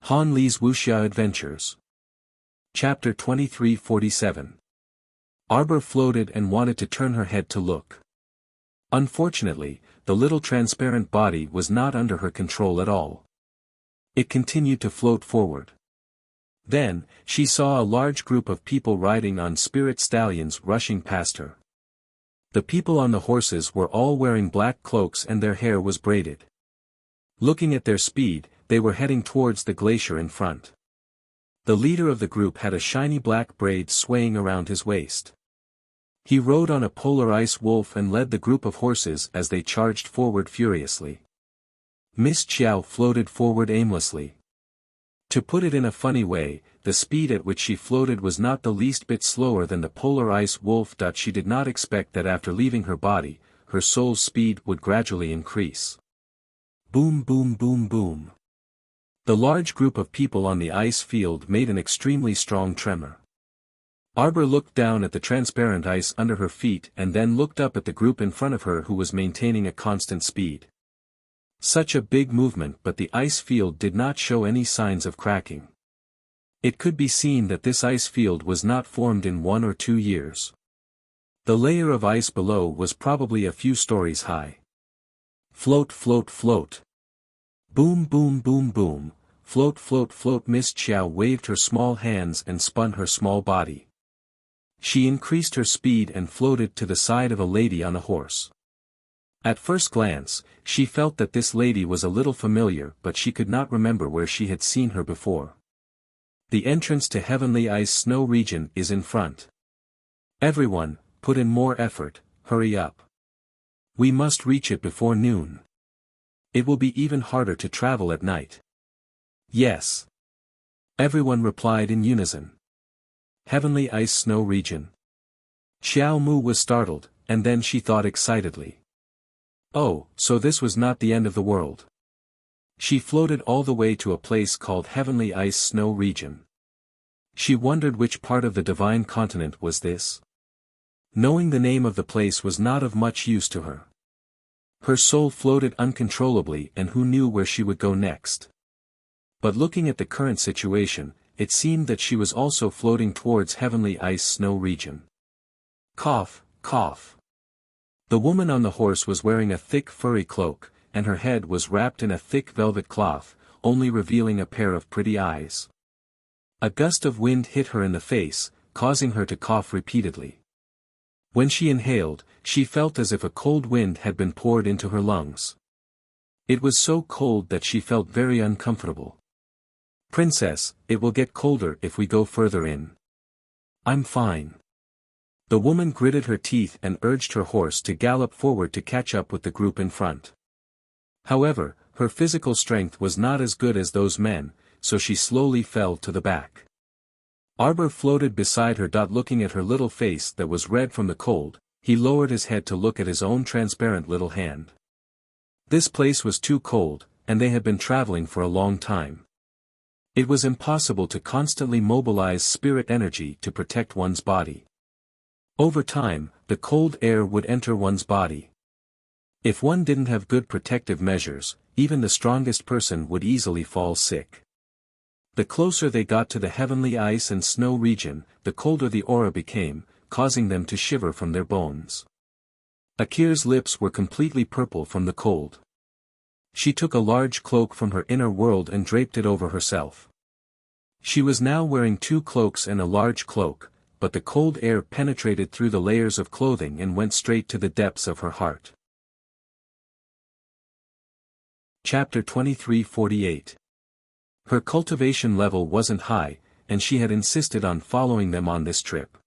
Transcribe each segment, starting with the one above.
Han Li's Wuxia Adventures. Chapter 2347. Arbor floated and wanted to turn her head to look. Unfortunately, the little transparent body was not under her control at all. It continued to float forward. Then, she saw a large group of people riding on spirit stallions rushing past her. The people on the horses were all wearing black cloaks and their hair was braided. Looking at their speed, they were heading towards the glacier in front. The leader of the group had a shiny black braid swaying around his waist. He rode on a polar ice wolf and led the group of horses as they charged forward furiously. Miss Qiao floated forward aimlessly. To put it in a funny way, the speed at which she floated was not the least bit slower than the polar ice wolf. She did not expect that after leaving her body, her soul's speed would gradually increase. Boom, boom, boom, boom. The large group of people on the ice field made an extremely strong tremor. Arbor looked down at the transparent ice under her feet and then looked up at the group in front of her who was maintaining a constant speed. Such a big movement, but the ice field did not show any signs of cracking. It could be seen that this ice field was not formed in 1 or 2 years. The layer of ice below was probably a few stories high. Float, float, float. Boom, boom, boom, boom. Float, float, float. Miss Qiao waved her small hands and spun her small body. She increased her speed and floated to the side of a lady on a horse. At first glance, she felt that this lady was a little familiar, but she could not remember where she had seen her before. The entrance to Heavenly Ice Snow region is in front. Everyone, put in more effort, hurry up. We must reach it before noon. It will be even harder to travel at night. Yes. Everyone replied in unison. Heavenly Ice Snow region. Xiao Mu was startled, and then she thought excitedly. Oh, so this was not the end of the world. She floated all the way to a place called Heavenly Ice Snow region. She wondered which part of the divine continent was this. Knowing the name of the place was not of much use to her. Her soul floated uncontrollably, and who knew where she would go next. But looking at the current situation, it seemed that she was also floating towards Heavenly Ice Snow region. Cough, cough. The woman on the horse was wearing a thick furry cloak, and her head was wrapped in a thick velvet cloth, only revealing a pair of pretty eyes. A gust of wind hit her in the face, causing her to cough repeatedly. When she inhaled, she felt as if a cold wind had been poured into her lungs. It was so cold that she felt very uncomfortable. Princess, it will get colder if we go further in. I'm fine. The woman gritted her teeth and urged her horse to gallop forward to catch up with the group in front. However, her physical strength was not as good as those men, so she slowly fell to the back. Arbor floated beside her. Looking at her little face that was red from the cold, he lowered his head to look at his own transparent little hand. This place was too cold, and they had been traveling for a long time. It was impossible to constantly mobilize spirit energy to protect one's body. Over time, the cold air would enter one's body. If one didn't have good protective measures, even the strongest person would easily fall sick. The closer they got to the Heavenly Ice and Snow region, the colder the aura became, causing them to shiver from their bones. Akira's lips were completely purple from the cold. She took a large cloak from her inner world and draped it over herself. She was now wearing 2 cloaks and a large cloak, but the cold air penetrated through the layers of clothing and went straight to the depths of her heart. Chapter 2348. Her cultivation level wasn't high, and she had insisted on following them on this trip.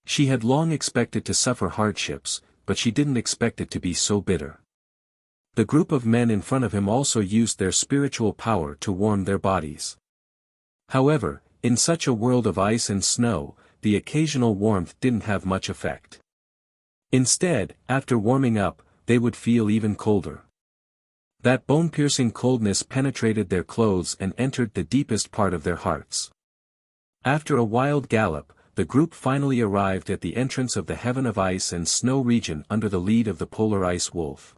She had long expected to suffer hardships, but she didn't expect it to be so bitter. The group of men in front of him also used their spiritual power to warm their bodies. However, in such a world of ice and snow, the occasional warmth didn't have much effect. Instead, after warming up, they would feel even colder. That bone-piercing coldness penetrated their clothes and entered the deepest part of their hearts. After a wild gallop, the group finally arrived at the entrance of the Heaven of Ice and Snow region under the lead of the polar ice wolf.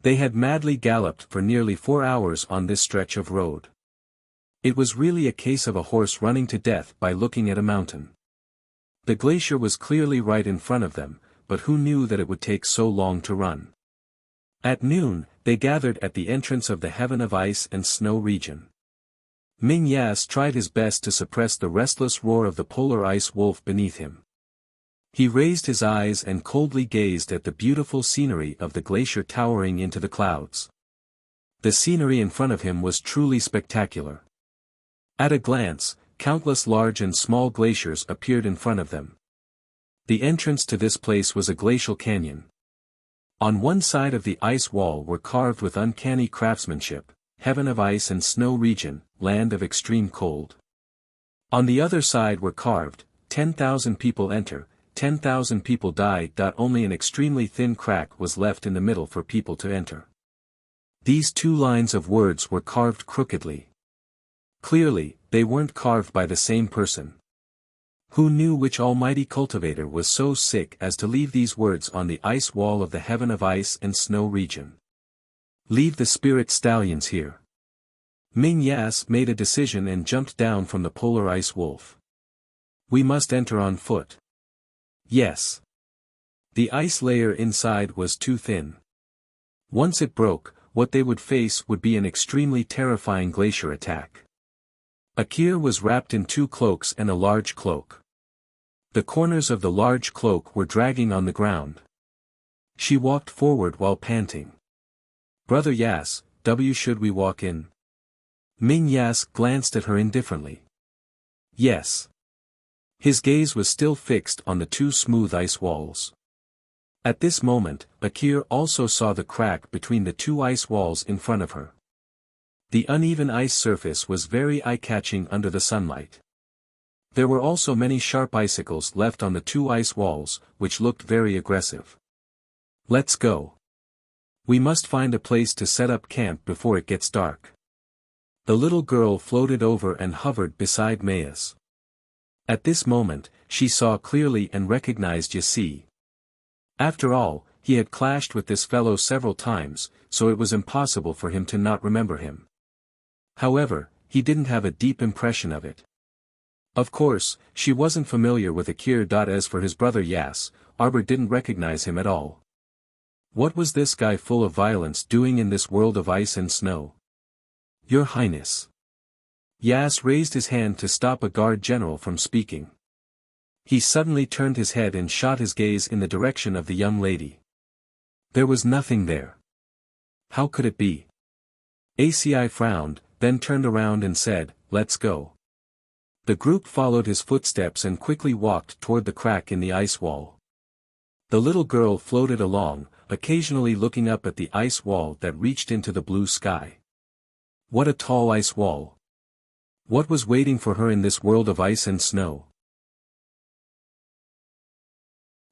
They had madly galloped for nearly 4 hours on this stretch of road. It was really a case of a horse running to death by looking at a mountain. The glacier was clearly right in front of them, but who knew that it would take so long to run? At noon, they gathered at the entrance of the Heaven of Ice and Snow region. Ming Yas tried his best to suppress the restless roar of the polar ice wolf beneath him. He raised his eyes and coldly gazed at the beautiful scenery of the glacier towering into the clouds. The scenery in front of him was truly spectacular. At a glance, countless large and small glaciers appeared in front of them. The entrance to this place was a glacial canyon. On one side of the ice wall were carved with uncanny craftsmanship, Heaven of Ice and Snow region, land of extreme cold. On the other side were carved, 10,000 people enter, 10,000 people die. Only an extremely thin crack was left in the middle for people to enter. These two lines of words were carved crookedly. Clearly, they weren't carved by the same person. Who knew which almighty cultivator was so sick as to leave these words on the ice wall of the Heaven of Ice and Snow region? Leave the spirit stallions here. Ming Yas made a decision and jumped down from the polar ice wolf. We must enter on foot. Yes. The ice layer inside was too thin. Once it broke, what they would face would be an extremely terrifying glacier attack. Akir was wrapped in two cloaks and a large cloak. The corners of the large cloak were dragging on the ground. She walked forward while panting. Brother Yas, should we walk in? Ming Yas glanced at her indifferently. Yes. His gaze was still fixed on the two smooth ice walls. At this moment, Akir also saw the crack between the two ice walls in front of her. The uneven ice surface was very eye-catching under the sunlight. There were also many sharp icicles left on the two ice walls, which looked very aggressive. Let's go. We must find a place to set up camp before it gets dark. The little girl floated over and hovered beside Mayas. At this moment, she saw clearly and recognized Yasi. After all, he had clashed with this fellow several times, so it was impossible for him to not remember him. However, he didn't have a deep impression of it. Of course, she wasn't familiar with Akir. As for his brother Yas, Arbor didn't recognize him at all. What was this guy full of violence doing in this world of ice and snow? Your Highness. Yas raised his hand to stop a guard general from speaking. He suddenly turned his head and shot his gaze in the direction of the young lady. There was nothing there. How could it be? ACI frowned, then turned around and said, "Let's go." The group followed his footsteps and quickly walked toward the crack in the ice wall. The little girl floated along, occasionally looking up at the ice wall that reached into the blue sky. What a tall ice wall! What was waiting for her in this world of ice and snow?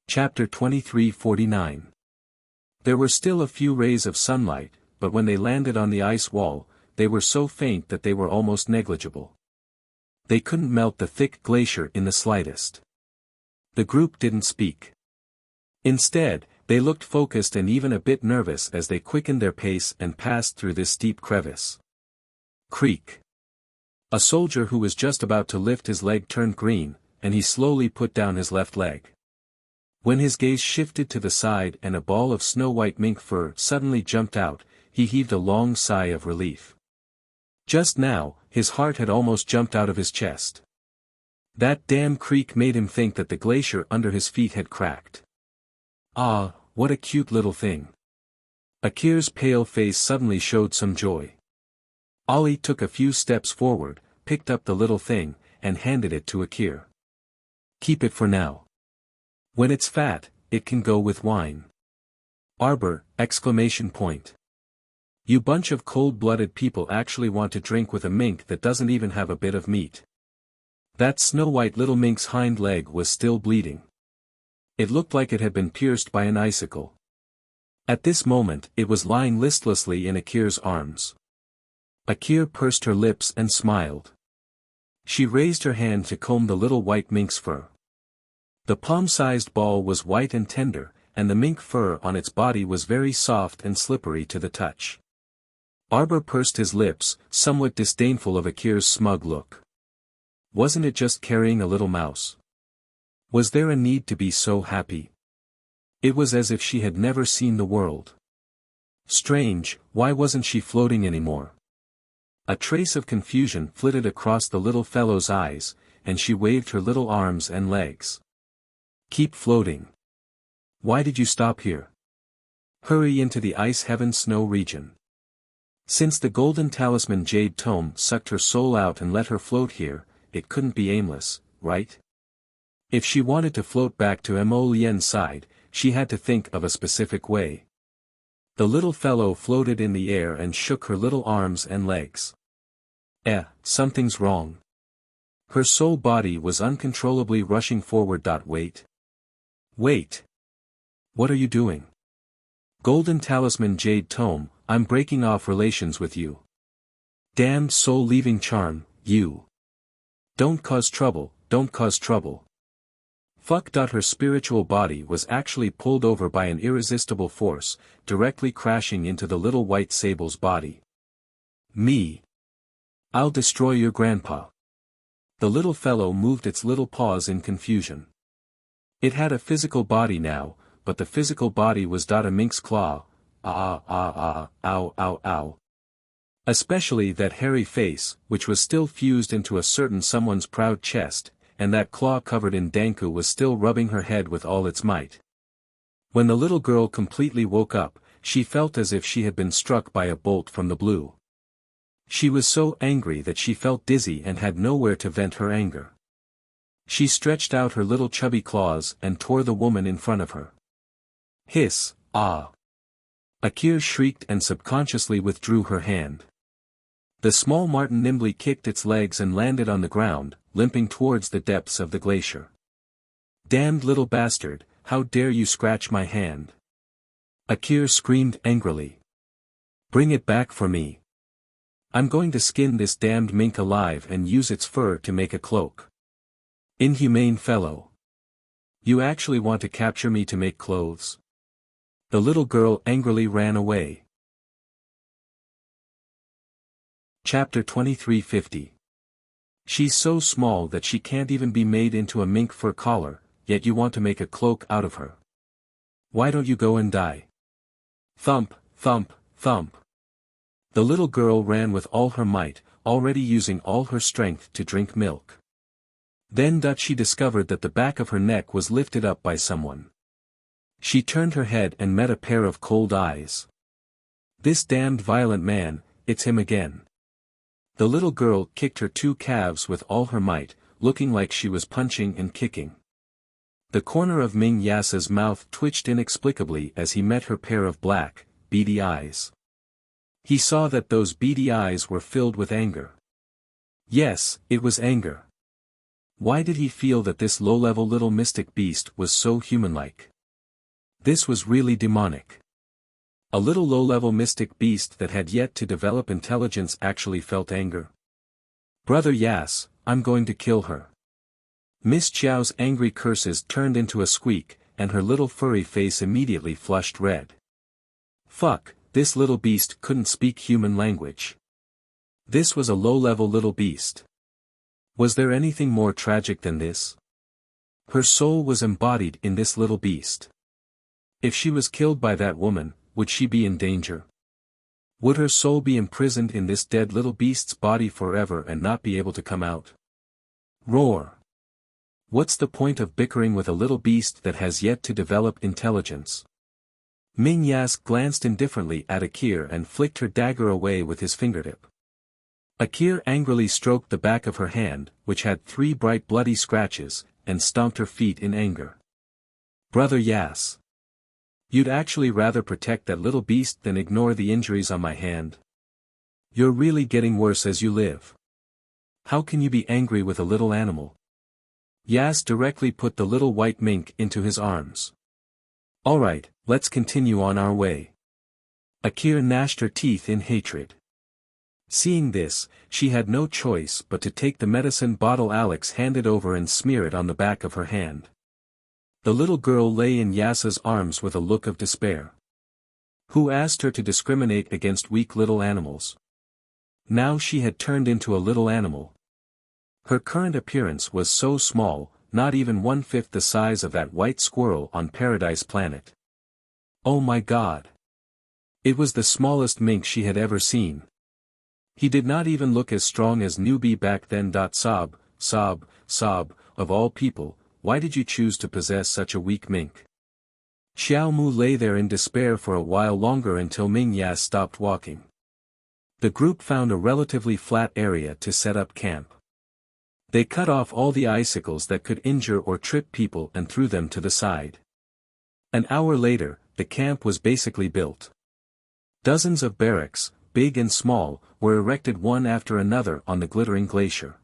Chapter 2349. There were still a few rays of sunlight, but when they landed on the ice wall, they were so faint that they were almost negligible. They couldn't melt the thick glacier in the slightest. The group didn't speak. Instead, they looked focused and even a bit nervous as they quickened their pace and passed through this steep crevice. Creak. A soldier who was just about to lift his leg turned green, and he slowly put down his left leg. When his gaze shifted to the side and a ball of snow-white mink fur suddenly jumped out, he heaved a long sigh of relief. Just now, his heart had almost jumped out of his chest. That damn creak made him think that the glacier under his feet had cracked. Ah, what a cute little thing. Akir's pale face suddenly showed some joy. Ali took a few steps forward, picked up the little thing, and handed it to Akir. Keep it for now. When it's fat, it can go with wine. Arbor! You bunch of cold-blooded people actually want to drink with a mink that doesn't even have a bit of meat. That snow-white little mink's hind leg was still bleeding. It looked like it had been pierced by an icicle. At this moment, it was lying listlessly in Akir's arms. Akir pursed her lips and smiled. She raised her hand to comb the little white mink's fur. The palm-sized ball was white and tender, and the mink fur on its body was very soft and slippery to the touch. Arbor pursed his lips, somewhat disdainful of Akira's smug look. Wasn't it just carrying a little mouse? Was there a need to be so happy? It was as if she had never seen the world. Strange, why wasn't she floating anymore? A trace of confusion flitted across the little fellow's eyes, and she waved her little arms and legs. Keep floating. Why did you stop here? Hurry into the ice heaven snow region. Since the golden talisman jade tome sucked her soul out and let her float here, it couldn't be aimless, right? If she wanted to float back to Mo Lien's side, she had to think of a specific way. The little fellow floated in the air and shook her little arms and legs. Something's wrong. Her soul body was uncontrollably rushing forward. Wait. Wait. What are you doing? Golden talisman jade tome, I'm breaking off relations with you. Damned soul-leaving charm, you. Don't cause trouble, don't cause trouble. Fuck. Her spiritual body was actually pulled over by an irresistible force, directly crashing into the little white sable's body. Me. I'll destroy your grandpa. The little fellow moved its little paws in confusion. It had a physical body now, but the physical body was a mink's claw. Ow, ow, ow. Especially that hairy face, which was still fused into a certain someone's proud chest, and that claw covered in danku was still rubbing her head with all its might. When the little girl completely woke up, she felt as if she had been struck by a bolt from the blue. She was so angry that she felt dizzy and had nowhere to vent her anger. She stretched out her little chubby claws and tore the woman in front of her. Hiss, ah! Akira shrieked and subconsciously withdrew her hand. The small marten nimbly kicked its legs and landed on the ground, limping towards the depths of the glacier. Damned little bastard, how dare you scratch my hand? Akira screamed angrily. Bring it back for me. I'm going to skin this damned mink alive and use its fur to make a cloak. Inhumane fellow. You actually want to capture me to make clothes? The little girl angrily ran away. Chapter 2350. She's so small that she can't even be made into a mink fur collar, yet you want to make a cloak out of her. Why don't you go and die? Thump, thump, thump. The little girl ran with all her might, already using all her strength to drink milk. Then she discovered that the back of her neck was lifted up by someone. She turned her head and met a pair of cold eyes. This damned violent man, it's him again. The little girl kicked her two calves with all her might, looking like she was punching and kicking. The corner of Ming Yasa's mouth twitched inexplicably as he met her pair of black, beady eyes. He saw that those beady eyes were filled with anger. Yes, it was anger. Why did he feel that this low-level little mystic beast was so human-like? This was really demonic. A little low-level mystic beast that had yet to develop intelligence actually felt anger. Brother Yas, I'm going to kill her. Miss Chiao's angry curses turned into a squeak, and her little furry face immediately flushed red. Fuck, this little beast couldn't speak human language. This was a low-level little beast. Was there anything more tragic than this? Her soul was embodied in this little beast. If she was killed by that woman, would she be in danger? Would her soul be imprisoned in this dead little beast's body forever and not be able to come out? Roar! What's the point of bickering with a little beast that has yet to develop intelligence? Ming Yas glanced indifferently at Akira and flicked her dagger away with his fingertip. Akira angrily stroked the back of her hand, which had 3 bright bloody scratches, and stomped her feet in anger. Brother Yas. You'd actually rather protect that little beast than ignore the injuries on my hand? You're really getting worse as you live. How can you be angry with a little animal? Yas directly put the little white mink into his arms. Alright, let's continue on our way. Akira gnashed her teeth in hatred. Seeing this, she had no choice but to take the medicine bottle Alex handed over and smear it on the back of her hand. The little girl lay in Yasa's arms with a look of despair. Who asked her to discriminate against weak little animals? Now she had turned into a little animal. Her current appearance was so small, not even 1/5 the size of that white squirrel on Paradise Planet. Oh my God! It was the smallest mink she had ever seen. He did not even look as strong as newbie back then. Sob, sob, sob, of all people, why did you choose to possess such a weak mink? Xiao Mu lay there in despair for a while longer until Ming Yas stopped walking. The group found a relatively flat area to set up camp. They cut off all the icicles that could injure or trip people and threw them to the side. An hour later, the camp was basically built. Dozens of barracks, big and small, were erected one after another on the glittering glacier.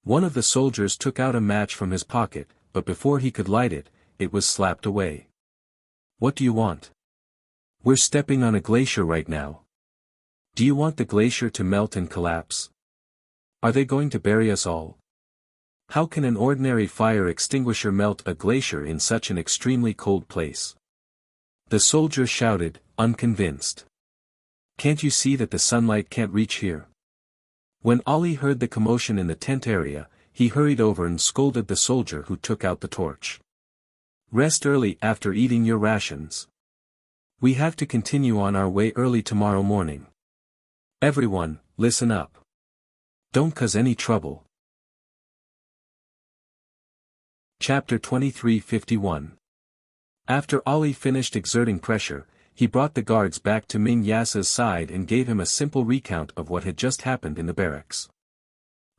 One of the soldiers took out a match from his pocket, but before he could light it, it was slapped away. What do you want? We're stepping on a glacier right now. Do you want the glacier to melt and collapse? Are they going to bury us all? How can an ordinary fire extinguisher melt a glacier in such an extremely cold place? The soldier shouted, unconvinced. Can't you see that the sunlight can't reach here? When Ali heard the commotion in the tent area, he hurried over and scolded the soldier who took out the torch. Rest early after eating your rations. We have to continue on our way early tomorrow morning. Everyone, listen up. Don't cause any trouble. Chapter 2351. After Ali finished exerting pressure, he brought the guards back to Ming Yas's side and gave him a simple recount of what had just happened in the barracks.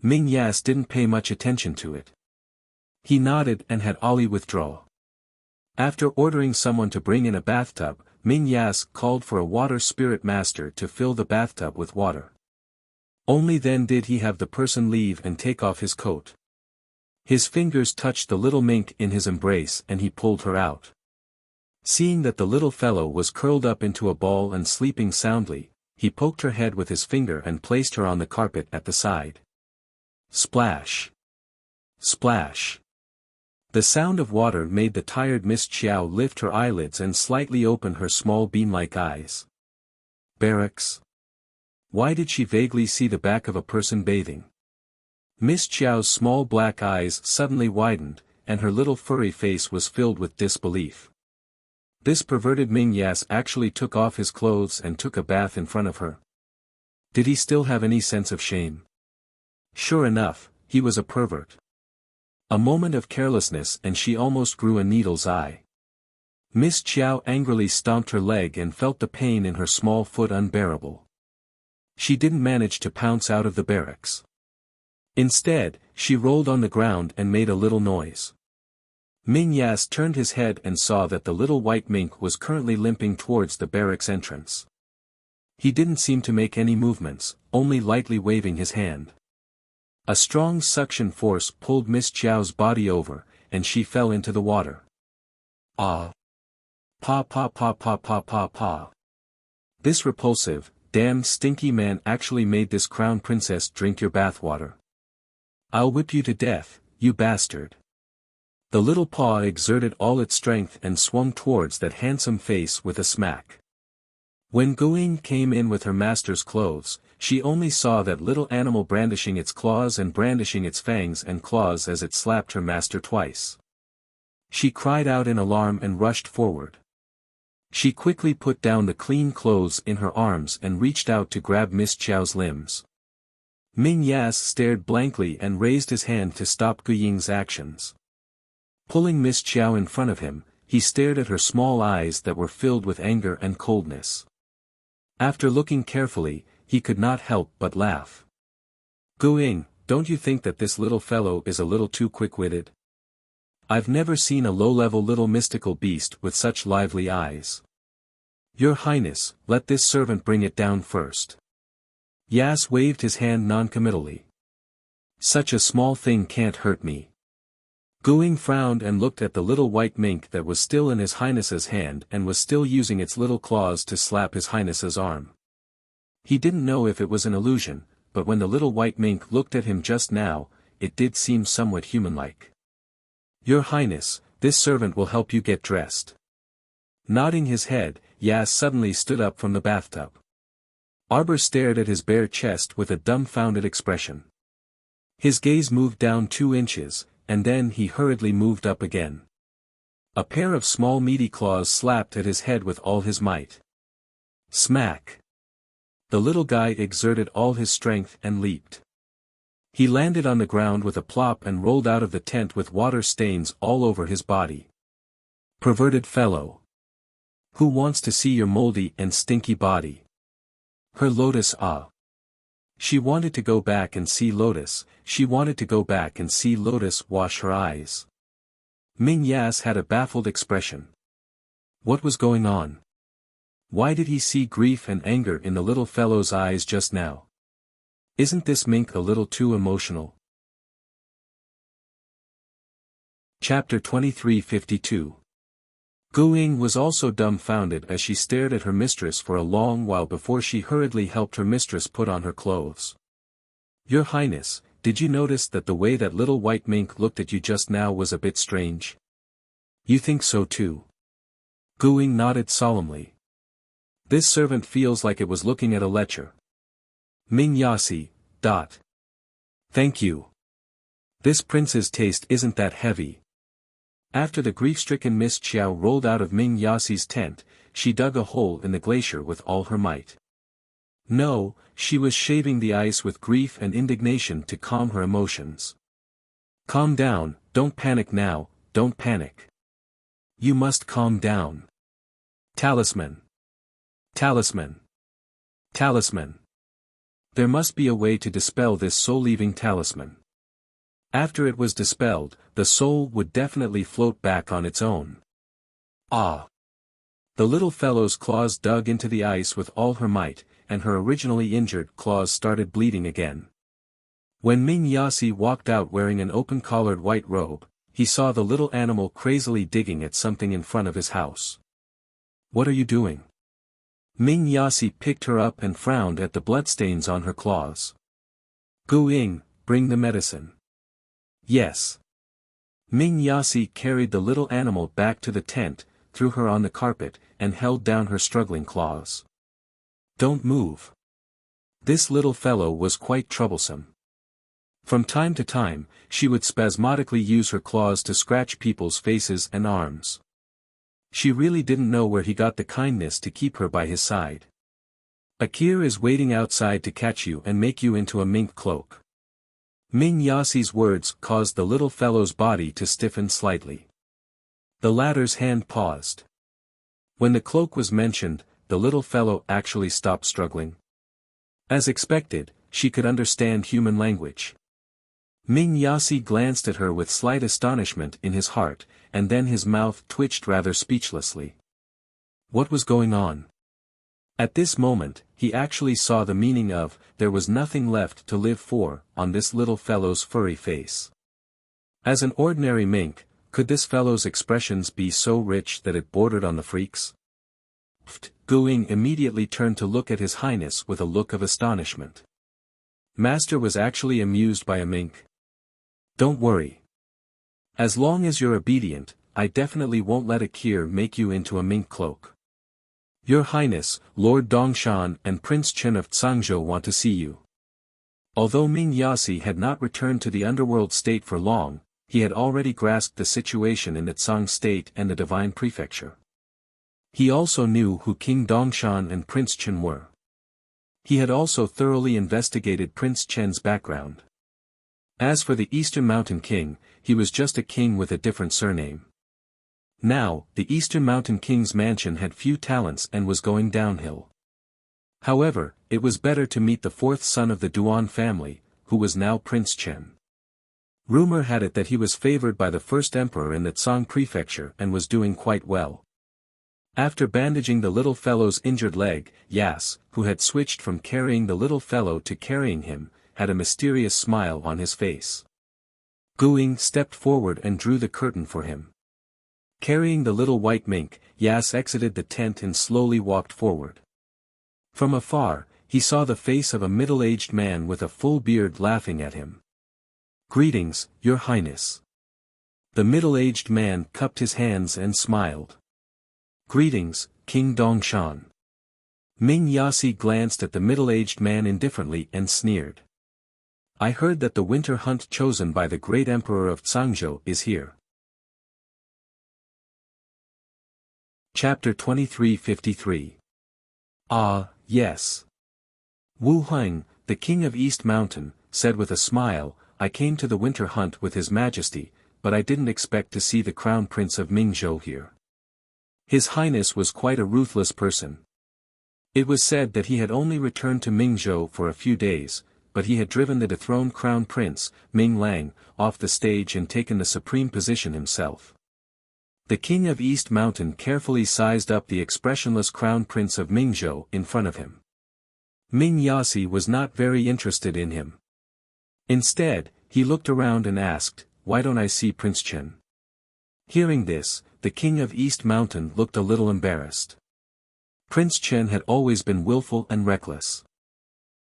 Ming Yas didn't pay much attention to it. He nodded and had Ali withdraw. After ordering someone to bring in a bathtub, Ming Yas called for a water spirit master to fill the bathtub with water. Only then did he have the person leave and take off his coat. His fingers touched the little mink in his embrace and he pulled her out. Seeing that the little fellow was curled up into a ball and sleeping soundly, he poked her head with his finger and placed her on the carpet at the side. Splash! Splash! The sound of water made the tired Miss Qiao lift her eyelids and slightly open her small bean-like eyes. Barracks? Why did she vaguely see the back of a person bathing? Miss Qiao's small black eyes suddenly widened, and her little furry face was filled with disbelief. This perverted Ming Yas actually took off his clothes and took a bath in front of her. Did he still have any sense of shame? Sure enough, he was a pervert. A moment of carelessness and she almost grew a needle's eye. Miss Qiao angrily stomped her leg and felt the pain in her small foot unbearable. She didn't manage to pounce out of the barracks. Instead, she rolled on the ground and made a little noise. Ming Yas turned his head and saw that the little white mink was currently limping towards the barracks entrance. He didn't seem to make any movements, only lightly waving his hand. A strong suction force pulled Miss Qiao's body over, and she fell into the water. Ah! Pa pa pa pa pa pa pa. This repulsive, damn stinky man actually made this crown princess drink your bathwater. I'll whip you to death, you bastard. The little paw exerted all its strength and swung towards that handsome face with a smack. When Guiying came in with her master's clothes, she only saw that little animal brandishing its claws and brandishing its fangs and claws as it slapped her master twice. She cried out in alarm and rushed forward. She quickly put down the clean clothes in her arms and reached out to grab Miss Qiao's limbs. Ming Yas stared blankly and raised his hand to stop Guiying's actions. Pulling Miss Qiao in front of him, he stared at her small eyes that were filled with anger and coldness. After looking carefully, he could not help but laugh. Guiying, don't you think that this little fellow is a little too quick-witted? I've never seen a low-level little mystical beast with such lively eyes. Your Highness, let this servant bring it down first. Yas waved his hand noncommittally. Such a small thing can't hurt me. Guiying frowned and looked at the little white mink that was still in His Highness's hand and was still using its little claws to slap His Highness's arm. He didn't know if it was an illusion, but when the little white mink looked at him just now, it did seem somewhat human-like. Your Highness, this servant will help you get dressed. Nodding his head, Yas suddenly stood up from the bathtub. Arbor stared at his bare chest with a dumbfounded expression. His gaze moved down 2 inches, and then he hurriedly moved up again. A pair of small meaty claws slapped at his head with all his might. Smack! The little guy exerted all his strength and leaped. He landed on the ground with a plop and rolled out of the tent with water stains all over his body. Perverted fellow! Who wants to see your moldy and stinky body? Her Lotus She wanted to go back and see Lotus, she wanted to go back and see Lotus wash her eyes. Ming Yas had a baffled expression. What was going on? Why did he see grief and anger in the little fellow's eyes just now? Isn't this mink a little too emotional? Chapter 2352. Guing was also dumbfounded as she stared at her mistress for a long while before she hurriedly helped her mistress put on her clothes. Your Highness, did you notice that the way that little white mink looked at you just now was a bit strange? You think so too? Guing nodded solemnly. This servant feels like it was looking at a lecture. Ming Yasi. Thank you. This prince's taste isn't that heavy. After the grief-stricken Miss Qiao rolled out of Ming Yasi's tent, she dug a hole in the glacier with all her might. No, she was shaving the ice with grief and indignation to calm her emotions. Calm down, don't panic now, don't panic. You must calm down. Talisman. Talisman. Talisman. There must be a way to dispel this soul-leaving talisman. After it was dispelled, the soul would definitely float back on its own. Ah! The little fellow's claws dug into the ice with all her might, and her originally injured claws started bleeding again. When Ming Yasi walked out wearing an open-collared white robe, he saw the little animal crazily digging at something in front of his house. What are you doing? Ming Yasi picked her up and frowned at the bloodstains on her claws. Guing, bring the medicine. Yes. Ming Yasi carried the little animal back to the tent, threw her on the carpet, and held down her struggling claws. Don't move. This little fellow was quite troublesome. From time to time, she would spasmodically use her claws to scratch people's faces and arms. She really didn't know where he got the kindness to keep her by his side. Akir is waiting outside to catch you and make you into a mink cloak. Ming Yasi's words caused the little fellow's body to stiffen slightly. The latter's hand paused. When the cloak was mentioned, the little fellow actually stopped struggling. As expected, she could understand human language. Ming Yasi glanced at her with slight astonishment in his heart, and then his mouth twitched rather speechlessly. What was going on? At this moment, he actually saw the meaning of, there was nothing left to live for, on this little fellow's furry face. As an ordinary mink, could this fellow's expressions be so rich that it bordered on the freaks? Guing immediately turned to look at His Highness with a look of astonishment. Master was actually amused by a mink. Don't worry. As long as you're obedient, I definitely won't let Akir make you into a mink cloak. Your Highness, Lord Dongshan and Prince Chen of Tsangzhou want to see you. Although Ming Yasi had not returned to the underworld state for long, he had already grasped the situation in the Tsang state and the Divine Prefecture. He also knew who King Dongshan and Prince Chen were. He had also thoroughly investigated Prince Chen's background. As for the Eastern Mountain King, he was just a king with a different surname. Now, the Eastern Mountain King's mansion had few talents and was going downhill. However, it was better to meet the fourth son of the Duan family, who was now Prince Chen. Rumor had it that he was favored by the first emperor in the Tsang prefecture and was doing quite well. After bandaging the little fellow's injured leg, Yas, who had switched from carrying the little fellow to carrying him, had a mysterious smile on his face. Guing stepped forward and drew the curtain for him. Carrying the little white mink, Yas exited the tent and slowly walked forward. From afar, he saw the face of a middle-aged man with a full beard laughing at him. Greetings, Your Highness. The middle-aged man cupped his hands and smiled. Greetings, King Dongshan. Ming Yasi glanced at the middle-aged man indifferently and sneered. I heard that the winter hunt chosen by the great emperor of Zhangzhou is here. Chapter 2353. Ah, yes. Wu Heng, the king of East Mountain, said with a smile, I came to the winter hunt with his majesty, but I didn't expect to see the crown prince of Mingzhou here. His highness was quite a ruthless person. It was said that he had only returned to Mingzhou for a few days, but he had driven the dethroned crown prince, Ming Lang, off the stage and taken the supreme position himself. The king of East Mountain carefully sized up the expressionless crown prince of Mingzhou in front of him. Ming Yasi was not very interested in him. Instead, he looked around and asked, Why don't I see Prince Chen? Hearing this, the king of East Mountain looked a little embarrassed. Prince Chen had always been willful and reckless.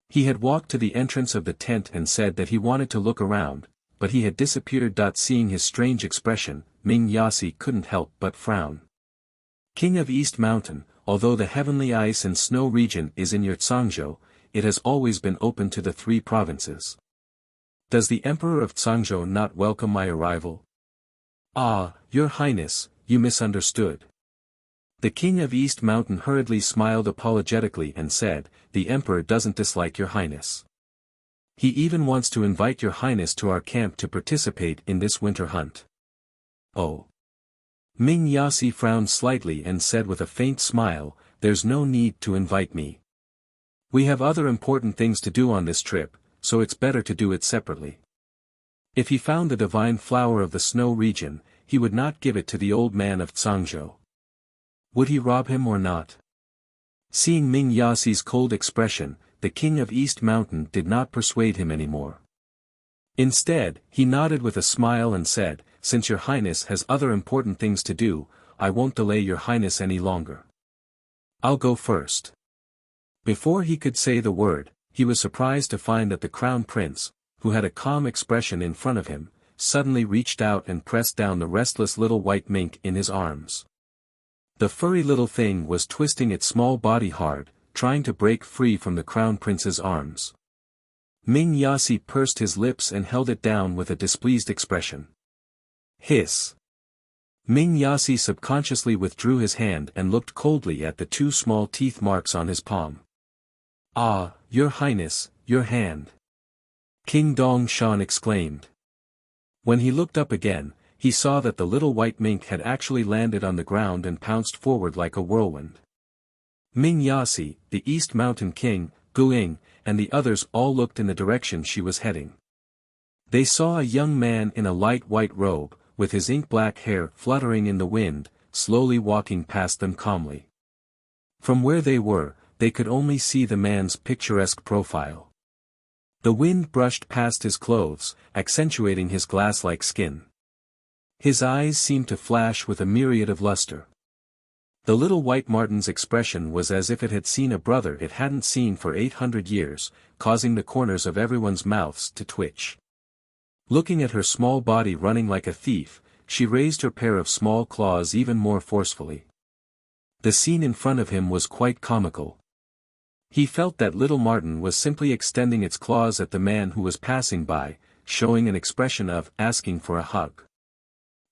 He had walked to the entrance of the tent and said that he wanted to look around, but he had disappeared. Seeing his strange expression, Ming Yasi couldn't help but frown. King of East Mountain, although the heavenly ice and snow region is in your Zhangzhou, it has always been open to the 3 provinces. Does the emperor of Zhangzhou not welcome my arrival? Ah, your highness, you misunderstood. The king of East Mountain hurriedly smiled apologetically and said, the emperor doesn't dislike your highness. He even wants to invite your highness to our camp to participate in this winter hunt. Oh. Ming Yasi frowned slightly and said with a faint smile, there's no need to invite me. We have other important things to do on this trip, so it's better to do it separately. If he found the divine flower of the snow region, he would not give it to the old man of Zhangzhou. Would he rob him or not? Seeing Ming Yasi's cold expression, the king of East Mountain did not persuade him anymore. Instead, he nodded with a smile and said, since your highness has other important things to do, I won't delay your highness any longer. I'll go first. Before he could say the word, he was surprised to find that the crown prince, who had a calm expression in front of him, suddenly reached out and pressed down the restless little white mink in his arms. The furry little thing was twisting its small body hard, trying to break free from the crown prince's arms. Ming Yasi pursed his lips and held it down with a displeased expression. Hiss. Ming Yasi subconsciously withdrew his hand and looked coldly at the 2 small teeth marks on his palm. Ah, your highness, your hand. King Dongshan exclaimed. When he looked up again, he saw that the little white mink had actually landed on the ground and pounced forward like a whirlwind. Ming Yasi, the East Mountain King, Gu Ying, and the others all looked in the direction she was heading. They saw a young man in a light white robe, with his ink-black hair fluttering in the wind, slowly walking past them calmly. From where they were, they could only see the man's picturesque profile. The wind brushed past his clothes, accentuating his glass-like skin. His eyes seemed to flash with a myriad of luster. The little white marten's expression was as if it had seen a brother it hadn't seen for 800 years, causing the corners of everyone's mouths to twitch. Looking at her small body running like a thief, she raised her pair of small claws even more forcefully. The scene in front of him was quite comical. He felt that little marten was simply extending its claws at the man who was passing by, showing an expression of asking for a hug.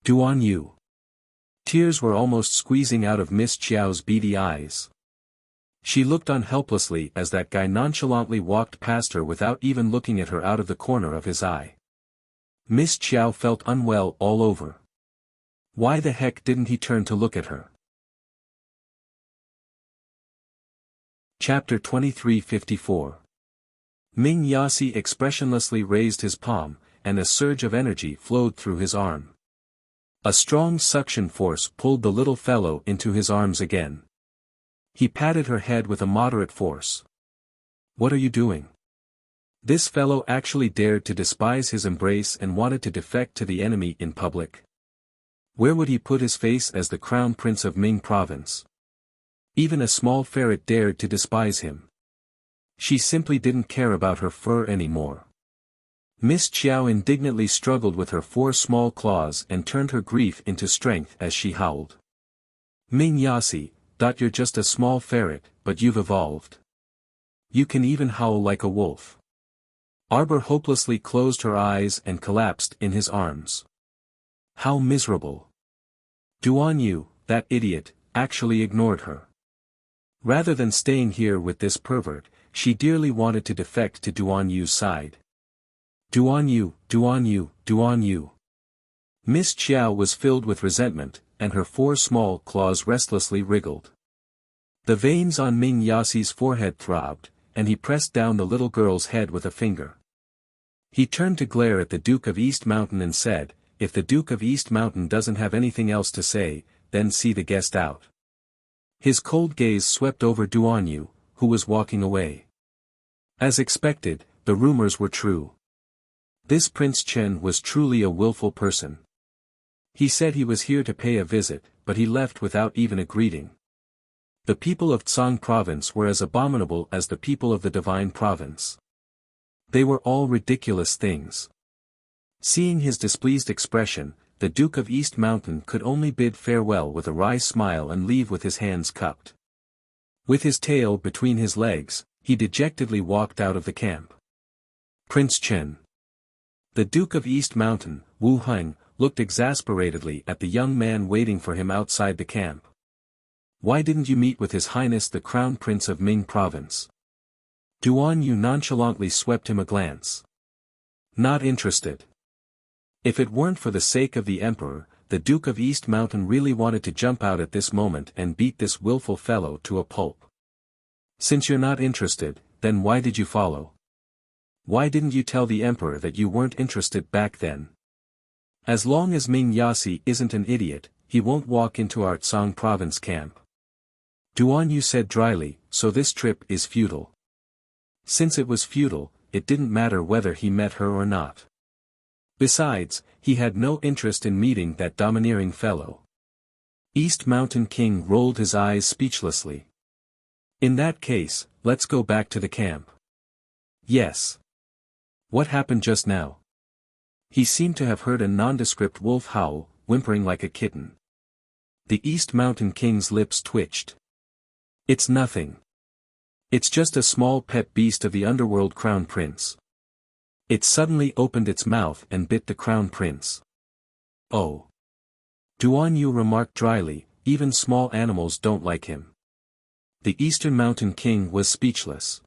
Do on you. Tears were almost squeezing out of Miss Chiao's beady eyes. She looked on helplessly as that guy nonchalantly walked past her without even looking at her out of the corner of his eye. Miss Chiao felt unwell all over. Why the heck didn't he turn to look at her? Chapter 2354. Ming Yasi expressionlessly raised his palm, and a surge of energy flowed through his arm. A strong suction force pulled the little fellow into his arms again. He patted her head with a moderate force. What are you doing? This fellow actually dared to despise his embrace and wanted to defect to the enemy in public. Where would he put his face as the crown prince of Ming province? Even a small ferret dared to despise him. She simply didn't care about her fur anymore. Miss Chiao indignantly struggled with her 4 small claws and turned her grief into strength as she howled. Ming Yasi, You're just a small ferret, but you've evolved. You can even howl like a wolf. Arbor hopelessly closed her eyes and collapsed in his arms. How miserable. Duan Yu, that idiot, actually ignored her. Rather than staying here with this pervert, she dearly wanted to defect to Duan Yu's side. Duan Yu, Duan Yu, Duan Yu. Miss Qiao was filled with resentment, and her 4 small claws restlessly wriggled. The veins on Ming Yasi's forehead throbbed, and he pressed down the little girl's head with a finger. He turned to glare at the Duke of East Mountain and said, "If the Duke of East Mountain doesn't have anything else to say, then see the guest out." His cold gaze swept over Duan Yu, who was walking away. As expected, the rumors were true. This Prince Chen was truly a willful person. He said he was here to pay a visit, but he left without even a greeting. The people of Tsang province were as abominable as the people of the Divine province. They were all ridiculous things. Seeing his displeased expression, the Duke of East Mountain could only bid farewell with a wry smile and leave with his hands cupped. With his tail between his legs, he dejectedly walked out of the camp. Prince Chen. The Duke of East Mountain, Wu Heng, looked exasperatedly at the young man waiting for him outside the camp. "Why didn't you meet with His Highness the Crown Prince of Ming Province?" Duan Yu nonchalantly swept him a glance. "Not interested." If it weren't for the sake of the Emperor, the Duke of East Mountain really wanted to jump out at this moment and beat this willful fellow to a pulp. "Since you're not interested, then why did you follow? Why didn't you tell the Emperor that you weren't interested back then? As long as Ming Yasi isn't an idiot, he won't walk into our Tsang province camp." Duan Yu said dryly, "So this trip is futile." Since it was futile, it didn't matter whether he met her or not. Besides, he had no interest in meeting that domineering fellow. East Mountain King rolled his eyes speechlessly. "In that case, let's go back to the camp." "Yes." "What happened just now?" He seemed to have heard a nondescript wolf howl, whimpering like a kitten. The East Mountain King's lips twitched. "It's nothing. It's just a small pet beast of the underworld Crown Prince." It suddenly opened its mouth and bit the Crown Prince. "Oh." Duan Yu remarked dryly, "Even small animals don't like him." The Eastern Mountain King was speechless.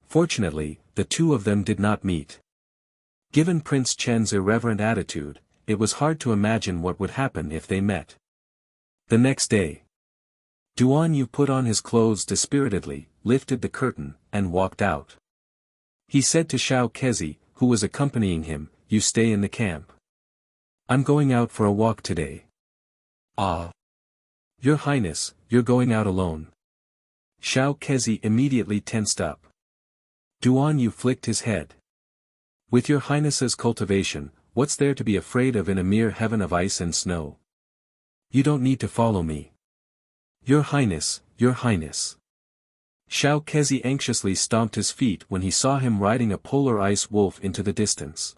Fortunately, the two of them did not meet. Given Prince Chen's irreverent attitude, it was hard to imagine what would happen if they met. The next day, Duan Yu put on his clothes dispiritedly, lifted the curtain, and walked out. He said to Xiao Kezi, who was accompanying him, "You stay in the camp. I'm going out for a walk today." "Ah. Your Highness, you're going out alone." Xiao Kezi immediately tensed up. Duan Yu flicked his head. "With your Highness's cultivation, what's there to be afraid of in a mere heaven of ice and snow? You don't need to follow me." "Your Highness, your Highness." Xiao Kezi anxiously stomped his feet when he saw him riding a polar ice wolf into the distance.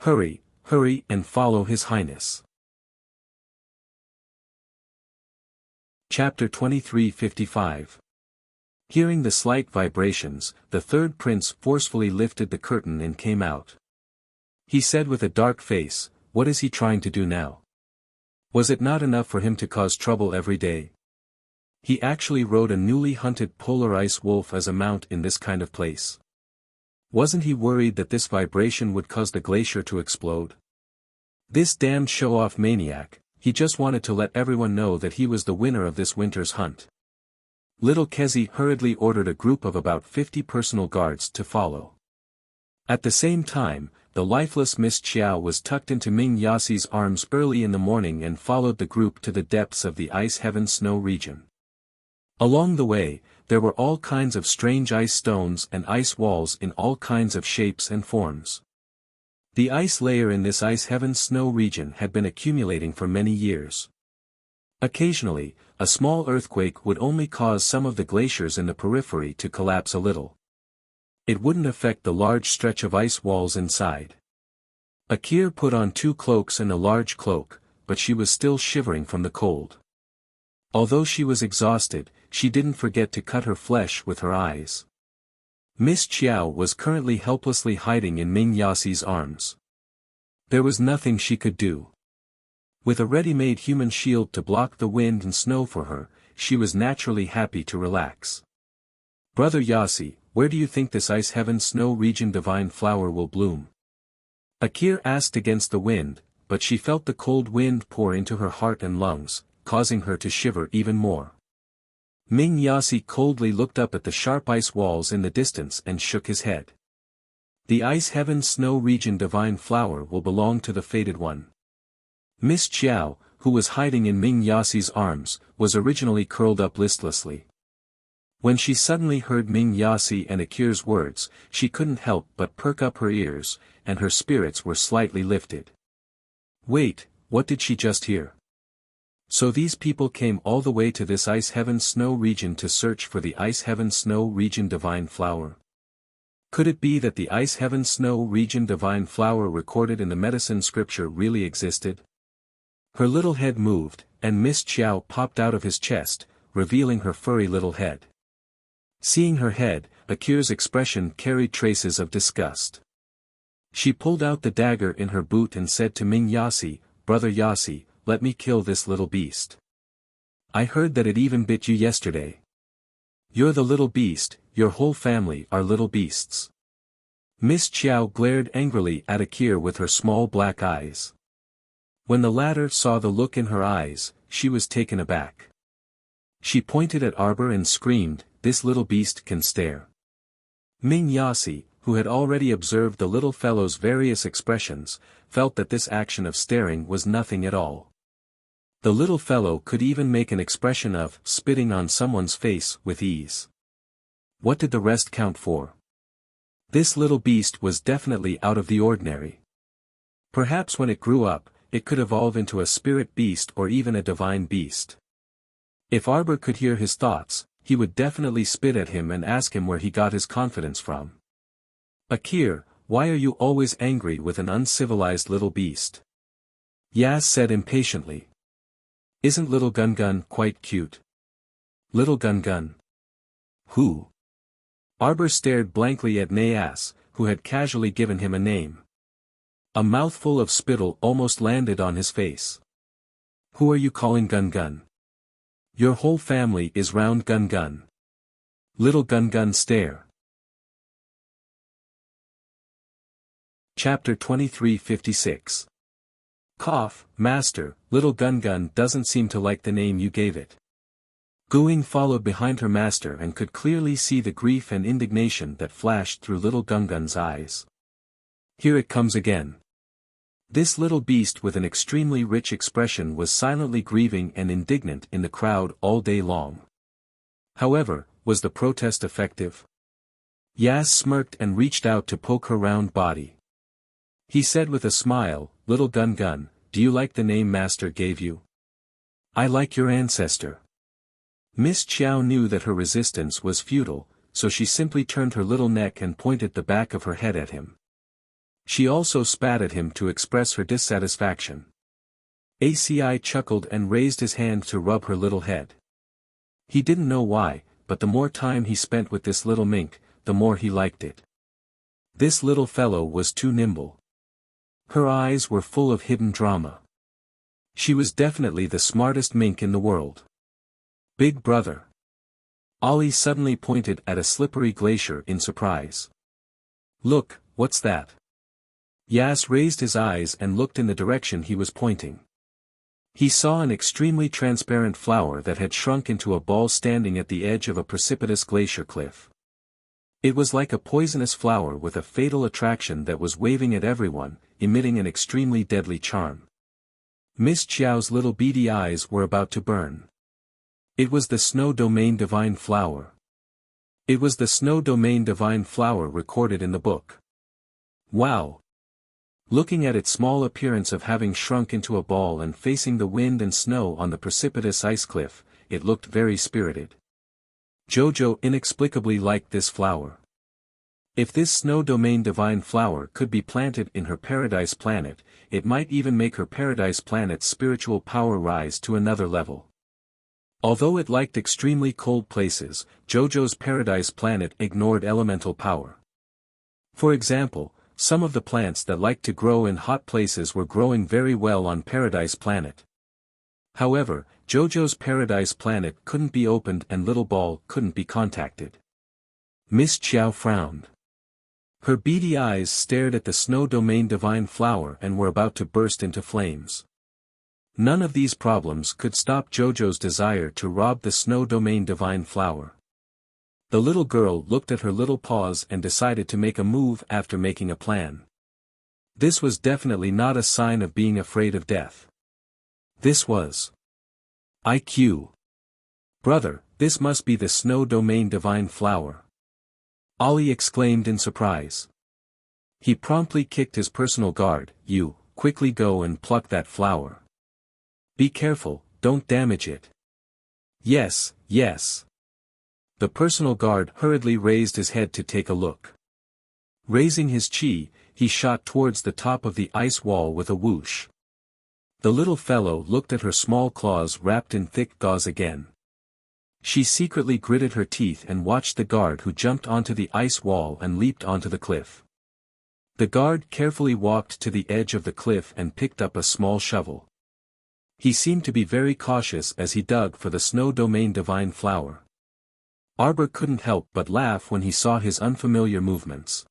"Hurry, hurry and follow His Highness." Chapter 2355. Hearing the slight vibrations, the third prince forcefully lifted the curtain and came out. He said with a dark face, "What is he trying to do now? Was it not enough for him to cause trouble every day? He actually rode a newly hunted polar ice wolf as a mount in this kind of place. Wasn't he worried that this vibration would cause the glacier to explode? This damned show-off maniac, he just wanted to let everyone know that he was the winner of this winter's hunt." Little Kezi hurriedly ordered a group of about 50 personal guards to follow. At the same time, the lifeless Miss Qiao was tucked into Ming Yasi's arms early in the morning and followed the group to the depths of the ice heaven snow region. Along the way, there were all kinds of strange ice stones and ice walls in all kinds of shapes and forms. The ice layer in this ice heaven snow region had been accumulating for many years. Occasionally, a small earthquake would only cause some of the glaciers in the periphery to collapse a little. It wouldn't affect the large stretch of ice walls inside. Akir put on 2 cloaks and a large cloak, but she was still shivering from the cold. Although she was exhausted, she didn't forget to cut her flesh with her eyes. Miss Chiao was currently helplessly hiding in Ming Yasi's arms. There was nothing she could do. With a ready-made human shield to block the wind and snow for her, she was naturally happy to relax. Brother Yasi, where do you think this ice heaven snow region divine flower will bloom? Akir asked against the wind, but she felt the cold wind pour into her heart and lungs, causing her to shiver even more. Ming Yasi coldly looked up at the sharp ice walls in the distance and shook his head. The ice heaven snow region divine flower will belong to the fated one. Miss Chiao, who was hiding in Ming Yasi's arms, was originally curled up listlessly. When she suddenly heard Ming Yasi and Akir's words, she couldn't help but perk up her ears, and her spirits were slightly lifted. Wait, what did she just hear? So these people came all the way to this ice heaven snow region to search for the ice heaven snow region divine flower? Could it be that the ice heaven snow region divine flower recorded in the medicine scripture really existed? Her little head moved, and Miss Chiao popped out of his chest, revealing her furry little head. Seeing her head, Akir's expression carried traces of disgust. She pulled out the dagger in her boot and said to Ming Yasi, "Brother Yasi, let me kill this little beast. I heard that it even bit you yesterday. You're the little beast, your whole family are little beasts." Miss Chiao glared angrily at Akir with her small black eyes. When the latter saw the look in her eyes, she was taken aback. She pointed at Arbor and screamed, "This little beast can stare." Ming Yasi, who had already observed the little fellow's various expressions, felt that this action of staring was nothing at all. The little fellow could even make an expression of spitting on someone's face with ease. What did the rest count for? This little beast was definitely out of the ordinary. Perhaps when it grew up, it could evolve into a spirit beast or even a divine beast. If Arbor could hear his thoughts, he would definitely spit at him and ask him where he got his confidence from. "Akir, why are you always angry with an uncivilized little beast?" Yas said impatiently. "Isn't little Gun Gun quite cute?" Little Gun Gun? Who? Arbor stared blankly at Nayas, who had casually given him a name. A mouthful of spittle almost landed on his face. "Who are you calling Gun Gun? Your whole family is round Gun Gun." Little Gun Gun stare. Chapter 2356. Cough, Master, little Gun Gun doesn't seem to like the name you gave it. Gooing followed behind her master and could clearly see the grief and indignation that flashed through little Gun Gun's eyes. Here it comes again. This little beast with an extremely rich expression was silently grieving and indignant in the crowd all day long. However, was the protest effective? Yas smirked and reached out to poke her round body. He said with a smile, "Little Gun Gun, do you like the name Master gave you?" "I like your ancestor." Miss Chiao knew that her resistance was futile, so she simply turned her little neck and pointed the back of her head at him. She also spat at him to express her dissatisfaction. ACI chuckled and raised his hand to rub her little head. He didn't know why, but the more time he spent with this little mink, the more he liked it. This little fellow was too nimble. Her eyes were full of hidden drama. She was definitely the smartest mink in the world. "Big brother." Ollie suddenly pointed at a slippery glacier in surprise. "Look, what's that?" Yas raised his eyes and looked in the direction he was pointing. He saw an extremely transparent flower that had shrunk into a ball standing at the edge of a precipitous glacier cliff. It was like a poisonous flower with a fatal attraction that was waving at everyone, emitting an extremely deadly charm. Miss Chiao's little beady eyes were about to burn. It was the Snow Domain Divine Flower. It was the Snow Domain Divine Flower recorded in the book. Wow! Looking at its small appearance of having shrunk into a ball and facing the wind and snow on the precipitous ice cliff, it looked very spirited. Jojo inexplicably liked this flower. If this Snow Domain Divine Flower could be planted in her Paradise Planet, it might even make her Paradise Planet's spiritual power rise to another level. Although it liked extremely cold places, JoJo's paradise planet ignored elemental power. For example, some of the plants that liked to grow in hot places were growing very well on Paradise Planet. However, JoJo's Paradise Planet couldn't be opened and Little Ball couldn't be contacted. Miss Chiao frowned. Her beady eyes stared at the Snow Domain Divine Flower and were about to burst into flames. None of these problems could stop JoJo's desire to rob the Snow Domain Divine Flower. The little girl looked at her little paws and decided to make a move after making a plan. This was definitely not a sign of being afraid of death. This was IQ. Brother, this must be the Snow Domain Divine Flower. Ollie exclaimed in surprise. He promptly kicked his personal guard. You, quickly go and pluck that flower. Be careful, don't damage it. Yes, yes. The personal guard hurriedly raised his head to take a look. Raising his chi, he shot towards the top of the ice wall with a whoosh. The little fellow looked at her small claws wrapped in thick gauze again. She secretly gritted her teeth and watched the guard who jumped onto the ice wall and leaped onto the cliff. The guard carefully walked to the edge of the cliff and picked up a small shovel. He seemed to be very cautious as he dug for the Snow Domain Divine Flower. Arbor couldn't help but laugh when he saw his unfamiliar movements.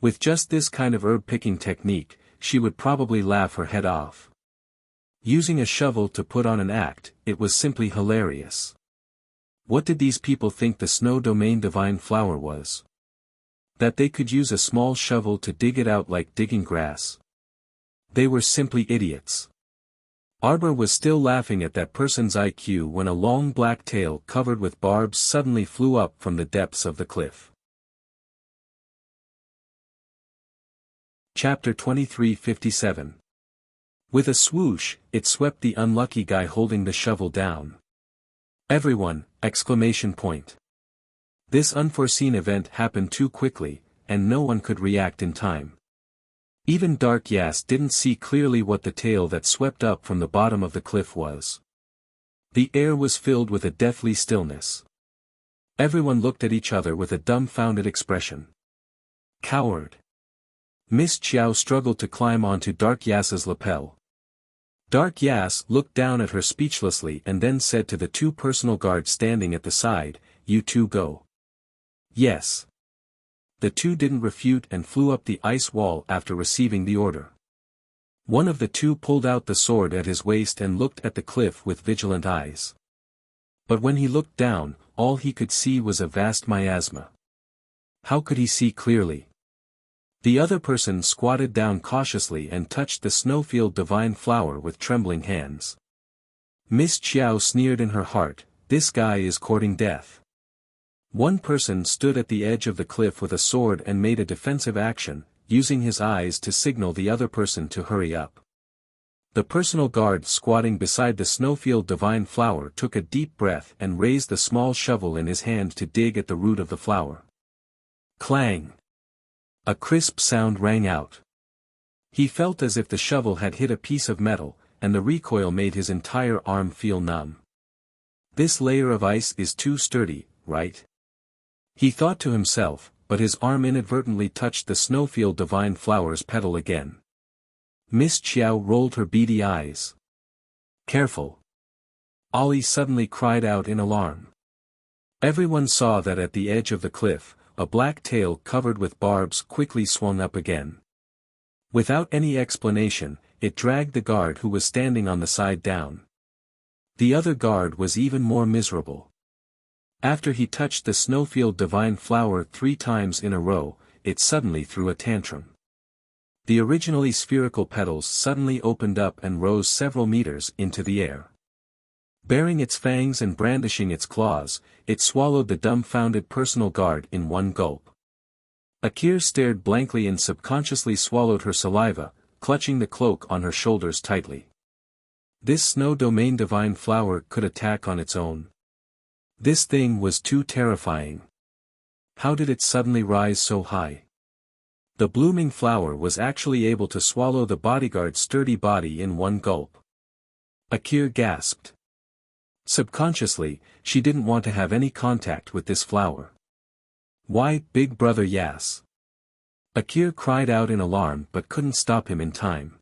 With just this kind of herb-picking technique, she would probably laugh her head off. Using a shovel to put on an act, it was simply hilarious. What did these people think the Snow Domain Divine Flower was? That they could use a small shovel to dig it out like digging grass? They were simply idiots. Arbor was still laughing at that person's IQ when a long black tail covered with barbs suddenly flew up from the depths of the cliff. Chapter 2357. With a swoosh, it swept the unlucky guy holding the shovel down. Everyone! Exclamation point. This unforeseen event happened too quickly, and no one could react in time. Even Dark Yas didn't see clearly what the tail that swept up from the bottom of the cliff was. The air was filled with a deathly stillness. Everyone looked at each other with a dumbfounded expression. Coward! Miss Chiao struggled to climb onto Dark Yas's lapel. Dark Yas looked down at her speechlessly and then said to the two personal guards standing at the side, "You two go." Yes. The two didn't refute and flew up the ice wall after receiving the order. One of the two pulled out the sword at his waist and looked at the cliff with vigilant eyes. But when he looked down, all he could see was a vast miasma. How could he see clearly? The other person squatted down cautiously and touched the snowfield divine flower with trembling hands. Miss Chiao sneered in her heart, "This guy is courting death." One person stood at the edge of the cliff with a sword and made a defensive action, using his eyes to signal the other person to hurry up. The personal guard squatting beside the snowfield divine flower took a deep breath and raised the small shovel in his hand to dig at the root of the flower. Clang! A crisp sound rang out. He felt as if the shovel had hit a piece of metal, and the recoil made his entire arm feel numb. This layer of ice is too sturdy, right? He thought to himself, but his arm inadvertently touched the snowfield divine flower's petal again. Miss Chiao rolled her beady eyes. Careful! Ollie suddenly cried out in alarm. Everyone saw that at the edge of the cliff, a black tail covered with barbs quickly swung up again. Without any explanation, it dragged the guard who was standing on the side down. The other guard was even more miserable. After he touched the snowfield divine flower 3 times in a row, it suddenly threw a tantrum. The originally spherical petals suddenly opened up and rose several meters into the air. Baring its fangs and brandishing its claws, it swallowed the dumbfounded personal guard in one gulp. Akir stared blankly and subconsciously swallowed her saliva, clutching the cloak on her shoulders tightly. This Snow Domain divine flower could attack on its own. This thing was too terrifying. How did it suddenly rise so high? The blooming flower was actually able to swallow the bodyguard's sturdy body in one gulp. Akir gasped. Subconsciously, she didn't want to have any contact with this flower. "Why, Big Brother Yas?" Akir cried out in alarm but couldn't stop him in time.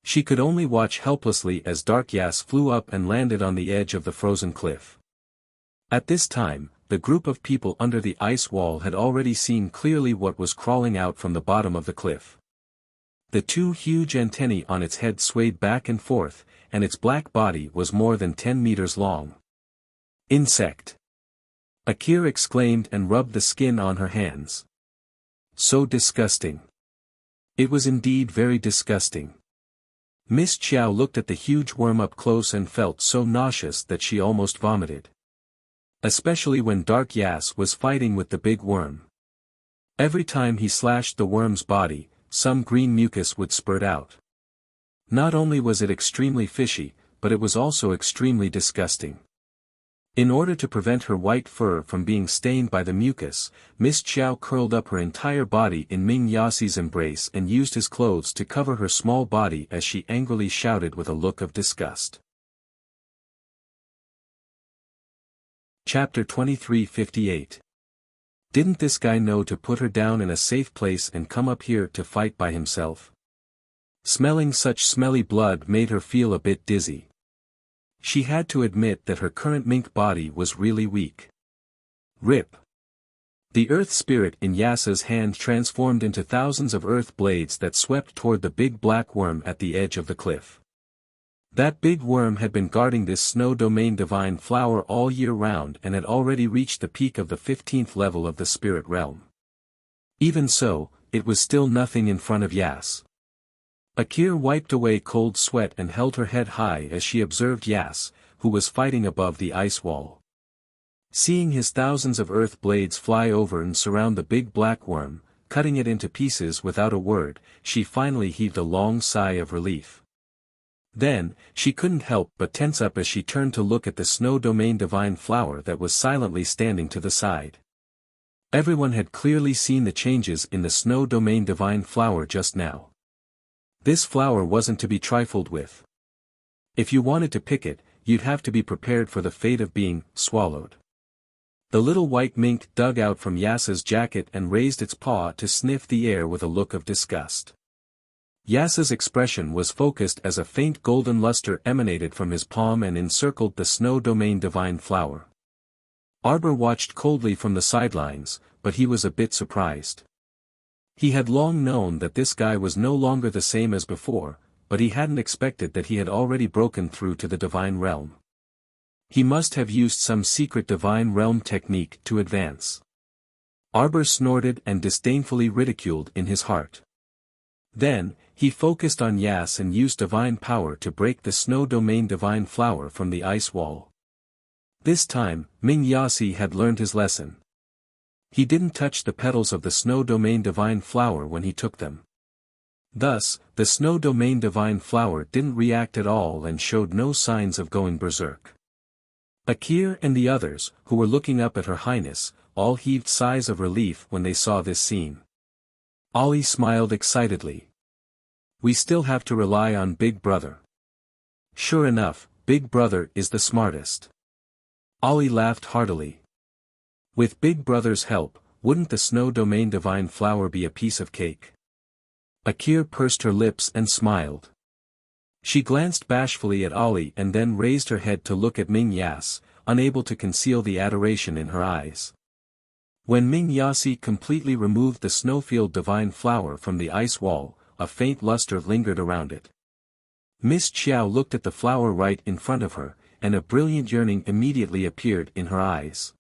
She could only watch helplessly as Dark Yas flew up and landed on the edge of the frozen cliff. At this time, the group of people under the ice wall had already seen clearly what was crawling out from the bottom of the cliff. The two huge antennae on its head swayed back and forth, and its black body was more than 10 meters long. "Insect!" Akir exclaimed and rubbed the skin on her hands. "So disgusting." It was indeed very disgusting. Miss Chiao looked at the huge worm up close and felt so nauseous that she almost vomited. Especially when Dark Yas was fighting with the big worm. Every time he slashed the worm's body, some green mucus would spurt out. Not only was it extremely fishy, but it was also extremely disgusting. In order to prevent her white fur from being stained by the mucus, Miss Chiao curled up her entire body in Ming Yasi's embrace and used his clothes to cover her small body as she angrily shouted with a look of disgust. Chapter 2358. Didn't this guy know to put her down in a safe place and come up here to fight by himself? Smelling such smelly blood made her feel a bit dizzy. She had to admit that her current mink body was really weak. Rip. The earth spirit in Yasa's hand transformed into thousands of earth blades that swept toward the big black worm at the edge of the cliff. That big worm had been guarding this snow domain divine flower all year round and had already reached the peak of the 15th level of the spirit realm. Even so, it was still nothing in front of Yas. Akir wiped away cold sweat and held her head high as she observed Yas, who was fighting above the ice wall. Seeing his thousands of earth blades fly over and surround the big black worm, cutting it into pieces without a word, she finally heaved a long sigh of relief. Then, she couldn't help but tense up as she turned to look at the snow domain divine flower that was silently standing to the side. Everyone had clearly seen the changes in the snow domain divine flower just now. This flower wasn't to be trifled with. If you wanted to pick it, you'd have to be prepared for the fate of being swallowed. The little white mink dug out from Yasa's jacket and raised its paw to sniff the air with a look of disgust. Yasa's expression was focused as a faint golden luster emanated from his palm and encircled the snow domain divine flower. Arbor watched coldly from the sidelines, but he was a bit surprised. He had long known that this guy was no longer the same as before, but he hadn't expected that he had already broken through to the divine realm. He must have used some secret divine realm technique to advance. Arbor snorted and disdainfully ridiculed in his heart. Then, he focused on Yas and used divine power to break the snow domain divine flower from the ice wall. This time, Ming Yasi had learned his lesson. He didn't touch the petals of the snow domain divine flower when he took them. Thus, the snow domain divine flower didn't react at all and showed no signs of going berserk. Akir and the others, who were looking up at Her Highness, all heaved sighs of relief when they saw this scene. Ollie smiled excitedly. "We still have to rely on Big Brother." "Sure enough, Big Brother is the smartest." Ollie laughed heartily. With Big Brother's help, wouldn't the snow domain divine flower be a piece of cake? Akir pursed her lips and smiled. She glanced bashfully at Ollie and then raised her head to look at Ming Yas, unable to conceal the adoration in her eyes. When Ming Yasi completely removed the snowfield divine flower from the ice wall, a faint luster lingered around it. Miss Chiao looked at the flower right in front of her, and a brilliant yearning immediately appeared in her eyes.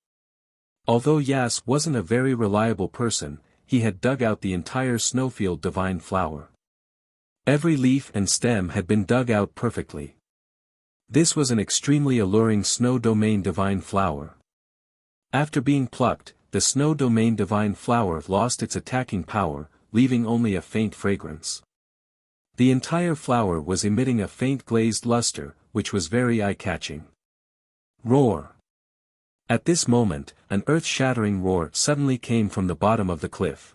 Although Yas wasn't a very reliable person, he had dug out the entire snowfield divine flower. Every leaf and stem had been dug out perfectly. This was an extremely alluring snow domain divine flower. After being plucked, the snow domain divine flower lost its attacking power, leaving only a faint fragrance. The entire flower was emitting a faint glazed luster, which was very eye-catching. Roar! At this moment, an earth-shattering roar suddenly came from the bottom of the cliff.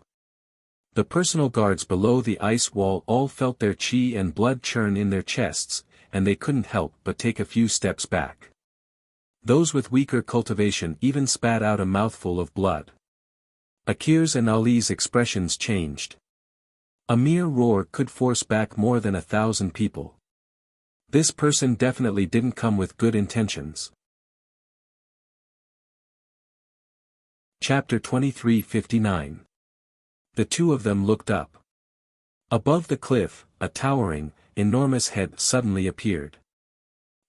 The personal guards below the ice wall all felt their chi and blood churn in their chests, and they couldn't help but take a few steps back. Those with weaker cultivation even spat out a mouthful of blood. Akir's and Ali's expressions changed. A mere roar could force back more than 1,000 people. This person definitely didn't come with good intentions. Chapter 2359. The two of them looked up. Above the cliff, a towering, enormous head suddenly appeared.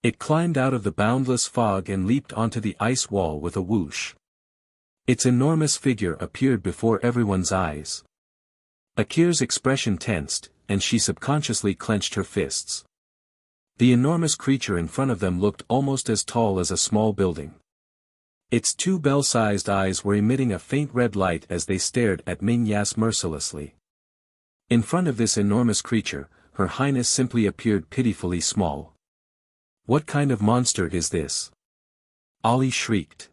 It climbed out of the boundless fog and leaped onto the ice wall with a whoosh. Its enormous figure appeared before everyone's eyes. Akir's expression tensed, and she subconsciously clenched her fists. The enormous creature in front of them looked almost as tall as a small building. Its two bell-sized eyes were emitting a faint red light as they stared at Ming Yas mercilessly. In front of this enormous creature, Her Highness simply appeared pitifully small. What kind of monster is this? Ali shrieked.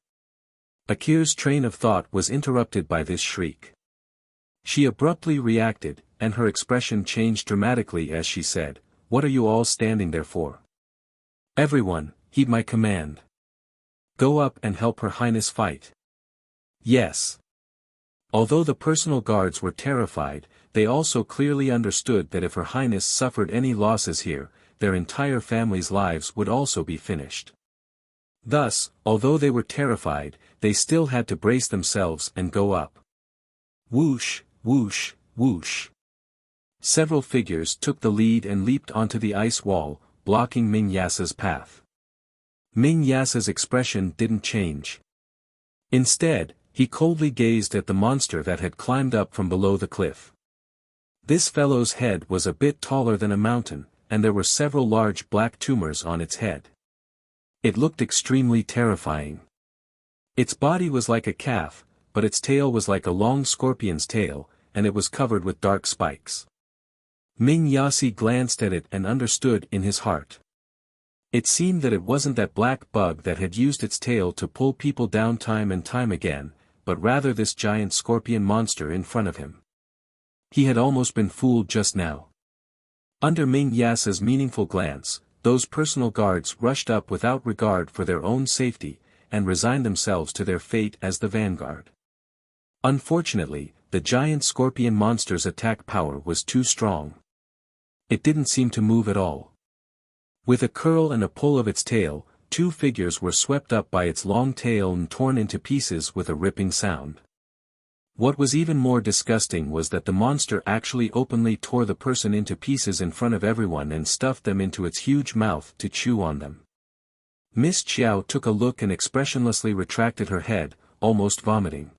Akir's train of thought was interrupted by this shriek. She abruptly reacted, and her expression changed dramatically as she said, "What are you all standing there for? Everyone, heed my command. Go up and help Her Highness fight." Yes. Although the personal guards were terrified, they also clearly understood that if Her Highness suffered any losses here, their entire family's lives would also be finished. Thus, although they were terrified, they still had to brace themselves and go up. Whoosh, whoosh, whoosh. Several figures took the lead and leaped onto the ice wall, blocking Ming Yas's path. Ming Yas's expression didn't change. Instead, he coldly gazed at the monster that had climbed up from below the cliff. This fellow's head was a bit taller than a mountain, and there were several large black tumors on its head. It looked extremely terrifying. Its body was like a calf, but its tail was like a long scorpion's tail, and it was covered with dark spikes. Ming Yasi glanced at it and understood in his heart. It seemed that it wasn't that black bug that had used its tail to pull people down time and time again, but rather this giant scorpion monster in front of him. He had almost been fooled just now. Under Ming Yas's meaningful glance, those personal guards rushed up without regard for their own safety, and resigned themselves to their fate as the vanguard. Unfortunately, the giant scorpion monster's attack power was too strong. It didn't seem to move at all. With a curl and a pull of its tail, two figures were swept up by its long tail and torn into pieces with a ripping sound. What was even more disgusting was that the monster actually openly tore the person into pieces in front of everyone and stuffed them into its huge mouth to chew on them. Miss Qiao took a look and expressionlessly retracted her head, almost vomiting.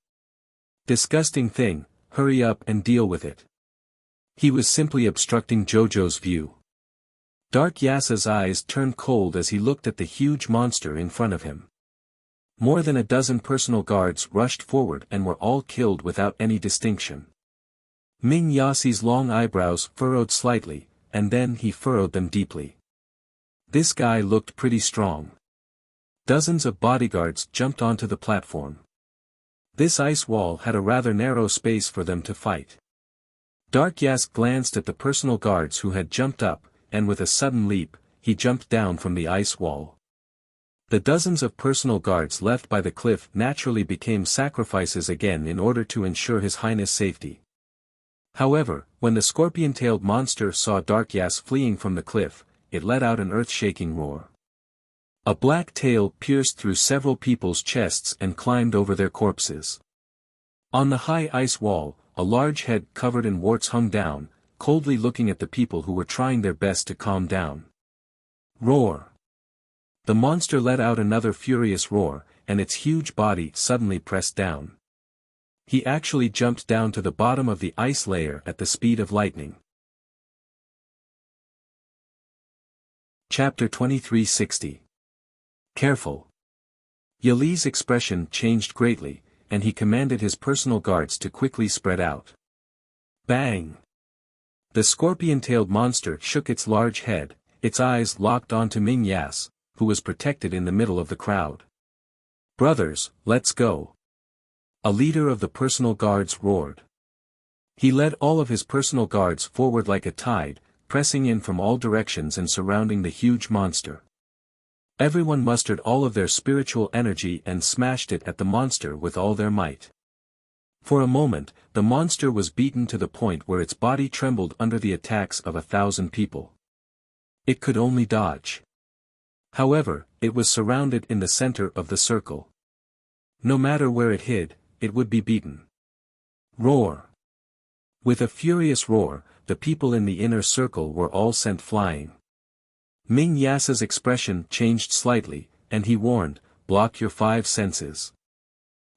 Disgusting thing, hurry up and deal with it. He was simply obstructing Jojo's view. Dark Yasa's eyes turned cold as he looked at the huge monster in front of him. More than a dozen personal guards rushed forward and were all killed without any distinction. Ming Yasi's long eyebrows furrowed slightly, and then he furrowed them deeply. This guy looked pretty strong. Dozens of bodyguards jumped onto the platform. This ice wall had a rather narrow space for them to fight. Dark Yas glanced at the personal guards who had jumped up, and with a sudden leap, he jumped down from the ice wall. The dozens of personal guards left by the cliff naturally became sacrifices again in order to ensure His Highness' safety. However, when the scorpion-tailed monster saw Dark Yas fleeing from the cliff, it let out an earth-shaking roar. A black tail pierced through several people's chests and climbed over their corpses. On the high ice wall, a large head covered in warts hung down, coldly looking at the people who were trying their best to calm down. Roar! The monster let out another furious roar, and its huge body suddenly pressed down. He actually jumped down to the bottom of the ice layer at the speed of lightning. Chapter 2360. Careful. Yali's expression changed greatly, and he commanded his personal guards to quickly spread out. Bang! The scorpion-tailed monster shook its large head, its eyes locked onto Ming Yas, who was protected in the middle of the crowd. Brothers, let's go. A leader of the personal guards roared. He led all of his personal guards forward like a tide, pressing in from all directions and surrounding the huge monster. Everyone mustered all of their spiritual energy and smashed it at the monster with all their might. For a moment, the monster was beaten to the point where its body trembled under the attacks of 1,000 people. It could only dodge. However, it was surrounded in the center of the circle. No matter where it hid, it would be beaten. Roar! With a furious roar, the people in the inner circle were all sent flying. Ming Yasa's expression changed slightly, and he warned, "Block your five senses."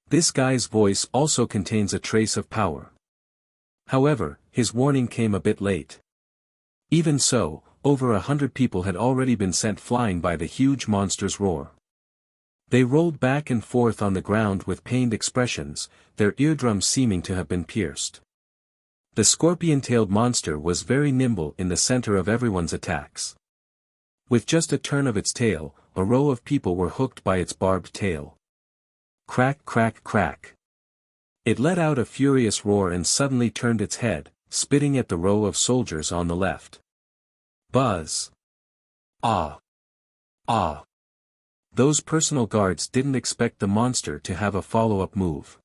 This guy's voice also contains a trace of power. However, his warning came a bit late. Even so, over 100 people had already been sent flying by the huge monster's roar. They rolled back and forth on the ground with pained expressions, their eardrums seeming to have been pierced. The scorpion-tailed monster was very nimble in the center of everyone's attacks. With just a turn of its tail, a row of people were hooked by its barbed tail. Crack, crack, crack. It let out a furious roar and suddenly turned its head, spitting at the row of soldiers on the left. Buzz. Ah. Ah. Those personal guards didn't expect the monster to have a follow-up move.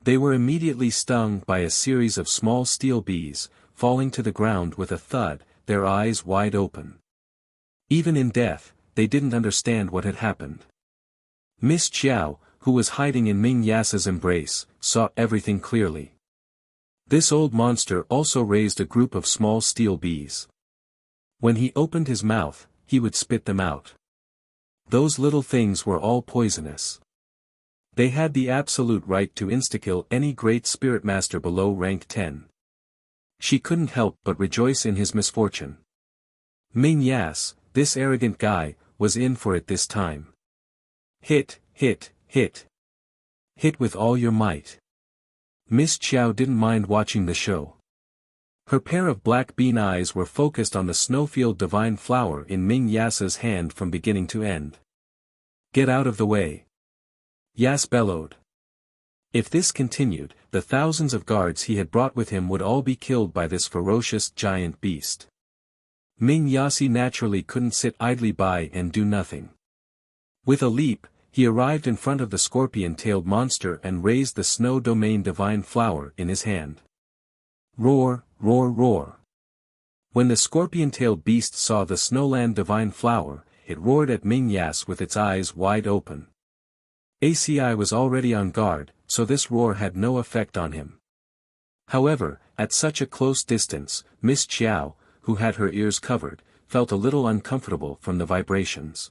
They were immediately stung by a series of small steel bees, falling to the ground with a thud, their eyes wide open. Even in death, they didn't understand what had happened. Miss Chiao, who was hiding in Ming Yasa's embrace, saw everything clearly. This old monster also raised a group of small steel bees. When he opened his mouth, he would spit them out. Those little things were all poisonous. They had the absolute right to insta-kill any great spirit master below rank 10. She couldn't help but rejoice in his misfortune. Ming Yas, this arrogant guy, was in for it this time. Hit, hit, hit. Hit with all your might. Miss Chiao didn't mind watching the show. Her pair of black bean eyes were focused on the snowfield divine flower in Ming Yasa's hand from beginning to end. Get out of the way. Yas bellowed. If this continued, the thousands of guards he had brought with him would all be killed by this ferocious giant beast. Ming Yasi naturally couldn't sit idly by and do nothing. With a leap, he arrived in front of the scorpion-tailed monster and raised the snow domain divine flower in his hand. Roar, roar, roar. When the scorpion-tailed beast saw the snowland divine flower, it roared at Ming Yas with its eyes wide open. ACI was already on guard, so this roar had no effect on him. However, at such a close distance, Miss Chiao, who had her ears covered, felt a little uncomfortable from the vibrations.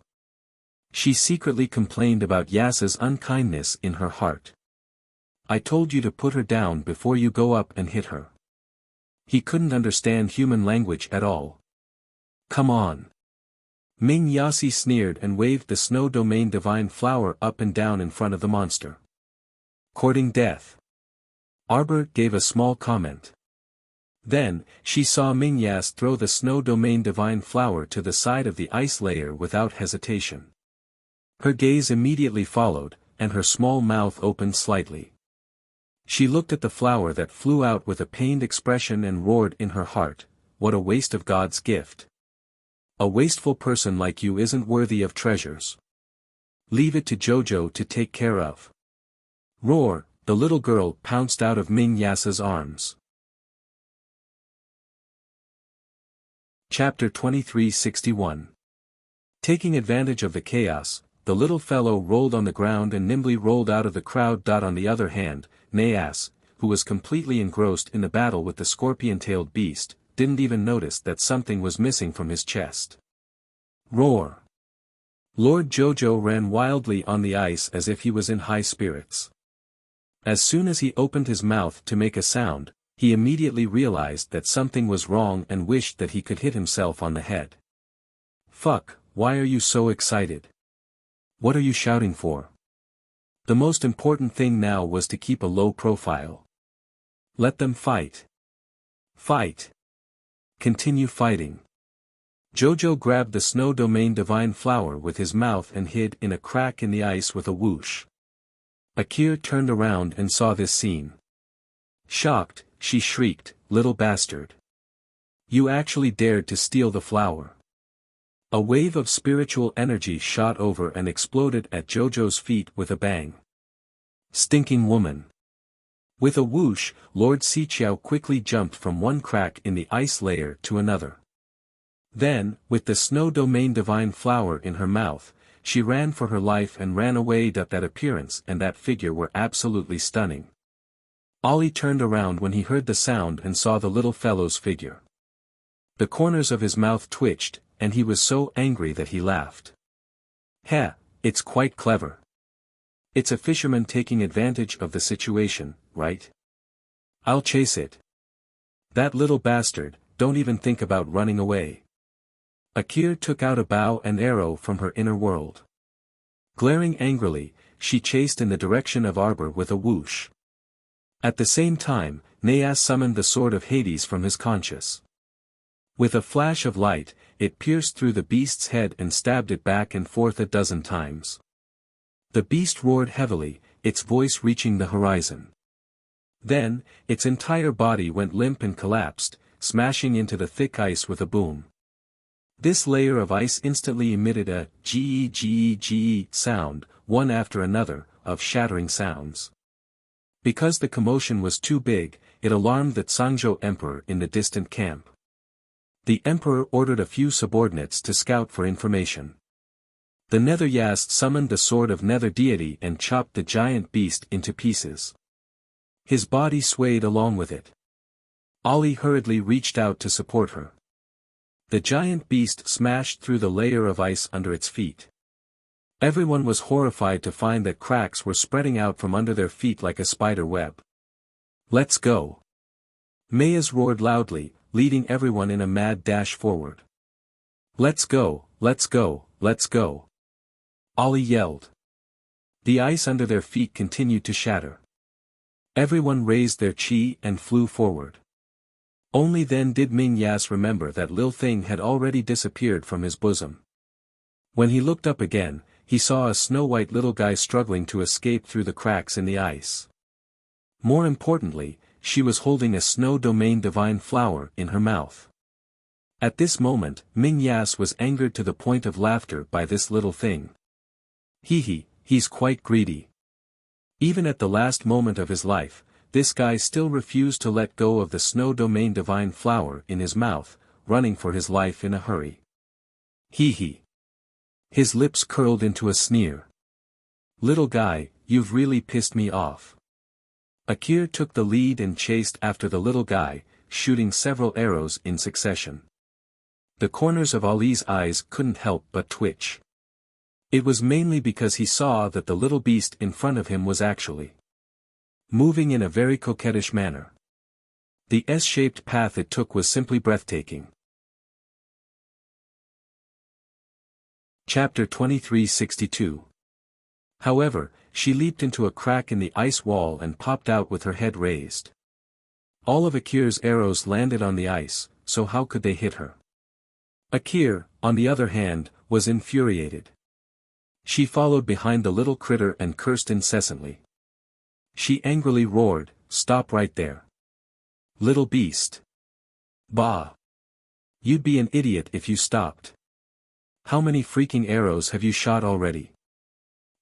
She secretly complained about Yasa's unkindness in her heart. I told you to put her down before you go up and hit her. He couldn't understand human language at all. Come on. Ming Yasi sneered and waved the snow domain divine flower up and down in front of the monster. Courting death. Arbor gave a small comment. Then, she saw Ming Yas throw the snow domain divine flower to the side of the ice layer without hesitation. Her gaze immediately followed, and her small mouth opened slightly. She looked at the flower that flew out with a pained expression and roared in her heart, "What a waste of God's gift. A wasteful person like you isn't worthy of treasures. Leave it to Jojo to take care of." Roar, the little girl pounced out of Ming Yasa's arms. Chapter 2361. Taking advantage of the chaos, the little fellow rolled on the ground and nimbly rolled out of the crowd. On the other hand, Nayas, who was completely engrossed in the battle with the scorpion-tailed beast, didn't even notice that something was missing from his chest. Roar! Lord Jojo ran wildly on the ice as if he was in high spirits. As soon as he opened his mouth to make a sound, he immediately realized that something was wrong and wished that he could hit himself on the head. Fuck, why are you so excited? What are you shouting for? The most important thing now was to keep a low profile. Let them fight. Fight. Continue fighting. Jojo grabbed the snow domain divine flower with his mouth and hid in a crack in the ice with a whoosh. Akir turned around and saw this scene. Shocked, she shrieked, "Little bastard. You actually dared to steal the flower. A wave of spiritual energy shot over and exploded at Jojo's feet with a bang. Stinking woman. With a whoosh, Lord Xiqiao quickly jumped from one crack in the ice layer to another. Then, with the snow domain divine flower in her mouth, she ran for her life and ran away. That appearance and that figure were absolutely stunning. Ollie turned around when he heard the sound and saw the little fellow's figure. The corners of his mouth twitched, and he was so angry that he laughed. Heh, it's quite clever. It's a fisherman taking advantage of the situation, right? I'll chase it. That little bastard, don't even think about running away. Akir took out a bow and arrow from her inner world. Glaring angrily, she chased in the direction of Arbor with a whoosh. At the same time, Neas summoned the sword of Hades from his conscious. With a flash of light, it pierced through the beast's head and stabbed it back and forth a dozen times. The beast roared heavily, its voice reaching the horizon. Then, its entire body went limp and collapsed, smashing into the thick ice with a boom. This layer of ice instantly emitted a gee sound, one after another, of shattering sounds. Because the commotion was too big, it alarmed the Zhangzhou Emperor in the distant camp. The Emperor ordered a few subordinates to scout for information. The Nether Yast summoned the sword of Nether Deity and chopped the giant beast into pieces. His body swayed along with it. Ollie hurriedly reached out to support her. The giant beast smashed through the layer of ice under its feet. Everyone was horrified to find that cracks were spreading out from under their feet like a spider web. Let's go. Mayas roared loudly, leading everyone in a mad dash forward. Let's go, let's go, let's go. Ollie yelled. The ice under their feet continued to shatter. Everyone raised their chi and flew forward. Only then did Ming Yas remember that Lil Thing had already disappeared from his bosom. When he looked up again, he saw a snow-white little guy struggling to escape through the cracks in the ice. More importantly, she was holding a snow domain divine flower in her mouth. At this moment, Ming Yas was angered to the point of laughter by this little thing. He's quite greedy. Even at the last moment of his life, this guy still refused to let go of the snow domain divine flower in his mouth, running for his life in a hurry. His lips curled into a sneer. Little guy, you've really pissed me off. Akir took the lead and chased after the little guy, shooting several arrows in succession. The corners of Ali's eyes couldn't help but twitch. It was mainly because he saw that the little beast in front of him was actually moving in a very coquettish manner. The S-shaped path it took was simply breathtaking. Chapter 2362. However, she leaped into a crack in the ice wall and popped out with her head raised. All of Akir's arrows landed on the ice, so how could they hit her? Akir, on the other hand, was infuriated. She followed behind the little critter and cursed incessantly. She angrily roared, "Stop right there. Little beast. Bah. You'd be an idiot if you stopped. How many freaking arrows have you shot already?"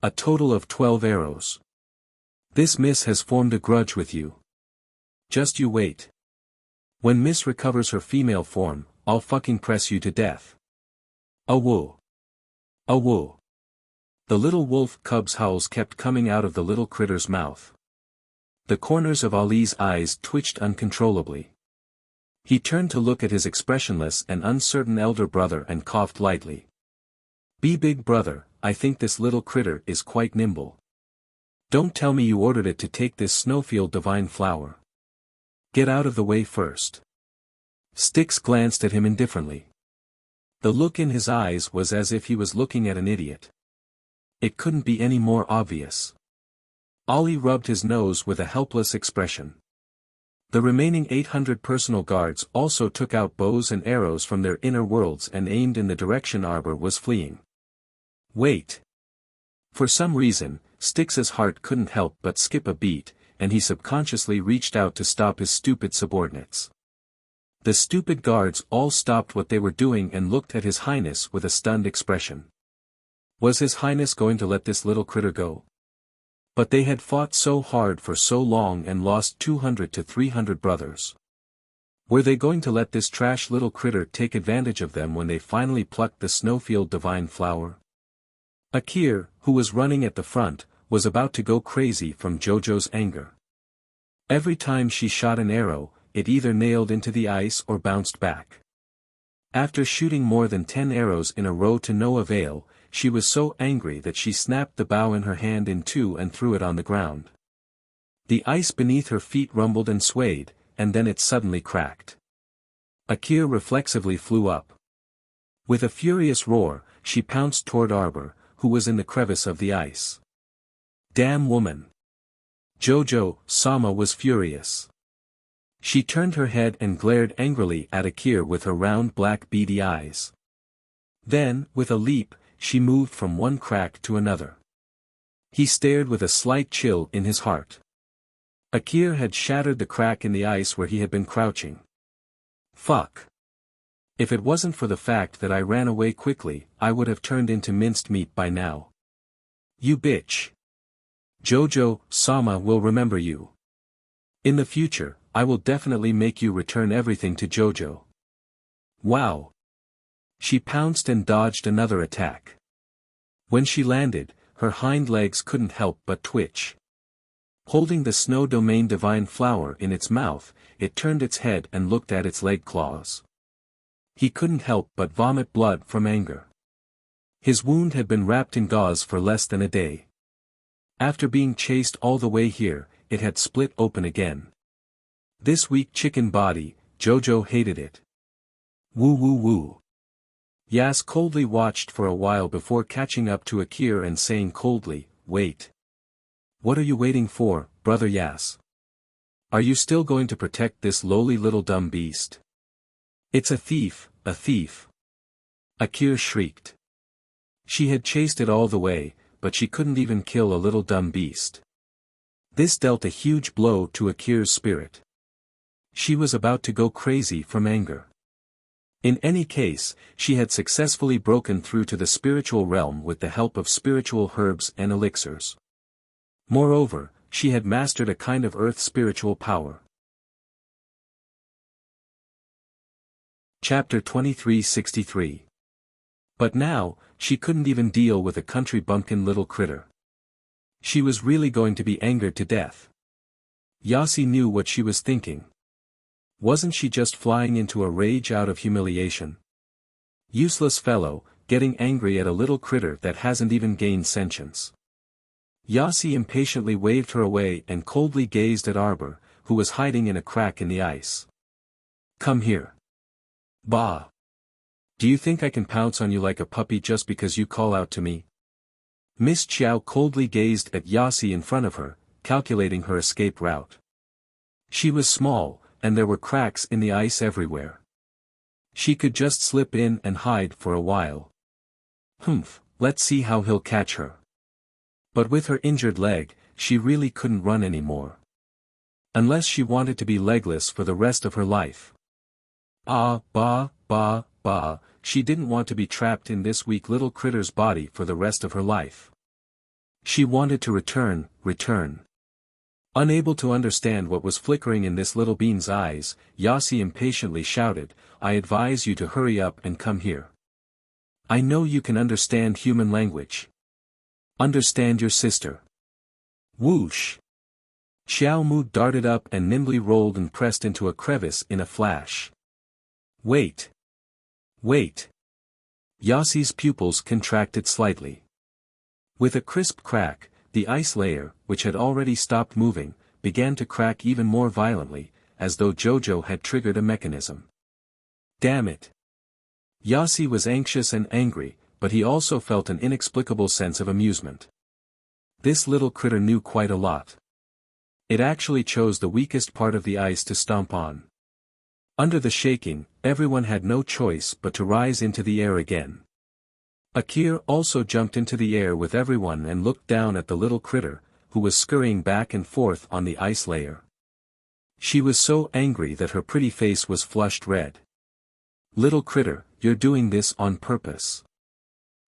"A total of 12 arrows. This miss has formed a grudge with you. Just you wait. When Miss recovers her female form, I'll fucking press you to death." "Awoo. Awoo." The little wolf cub's howls kept coming out of the little critter's mouth. The corners of Ali's eyes twitched uncontrollably. He turned to look at his expressionless and uncertain elder brother and coughed lightly. Big brother, I think this little critter is quite nimble. Don't tell me you ordered it to take this snowfield divine flower. Get out of the way first." Styx glanced at him indifferently. The look in his eyes was as if he was looking at an idiot. It couldn't be any more obvious. Ollie rubbed his nose with a helpless expression. The remaining 800 personal guards also took out bows and arrows from their inner worlds and aimed in the direction Arbor was fleeing. Wait. For some reason, Styx's heart couldn't help but skip a beat, and he subconsciously reached out to stop his stupid subordinates. The stupid guards all stopped what they were doing and looked at His Highness with a stunned expression. Was His Highness going to let this little critter go? But they had fought so hard for so long and lost 200 to 300 brothers. Were they going to let this trash little critter take advantage of them when they finally plucked the snowfield divine flower? Akir, who was running at the front, was about to go crazy from Jojo's anger. Every time she shot an arrow, it either nailed into the ice or bounced back. After shooting more than 10 arrows in a row to no avail, she was so angry that she snapped the bow in her hand in two and threw it on the ground. The ice beneath her feet rumbled and swayed, and then it suddenly cracked. Akir reflexively flew up. With a furious roar, she pounced toward Arbor, who was in the crevice of the ice. Damn woman! Jojo, Sama was furious. She turned her head and glared angrily at Akir with her round black beady eyes. Then, with a leap, she moved from one crack to another. He stared with a slight chill in his heart. Akir had shattered the crack in the ice where he had been crouching. Fuck. If it wasn't for the fact that I ran away quickly, I would have turned into minced meat by now. You bitch. Jojo, Sama will remember you. In the future, I will definitely make you return everything to Jojo. Wow. She pounced and dodged another attack. When she landed, her hind legs couldn't help but twitch. Holding the snow domain divine flower in its mouth, it turned its head and looked at its leg claws. He couldn't help but vomit blood from anger. His wound had been wrapped in gauze for less than a day. After being chased all the way here, it had split open again. This weak chicken body, Jojo hated it. Woo woo woo. Yas coldly watched for a while before catching up to Akir and saying coldly, wait. What are you waiting for, brother Yas? Are you still going to protect this lowly little dumb beast? It's a thief, a thief. Akir shrieked. She had chased it all the way, but she couldn't even kill a little dumb beast. This dealt a huge blow to Akir's spirit. She was about to go crazy from anger. In any case, she had successfully broken through to the spiritual realm with the help of spiritual herbs and elixirs. Moreover, she had mastered a kind of earth spiritual power. Chapter 2363. But now, she couldn't even deal with a country bumpkin little critter. She was really going to be angered to death. Yasi knew what she was thinking. Wasn't she just flying into a rage out of humiliation? Useless fellow, getting angry at a little critter that hasn't even gained sentience. Yasi impatiently waved her away and coldly gazed at Arbor, who was hiding in a crack in the ice. Come here. Bah! Do you think I can pounce on you like a puppy just because you call out to me? Miss Chiao coldly gazed at Yasi in front of her, calculating her escape route. She was small, and there were cracks in the ice everywhere. She could just slip in and hide for a while. Humph, let's see how he'll catch her. But with her injured leg, she really couldn't run anymore. Unless she wanted to be legless for the rest of her life. Bah, she didn't want to be trapped in this weak little critter's body for the rest of her life. She wanted to return. Unable to understand what was flickering in this little bean's eyes, Yasi impatiently shouted, I advise you to hurry up and come here. I know you can understand human language. Understand your sister. Whoosh! Xiao Mu darted up and nimbly rolled and pressed into a crevice in a flash. Wait! Yasi's pupils contracted slightly. With a crisp crack, the ice layer, which had already stopped moving, began to crack even more violently, as though Jojo had triggered a mechanism. Damn it! Yasi was anxious and angry, but he also felt an inexplicable sense of amusement. This little critter knew quite a lot. It actually chose the weakest part of the ice to stomp on. Under the shaking, everyone had no choice but to rise into the air again. Akir also jumped into the air with everyone and looked down at the little critter, who was scurrying back and forth on the ice layer. She was so angry that her pretty face was flushed red. "Little critter, you're doing this on purpose."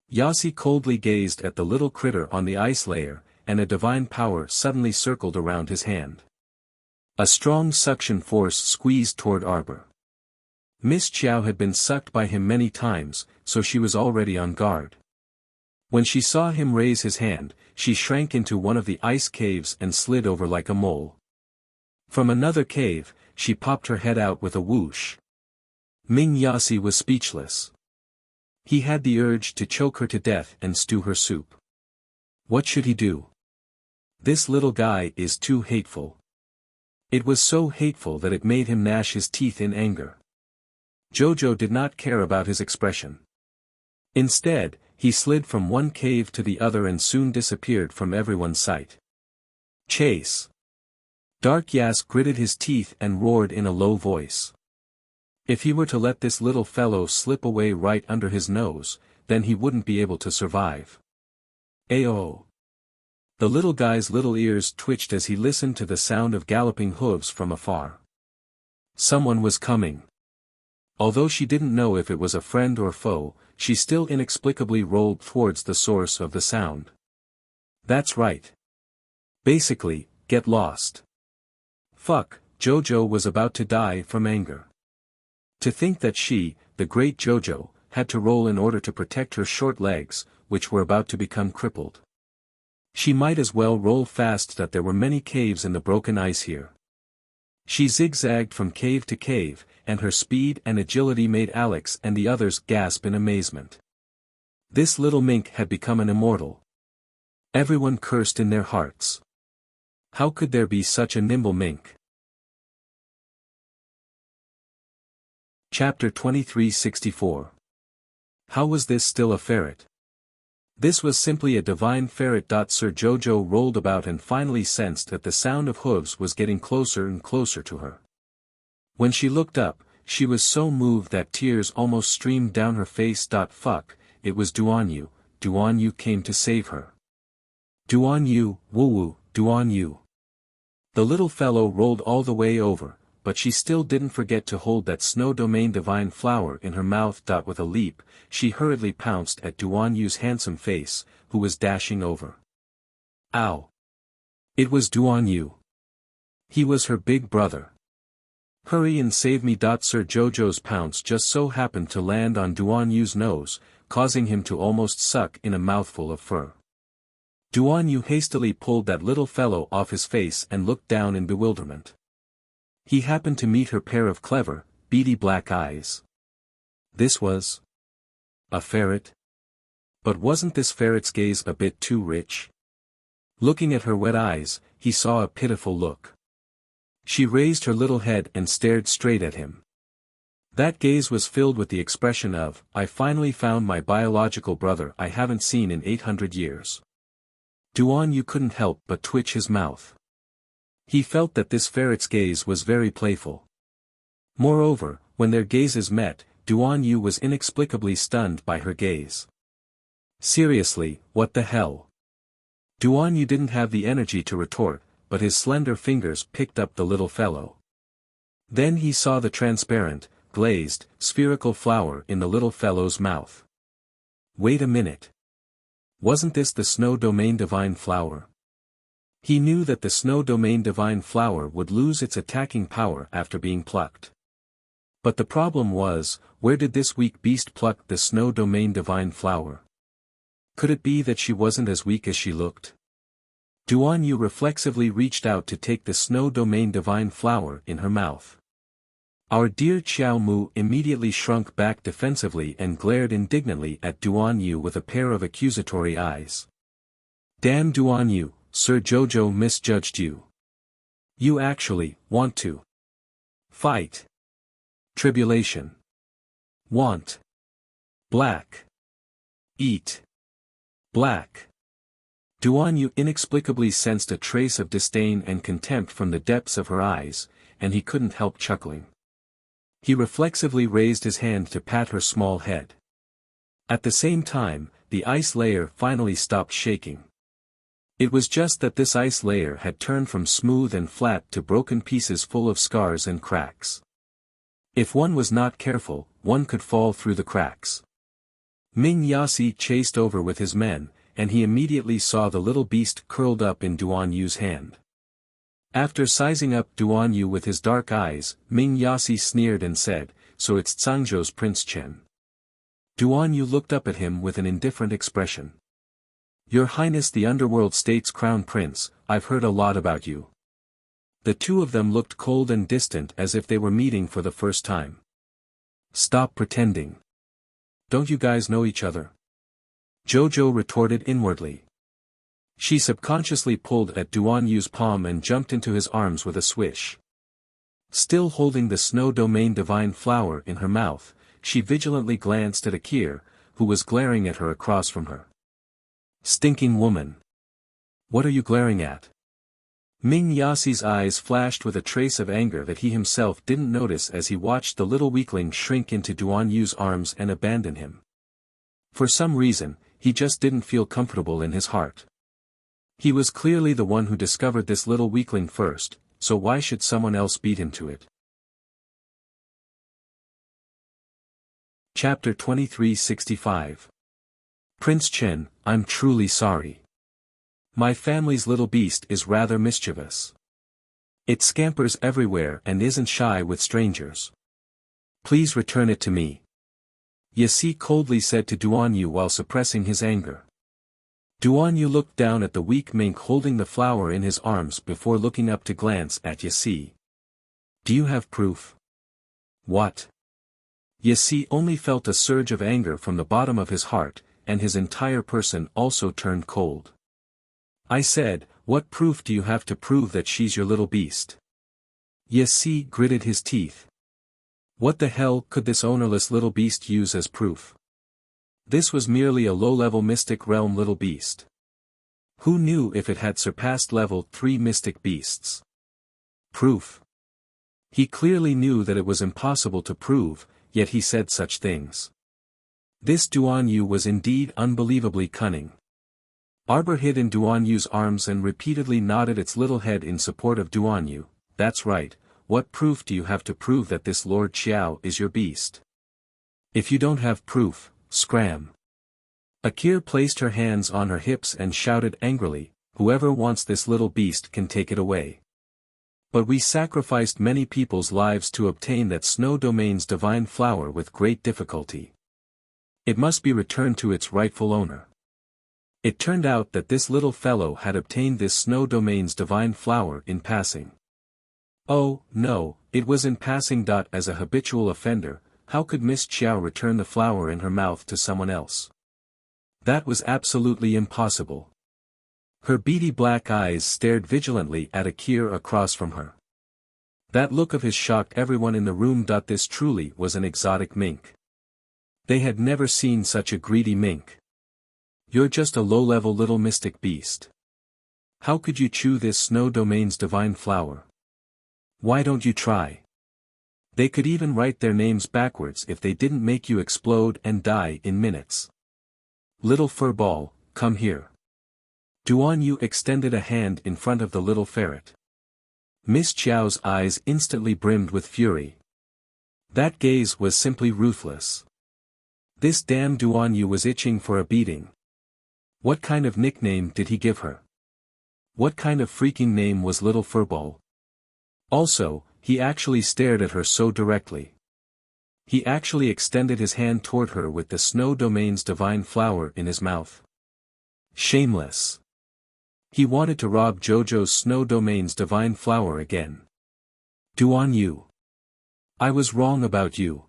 Yasi coldly gazed at the little critter on the ice layer, and a divine power suddenly circled around his hand. A strong suction force squeezed toward Arbor. Miss Chiao had been sucked by him many times, so she was already on guard. When she saw him raise his hand, she shrank into one of the ice caves and slid over like a mole. From another cave, she popped her head out with a whoosh. Ming Yasi was speechless. He had the urge to choke her to death and stew her soup. What should he do? This little guy is too hateful. It was so hateful that it made him gnash his teeth in anger. Jojo did not care about his expression. Instead, he slid from one cave to the other and soon disappeared from everyone's sight. Chase! Dark Yas gritted his teeth and roared in a low voice. If he were to let this little fellow slip away right under his nose, then he wouldn't be able to survive. Ayo! The little guy's little ears twitched as he listened to the sound of galloping hooves from afar. Someone was coming. Although she didn't know if it was a friend or foe, she still inexplicably rolled towards the source of the sound. That's right. Basically, get lost. Fuck, Jojo was about to die from anger. To think that she, the great Jojo, had to roll in order to protect her short legs, which were about to become crippled. She might as well roll fast that there were many caves in the broken ice here. She zigzagged from cave to cave, and her speed and agility made Alex and the others gasp in amazement. This little mink had become an immortal. Everyone cursed in their hearts. How could there be such a nimble mink? Chapter 2364. How was this still a ferret? This was simply a divine ferret. Sir Jojo rolled about and finally sensed that the sound of hooves was getting closer and closer to her. When she looked up, she was so moved that tears almost streamed down her face. Fuck, it was Duan Yu came to save her. Duan Yu, woo-woo, Duan Yu. The little fellow rolled all the way over, but she still didn't forget to hold that snow domain divine flower in her mouth. With a leap, she hurriedly pounced at Duan Yu's handsome face, who was dashing over. Ow! It was Duan Yu. He was her big brother. Hurry and save me. Sir Jojo's pounce just so happened to land on Duan Yu's nose, causing him to almost suck in a mouthful of fur. Duan Yu hastily pulled that little fellow off his face and looked down in bewilderment. He happened to meet her pair of clever, beady black eyes. This was a ferret? But wasn't this ferret's gaze a bit too rich? Looking at her wet eyes, he saw a pitiful look. She raised her little head and stared straight at him. That gaze was filled with the expression of, I finally found my biological brother I haven't seen in 800 years. Duan Yu couldn't help but twitch his mouth. He felt that this ferret's gaze was very playful. Moreover, when their gazes met, Duan Yu was inexplicably stunned by her gaze. Seriously, what the hell? Duan Yu didn't have the energy to retort, but his slender fingers picked up the little fellow. Then he saw the transparent, glazed, spherical flower in the little fellow's mouth. Wait a minute. Wasn't this the snow domain divine flower? He knew that the snow domain divine flower would lose its attacking power after being plucked. But the problem was, where did this weak beast pluck the snow domain divine flower? Could it be that she wasn't as weak as she looked? Duan Yu reflexively reached out to take the snow domain divine flower in her mouth. Our dear Xiao Mu immediately shrunk back defensively and glared indignantly at Duan Yu with a pair of accusatory eyes. Damn Duan Yu, Sir Jojo misjudged you. You actually want to fight. Tribulation. Want. Black. Eat. Black. Duan Yu inexplicably sensed a trace of disdain and contempt from the depths of her eyes, and he couldn't help chuckling. He reflexively raised his hand to pat her small head. At the same time, the ice layer finally stopped shaking. It was just that this ice layer had turned from smooth and flat to broken pieces full of scars and cracks. If one was not careful, one could fall through the cracks. Ming Yasi chased over with his men, and he immediately saw the little beast curled up in Duan Yu's hand. After sizing up Duan Yu with his dark eyes, Ming Yasi sneered and said, "So it's Zhangzhou's Prince Chen." Duan Yu looked up at him with an indifferent expression. "Your Highness the Underworld State's Crown Prince, I've heard a lot about you." The two of them looked cold and distant as if they were meeting for the first time. "Stop pretending. Don't you guys know each other?" Jojo retorted inwardly. She subconsciously pulled at Duan Yu's palm and jumped into his arms with a swish. Still holding the Snow Domain Divine Flower in her mouth, she vigilantly glanced at Akir, who was glaring at her across from her. "Stinking woman! What are you glaring at?" Ming Yasi's eyes flashed with a trace of anger that he himself didn't notice as he watched the little weakling shrink into Duan Yu's arms and abandon him. For some reason, he just didn't feel comfortable in his heart. He was clearly the one who discovered this little weakling first, so why should someone else beat him to it? Chapter 2365. Prince Chen, I'm truly sorry. My family's little beast is rather mischievous. It scampers everywhere and isn't shy with strangers. Please return it to me. Yasi coldly said to Duan Yu while suppressing his anger. Duan Yu looked down at the weak mink holding the flower in his arms before looking up to glance at Yasi. Do you have proof? What? Yasi only felt a surge of anger from the bottom of his heart, and his entire person also turned cold. I said, what proof do you have to prove that she's your little beast? Yasi gritted his teeth. What the hell could this ownerless little beast use as proof? This was merely a low-level Mystic Realm little beast. Who knew if it had surpassed level 3 Mystic Beasts? Proof. He clearly knew that it was impossible to prove, yet he said such things. This Duan Yu was indeed unbelievably cunning. Arbor hid in Duan Yu's arms and repeatedly nodded its little head in support of Duan Yu. That's right, what proof do you have to prove that this Lord Xiao is your beast? If you don't have proof, scram. Akir placed her hands on her hips and shouted angrily, whoever wants this little beast can take it away. But we sacrificed many people's lives to obtain that Snow Domain's divine flower with great difficulty. It must be returned to its rightful owner. It turned out that this little fellow had obtained this Snow Domain's divine flower in passing. Oh, no, it was in passing. As a habitual offender, how could Miss Xiao return the flower in her mouth to someone else? That was absolutely impossible. Her beady black eyes stared vigilantly at Akir across from her. That look of his shocked everyone in the room. This truly was an exotic mink. They had never seen such a greedy mink. You're just a low-level little mystic beast. How could you chew this Snow Domain's divine flower? Why don't you try? They could even write their names backwards if they didn't make you explode and die in minutes. Little furball, come here. Duan Yu extended a hand in front of the little ferret. Miss Xiao's eyes instantly brimmed with fury. That gaze was simply ruthless. This damn Duan Yu was itching for a beating. What kind of nickname did he give her? What kind of freaking name was Little Furball? Also, he actually stared at her so directly. He actually extended his hand toward her with the Snow Domain's divine flower in his mouth. Shameless. He wanted to rob Jojo's Snow Domain's divine flower again. Duan Yu. I was wrong about you.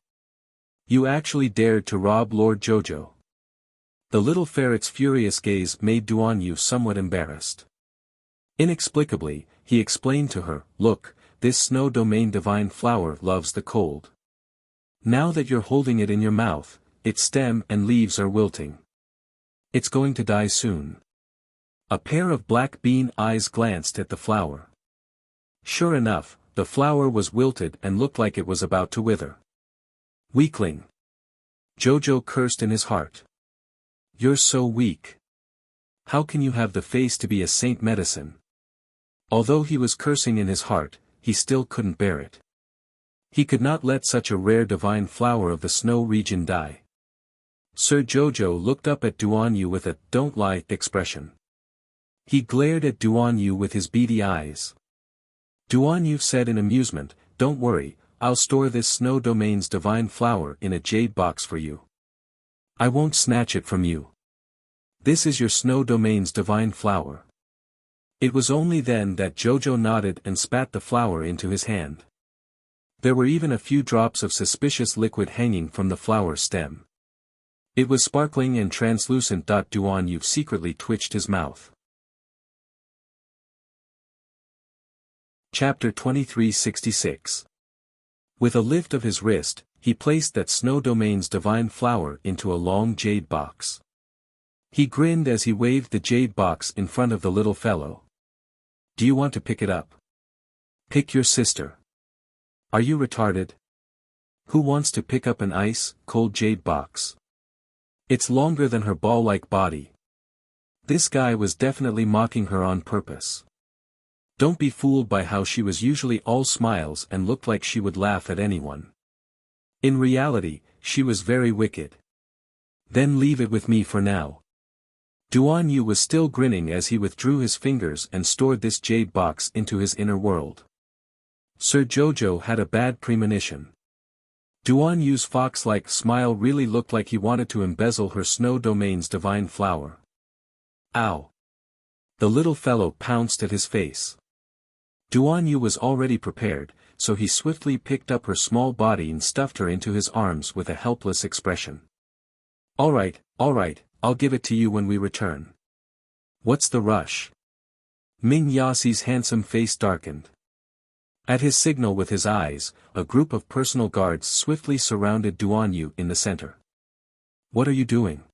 You actually dared to rob Lord Jojo. The little ferret's furious gaze made Duan Yu somewhat embarrassed. Inexplicably, he explained to her, look, this Snow Domain divine flower loves the cold. Now that you're holding it in your mouth, its stem and leaves are wilting. It's going to die soon. A pair of black bean eyes glanced at the flower. Sure enough, the flower was wilted and looked like it was about to wither. Weakling. Jojo cursed in his heart. You're so weak. How can you have the face to be a saint medicine? Although he was cursing in his heart, he still couldn't bear it. He could not let such a rare divine flower of the snow region die. Sir Jojo looked up at Duan Yu with a "don't lie" expression. He glared at Duan Yu with his beady eyes. Duan Yu said in amusement, "Don't worry, I'll store this snow domain's divine flower in a jade box for you. I won't snatch it from you. This is your snow domain's divine flower." It was only then that Jojo nodded and spat the flower into his hand. There were even a few drops of suspicious liquid hanging from the flower stem. It was sparkling and translucent. Duan Yu secretly twitched his mouth. Chapter 2366. With a lift of his wrist, he placed that snow domain's divine flower into a long jade box. He grinned as he waved the jade box in front of the little fellow. "Do you want to pick it up? Pick your sister. Are you retarded? Who wants to pick up an ice-cold jade box? It's longer than her ball-like body." This guy was definitely mocking her on purpose. Don't be fooled by how she was usually all smiles and looked like she would laugh at anyone. In reality, she was very wicked. "Then leave it with me for now." Duan Yu was still grinning as he withdrew his fingers and stored this jade box into his inner world. Sir Jojo had a bad premonition. Duan Yu's fox-like smile really looked like he wanted to embezzle her snow domain's divine flower. Ow! The little fellow pounced at his face. Duan Yu was already prepared, so he swiftly picked up her small body and stuffed her into his arms with a helpless expression. All right, I'll give it to you when we return." "What's the rush?" Ming Yasi's handsome face darkened. At his signal with his eyes, a group of personal guards swiftly surrounded Duan Yu in the center. "What are you doing?"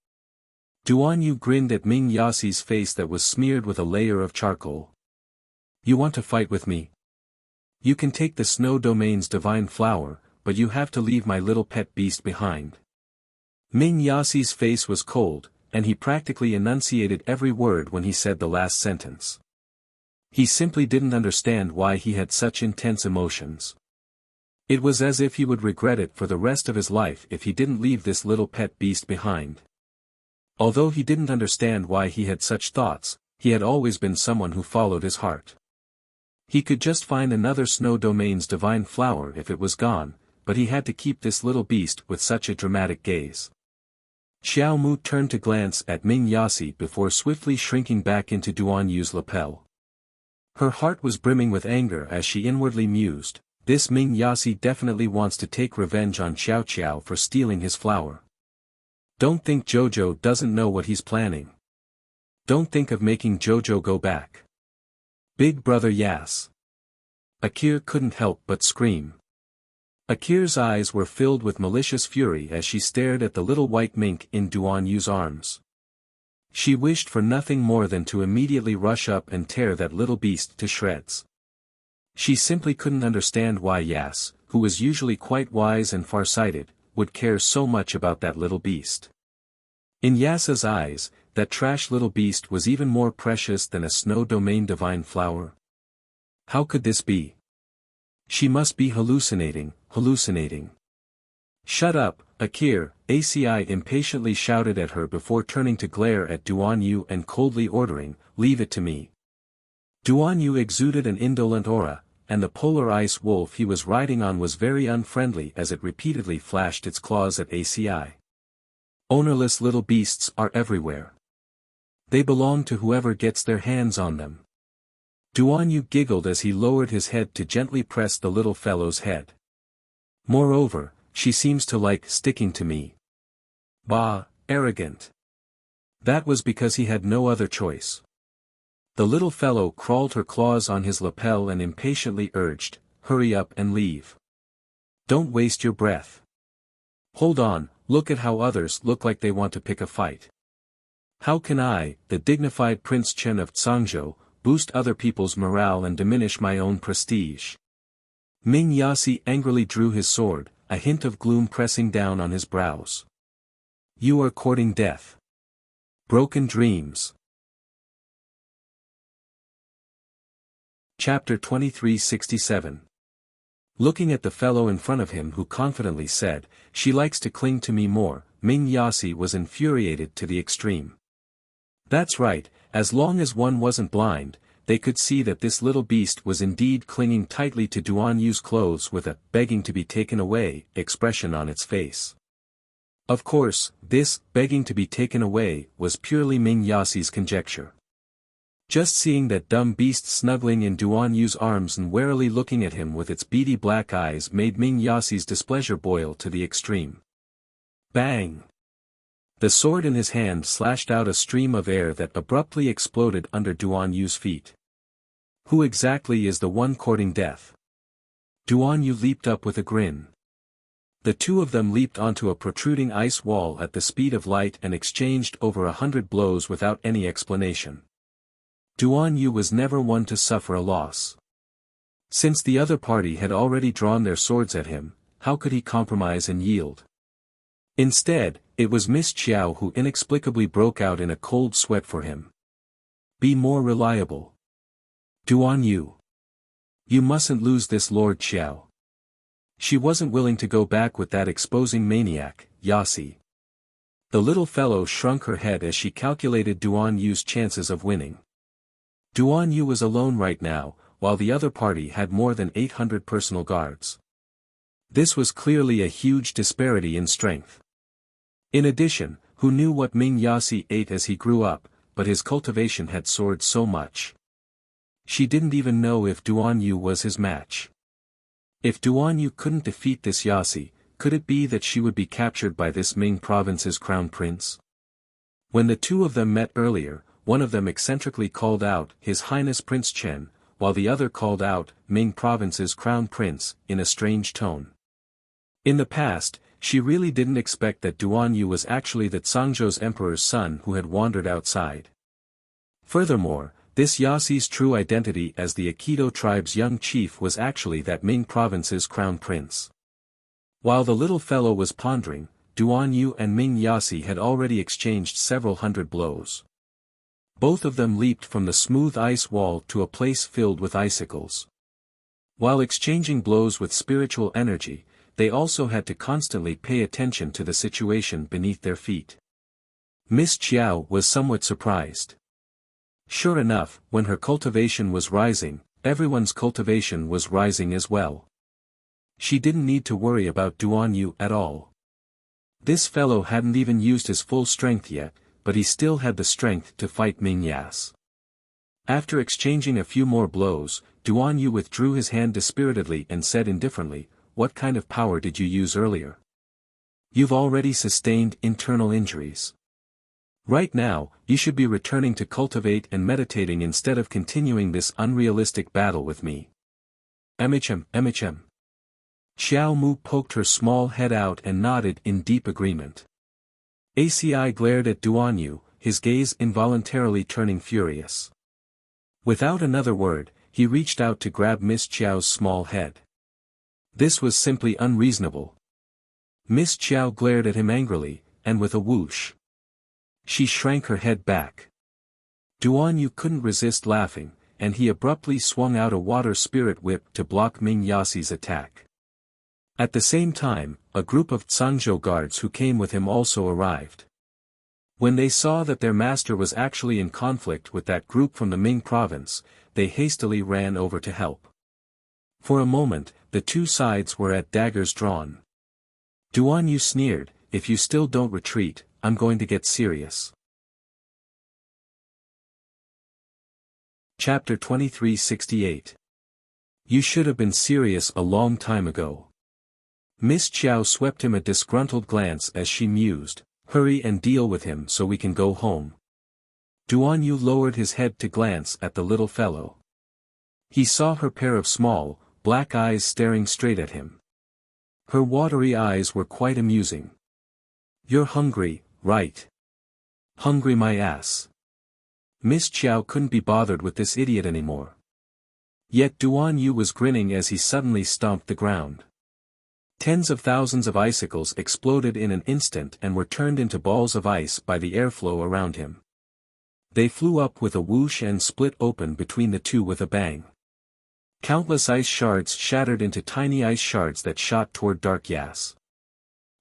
Duan Yu grinned at Ming Yasi's face that was smeared with a layer of charcoal. "You want to fight with me? You can take the snow domain's divine flower, but you have to leave my little pet beast behind." Ming Yasi's face was cold, and he practically enunciated every word when he said the last sentence. He simply didn't understand why he had such intense emotions. It was as if he would regret it for the rest of his life if he didn't leave this little pet beast behind. Although he didn't understand why he had such thoughts, he had always been someone who followed his heart. He could just find another snow domain's divine flower if it was gone, but he had to keep this little beast with such a dramatic gaze. Xiao Mu turned to glance at Ming Yasi before swiftly shrinking back into Duan Yu's lapel. Her heart was brimming with anger as she inwardly mused, "This Ming Yasi definitely wants to take revenge on Xiao Qiao for stealing his flower. Don't think Jojo doesn't know what he's planning. Don't think of making Jojo go back. Big brother Yas." Akir couldn't help but scream. Akir's eyes were filled with malicious fury as she stared at the little white mink in Duan Yu's arms. She wished for nothing more than to immediately rush up and tear that little beast to shreds. She simply couldn't understand why Yas, who was usually quite wise and far-sighted, would care so much about that little beast. In Yas's eyes, that trash little beast was even more precious than a snow domain divine flower. How could this be? She must be hallucinating. "Shut up, Akir," ACI impatiently shouted at her before turning to glare at Duan Yu and coldly ordering, "Leave it to me." Duan Yu exuded an indolent aura, and the polar ice wolf he was riding on was very unfriendly as it repeatedly flashed its claws at ACI. Ownerless little beasts are everywhere. They belong to whoever gets their hands on them. Duan Yu giggled as he lowered his head to gently press the little fellow's head. "Moreover, she seems to like sticking to me." Bah, arrogant. That was because he had no other choice. The little fellow crawled her claws on his lapel and impatiently urged, "Hurry up and leave. Don't waste your breath. Hold on, look at how others look like they want to pick a fight. How can I, the dignified Prince Chen of Zhangzhou, boost other people's morale and diminish my own prestige?" Ming Yasi angrily drew his sword, a hint of gloom pressing down on his brows. "You are courting death. Broken dreams. Chapter 2367. Looking at the fellow in front of him who confidently said, "She likes to cling to me more," Ming Yasi was infuriated to the extreme. That's right, as long as one wasn't blind, they could see that this little beast was indeed clinging tightly to Duan Yu's clothes with a "begging to be taken away" expression on its face. Of course, this "begging to be taken away" was purely Ming Yasi's conjecture. Just seeing that dumb beast snuggling in Duan Yu's arms and warily looking at him with its beady black eyes made Ming Yasi's displeasure boil to the extreme. Bang! The sword in his hand slashed out a stream of air that abruptly exploded under Duan Yu's feet. Who exactly is the one courting death? Duan Yu leaped up with a grin. The two of them leaped onto a protruding ice wall at the speed of light and exchanged over 100 blows without any explanation. Duan Yu was never one to suffer a loss. Since the other party had already drawn their swords at him, how could he compromise and yield? Instead, it was Miss Qiao who inexplicably broke out in a cold sweat for him. Be more reliable. Duan Yu. You mustn't lose this, Lord Qiao. She wasn't willing to go back with that exposing maniac, Yasi. The little fellow shrunk her head as she calculated Duan Yu's chances of winning. Duan Yu was alone right now, while the other party had more than 800 personal guards. This was clearly a huge disparity in strength. In addition, who knew what Ming Yasi ate as he grew up, but his cultivation had soared so much. She didn't even know if Duan Yu was his match. If Duan Yu couldn't defeat this Yasi, could it be that she would be captured by this Ming province's crown prince? When the two of them met earlier, one of them eccentrically called out, "His Highness Prince Chen," while the other called out, "Ming province's crown prince," in a strange tone. In the past, she really didn't expect that Duan Yu was actually the Zhangzhou's emperor's son who had wandered outside. Furthermore, this Yasi's true identity as the Aikido tribe's young chief was actually that Ming province's crown prince. While the little fellow was pondering, Duan Yu and Ming Yasi had already exchanged several hundred blows. Both of them leaped from the smooth ice wall to a place filled with icicles. While exchanging blows with spiritual energy, they also had to constantly pay attention to the situation beneath their feet. Miss Qiao was somewhat surprised. Sure enough, when her cultivation was rising, everyone's cultivation was rising as well. She didn't need to worry about Duan Yu at all. This fellow hadn't even used his full strength yet, but he still had the strength to fight Ming Yas. After exchanging a few more blows, Duan Yu withdrew his hand dispiritedly and said indifferently, "What kind of power did you use earlier? You've already sustained internal injuries. Right now, you should be returning to cultivate and meditating instead of continuing this unrealistic battle with me." "MHM. Xiao Mu poked her small head out and nodded in deep agreement. ACI glared at Duan Yu, his gaze involuntarily turning furious. Without another word, he reached out to grab Miss Qiao's small head. This was simply unreasonable. Miss Qiao glared at him angrily, and with a whoosh, she shrank her head back. Duan Yu couldn't resist laughing, and he abruptly swung out a water spirit whip to block Ming Yasi's attack. At the same time, a group of Zhangzhou guards who came with him also arrived. When they saw that their master was actually in conflict with that group from the Ming province, they hastily ran over to help. For a moment, the two sides were at daggers drawn. Duan Yu sneered, "If you still don't retreat, I'm going to get serious." Chapter 2368. You should have been serious a long time ago. Miss Qiao swept him a disgruntled glance as she mused, "Hurry and deal with him so we can go home." Duan Yu lowered his head to glance at the little fellow. He saw her pair of small, black eyes staring straight at him. Her watery eyes were quite amusing. "You're hungry, right?" "Hungry my ass." Miss Qiao couldn't be bothered with this idiot anymore. Yet Duan Yu was grinning as he suddenly stomped the ground. Tens of thousands of icicles exploded in an instant and were turned into balls of ice by the airflow around him. They flew up with a whoosh and split open between the two with a bang. Countless ice shards shattered into tiny ice shards that shot toward Dark Yas.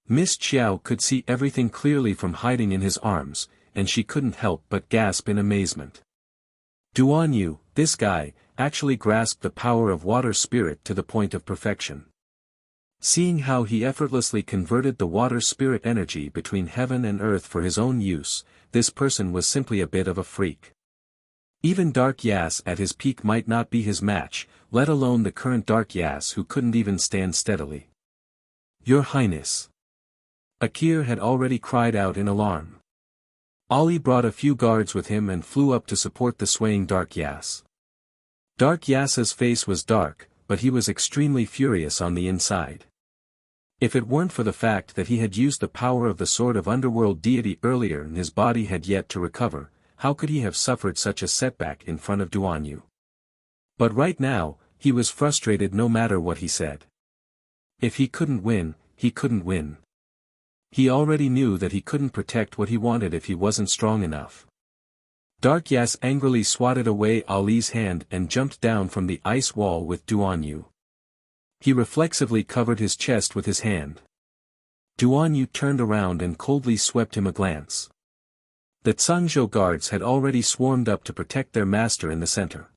Miss Qiao could see everything clearly from hiding in his arms, and she couldn't help but gasp in amazement. Duan Yu, this guy, actually grasped the power of water spirit to the point of perfection. Seeing how he effortlessly converted the water spirit energy between heaven and earth for his own use, this person was simply a bit of a freak. Even Dark Yas at his peak might not be his match, let alone the current Dark Yas who couldn't even stand steadily. Your Highness. Akir had already cried out in alarm. Ali brought a few guards with him and flew up to support the swaying Dark Yas. Dark Yas's face was dark, but he was extremely furious on the inside. If it weren't for the fact that he had used the power of the sword of underworld deity earlier and his body had yet to recover, how could he have suffered such a setback in front of Duan Yu? But right now, he was frustrated no matter what he said. If he couldn't win, he couldn't win. He already knew that he couldn't protect what he wanted if he wasn't strong enough. Dark Yas angrily swatted away Ali's hand and jumped down from the ice wall with Duan Yu. He reflexively covered his chest with his hand. Duan Yu turned around and coldly swept him a glance. The Cangzhou guards had already swarmed up to protect their master in the center.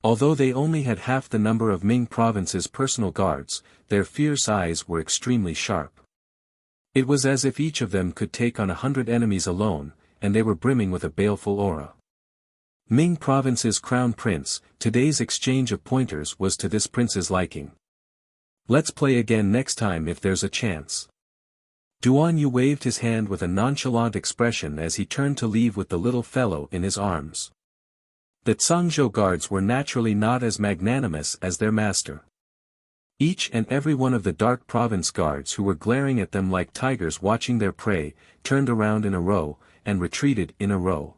Although they only had half the number of Ming Province's personal guards, their fierce eyes were extremely sharp. It was as if each of them could take on 100 enemies alone, and they were brimming with a baleful aura. Ming Province's crown prince, today's exchange of pointers was to this prince's liking. Let's play again next time if there's a chance. Duan Yu waved his hand with a nonchalant expression as he turned to leave with the little fellow in his arms. The Cangzhou guards were naturally not as magnanimous as their master. Each and every one of the Dark Province guards who were glaring at them like tigers watching their prey, turned around in a row, and retreated in a row.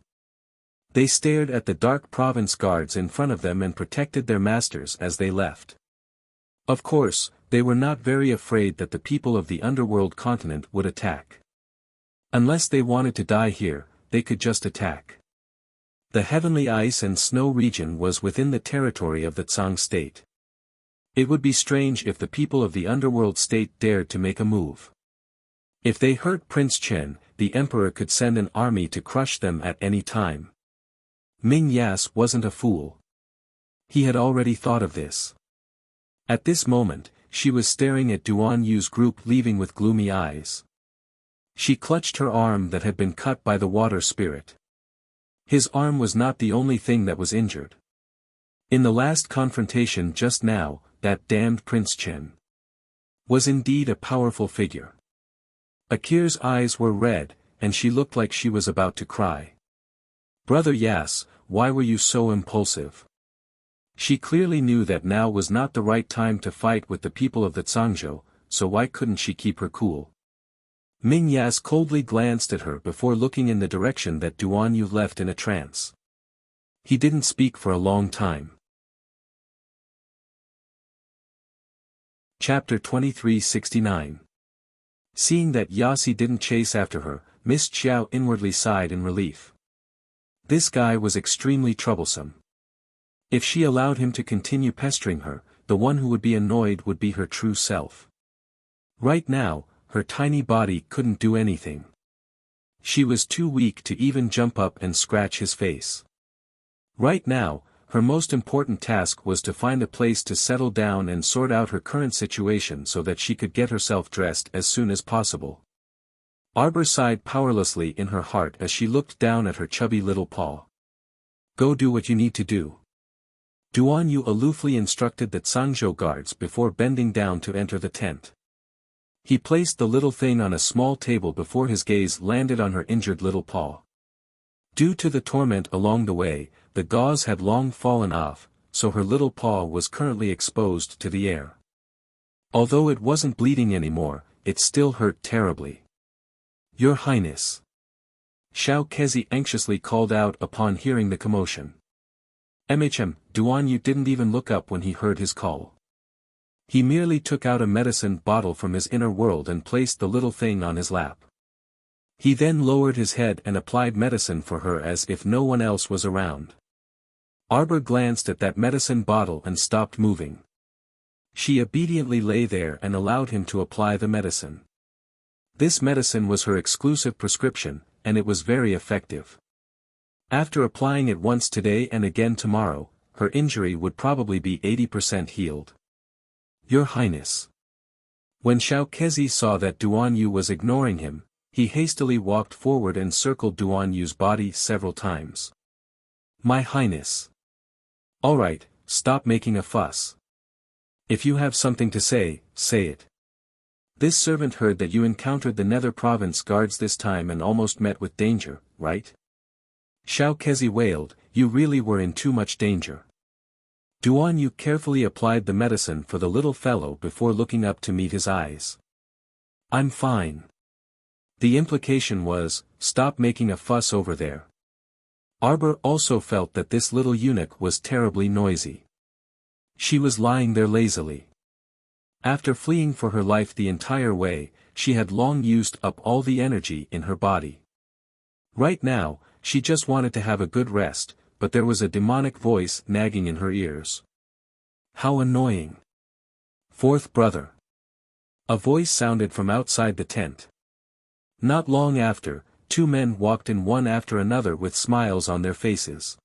They stared at the Dark Province guards in front of them and protected their masters as they left. Of course, they were not very afraid that the people of the underworld continent would attack. Unless they wanted to die here, they could just attack. The heavenly ice and snow region was within the territory of the Tsang state. It would be strange if the people of the underworld state dared to make a move. If they hurt Prince Chen, the emperor could send an army to crush them at any time. Ming Yas wasn't a fool. He had already thought of this. At this moment, she was staring at Duan Yu's group leaving with gloomy eyes. She clutched her arm that had been cut by the water spirit. His arm was not the only thing that was injured. In the last confrontation just now, that damned Prince Chen was indeed a powerful figure. Akir's eyes were red, and she looked like she was about to cry. Brother Yas, why were you so impulsive? She clearly knew that now was not the right time to fight with the people of the Cangzhou, so why couldn't she keep her cool? Ming Yas coldly glanced at her before looking in the direction that Duan Yu left in a trance. He didn't speak for a long time. Chapter 2369. Seeing that Yasi didn't chase after her, Miss Qiao inwardly sighed in relief. This guy was extremely troublesome. If she allowed him to continue pestering her, the one who would be annoyed would be her true self. Right now, her tiny body couldn't do anything. She was too weak to even jump up and scratch his face. Right now, her most important task was to find a place to settle down and sort out her current situation so that she could get herself dressed as soon as possible. Arbor sighed powerlessly in her heart as she looked down at her chubby little paw. Go do what you need to do. Duan Yu aloofly instructed the Cangzhou guards before bending down to enter the tent. He placed the little thing on a small table before his gaze landed on her injured little paw. Due to the torment along the way, the gauze had long fallen off, so her little paw was currently exposed to the air. Although it wasn't bleeding anymore, it still hurt terribly. Your Highness. Xiao Kezi anxiously called out upon hearing the commotion. Duan Yu didn't even look up when he heard his call. He merely took out a medicine bottle from his inner world and placed the little thing on his lap. He then lowered his head and applied medicine for her as if no one else was around. Arbor glanced at that medicine bottle and stopped moving. She obediently lay there and allowed him to apply the medicine. This medicine was her exclusive prescription, and it was very effective. After applying it once today and again tomorrow, her injury would probably be 80% healed. Your Highness. When Xiao Kezi saw that Duan Yu was ignoring him, he hastily walked forward and circled Duan Yu's body several times. My Highness. Alright, stop making a fuss. If you have something to say, say it. This servant heard that you encountered the Nether Province guards this time and almost met with danger, right? Xiao Kezi wailed, you really were in too much danger. Duan Yu carefully applied the medicine for the little fellow before looking up to meet his eyes. I'm fine. The implication was, stop making a fuss over there. Arbor also felt that this little eunuch was terribly noisy. She was lying there lazily. After fleeing for her life the entire way, she had long used up all the energy in her body. Right now, she just wanted to have a good rest, but there was a demonic voice nagging in her ears. How annoying. Fourth brother. A voice sounded from outside the tent. Not long after, two men walked in one after another with smiles on their faces.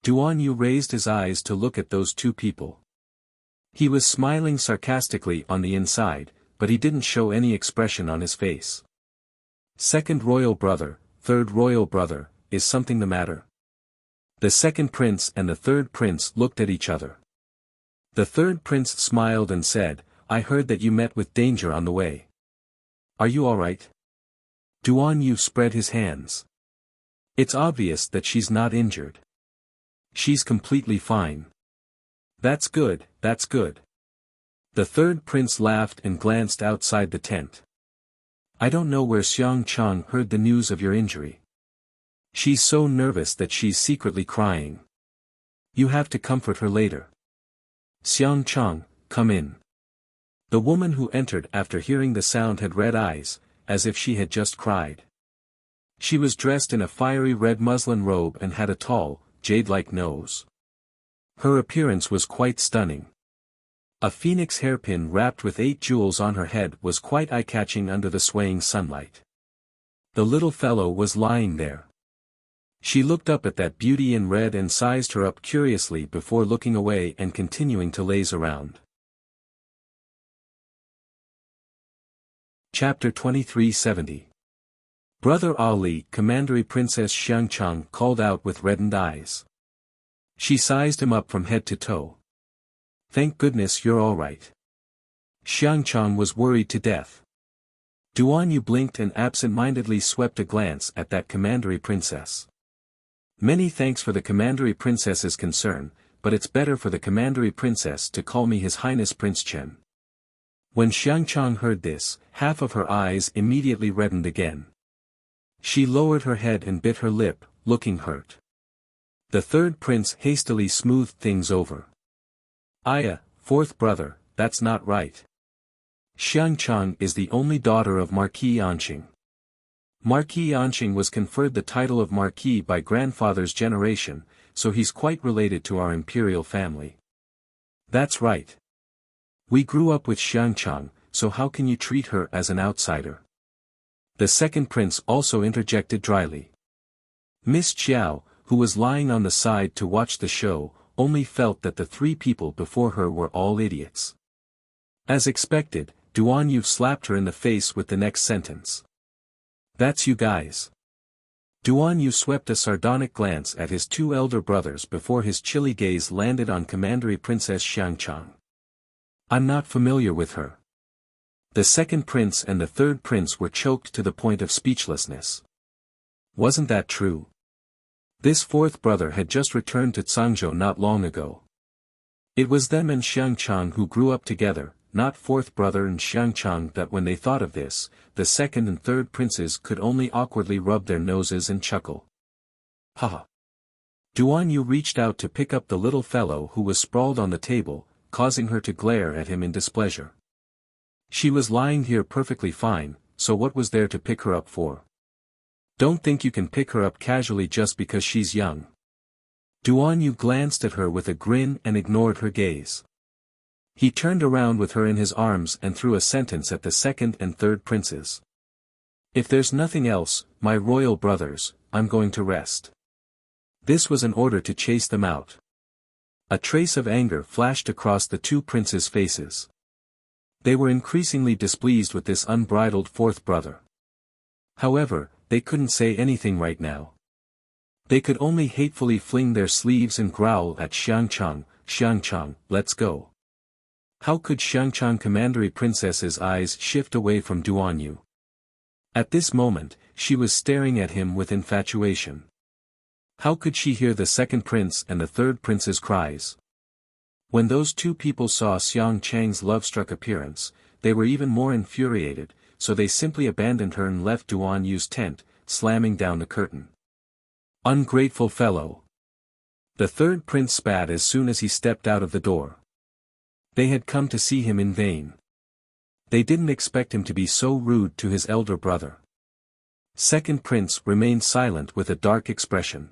Duan Yu raised his eyes to look at those two people. He was smiling sarcastically on the inside, but he didn't show any expression on his face. Second royal brother, third royal brother, is something the matter? The second prince and the third prince looked at each other. The third prince smiled and said, I heard that you met with danger on the way. Are you alright? Duan Yu spread his hands. It's obvious that she's not injured. She's completely fine. That's good, that's good. The third prince laughed and glanced outside the tent. I don't know where Xiang Chang heard the news of your injury. She's so nervous that she's secretly crying. You have to comfort her later. Xiang Chang, come in. The woman who entered after hearing the sound had red eyes, as if she had just cried. She was dressed in a fiery red muslin robe and had a tall, jade-like nose. Her appearance was quite stunning. A phoenix hairpin wrapped with 8 jewels on her head was quite eye-catching under the swaying sunlight. The little fellow was lying there. She looked up at that beauty in red and sized her up curiously before looking away and continuing to laze around. Chapter 2370. Brother Ali, Commandery Princess Xiangchang called out with reddened eyes. She sized him up from head to toe. Thank goodness you're all right. Xiangchang was worried to death. Duan Yu blinked and absent-mindedly swept a glance at that Commandery Princess. Many thanks for the Commandery Princess's concern, but it's better for the Commandery Princess to call me His Highness Prince Chen. When Xiangchang heard this, half of her eyes immediately reddened again. She lowered her head and bit her lip, looking hurt. The third prince hastily smoothed things over. Aya, fourth brother, that's not right. Xiangchang is the only daughter of Marquis Anqing. Marquis Anqing was conferred the title of Marquis by grandfather's generation, so he's quite related to our imperial family. That's right. We grew up with Xiangchang, so how can you treat her as an outsider? The second prince also interjected dryly. Miss Qiao, who was lying on the side to watch the show, only felt that the 3 people before her were all idiots. As expected, Duan Yu slapped her in the face with the next sentence. That's you guys. Duan Yu swept a sardonic glance at his 2 elder brothers before his chilly gaze landed on Commandery Princess Xiangchang. I'm not familiar with her. The second prince and the third prince were choked to the point of speechlessness. Wasn't that true? This fourth brother had just returned to Cangzhou not long ago. It was them and Xiangchang who grew up together, not fourth brother and Xiangchang, that when they thought of this, the second and third princes could only awkwardly rub their noses and chuckle. Haha. Duan Yu reached out to pick up the little fellow who was sprawled on the table, causing her to glare at him in displeasure. She was lying here perfectly fine, so what was there to pick her up for? Don't think you can pick her up casually just because she's young. Duan Yu glanced at her with a grin and ignored her gaze. He turned around with her in his arms and threw a sentence at the second and third princes. If there's nothing else, my royal brothers, I'm going to rest. This was an order to chase them out. A trace of anger flashed across the two princes' faces. They were increasingly displeased with this unbridled fourth brother. However, they couldn't say anything right now. They could only hatefully fling their sleeves and growl at Xiangchang, let's go. How could Xiangchang Commandery Princess's eyes shift away from Duan Yu? At this moment, she was staring at him with infatuation. How could she hear the second prince and the third prince's cries? When those two people saw Xiangchang's love-struck appearance, they were even more infuriated, so they simply abandoned her and left Duan Yu's tent, slamming down the curtain. Ungrateful fellow! The third prince spat as soon as he stepped out of the door. They had come to see him in vain. They didn't expect him to be so rude to his elder brother. Second prince remained silent with a dark expression.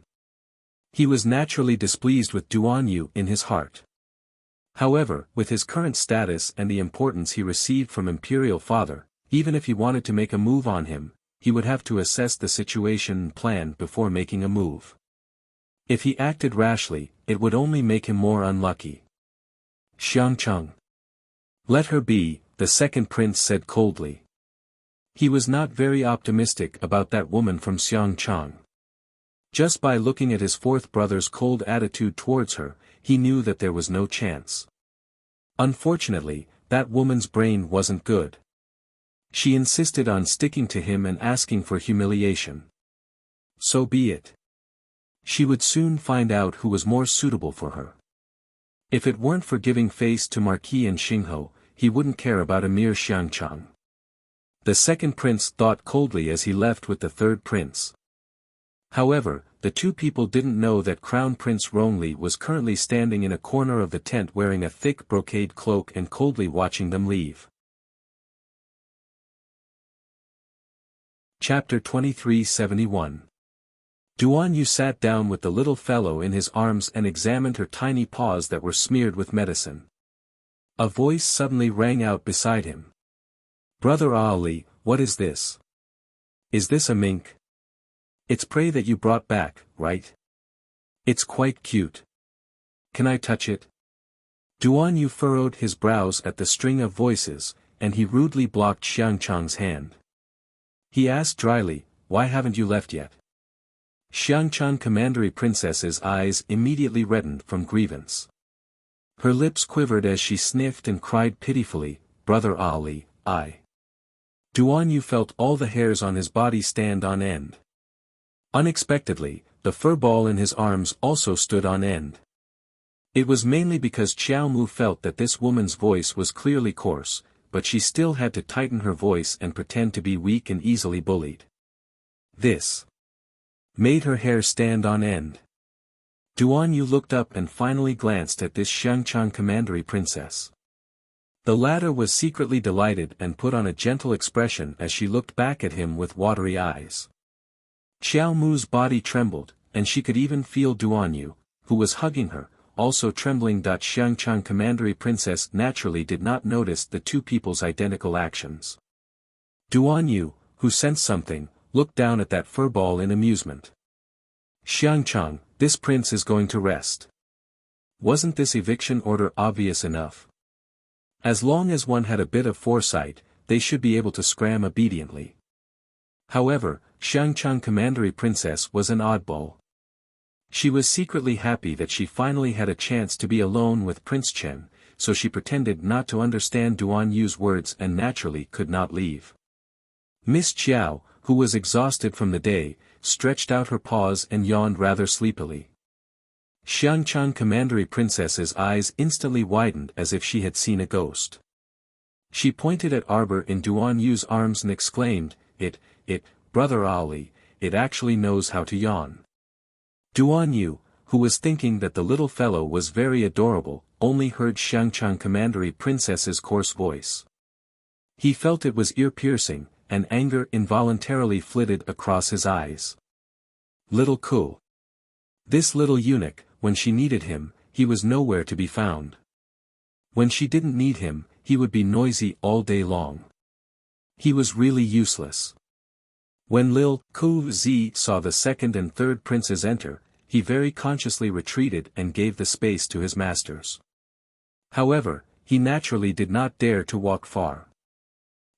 He was naturally displeased with Duan Yu in his heart. However, with his current status and the importance he received from Imperial Father, even if he wanted to make a move on him, he would have to assess the situation and plan before making a move. If he acted rashly, it would only make him more unlucky. Xiangchang. Let her be, the second prince said coldly. He was not very optimistic about that woman from Xiangchang. Just by looking at his fourth brother's cold attitude towards her, he knew that there was no chance. Unfortunately, that woman's brain wasn't good. She insisted on sticking to him and asking for humiliation. So be it. She would soon find out who was more suitable for her. If it weren't for giving face to Marquis and Xingho, he wouldn't care about a mere Xiangchang. The second prince thought coldly as he left with the third prince. However, the two people didn't know that Crown Prince Rongli was currently standing in a corner of the tent wearing a thick brocade cloak and coldly watching them leave. Chapter 2371. Duan Yu sat down with the little fellow in his arms and examined her tiny paws that were smeared with medicine. A voice suddenly rang out beside him. Brother Ali, what is this? Is this a mink? It's prey that you brought back, right? It's quite cute. Can I touch it? Duan Yu furrowed his brows at the string of voices, and he rudely blocked Xiangchang's hand. He asked dryly, why haven't you left yet? Xiangchang Commandery Princess's eyes immediately reddened from grievance. Her lips quivered as she sniffed and cried pitifully, Brother Ali, I. Duan Yu felt all the hairs on his body stand on end. Unexpectedly, the fur ball in his arms also stood on end. It was mainly because Xiao Mu felt that this woman's voice was clearly coarse, but she still had to tighten her voice and pretend to be weak and easily bullied. This made her hair stand on end. Duan Yu looked up and finally glanced at this Xiangchang Commandery Princess. The latter was secretly delighted and put on a gentle expression as she looked back at him with watery eyes. Xiao Mu's body trembled, and she could even feel Duan Yu, who was hugging her, also trembling. Xiangchang Commandery Princess naturally did not notice the two people's identical actions. Duan Yu, who sensed something, looked down at that furball in amusement. Xiangchang, this prince is going to rest. Wasn't this eviction order obvious enough? As long as one had a bit of foresight, they should be able to scram obediently. However, Xiangchang Commandery Princess was an oddball. She was secretly happy that she finally had a chance to be alone with Prince Chen, so she pretended not to understand Duan Yu's words and naturally could not leave. Miss Chiao, who was exhausted from the day, stretched out her paws and yawned rather sleepily. Xiangchang Commandery Princess's eyes instantly widened as if she had seen a ghost. She pointed at Arbor in Duan Yu's arms and exclaimed, Brother Ali, it actually knows how to yawn. Duan Yu, who was thinking that the little fellow was very adorable, only heard Xiangchang Commandery Princess's coarse voice. He felt it was ear-piercing, and anger involuntarily flitted across his eyes. Little Ku. This little eunuch, when she needed him, he was nowhere to be found. When she didn't need him, he would be noisy all day long. He was really useless. When Lil Ku-zi saw the second and third princes enter, he very consciously retreated and gave the space to his masters. However, he naturally did not dare to walk far.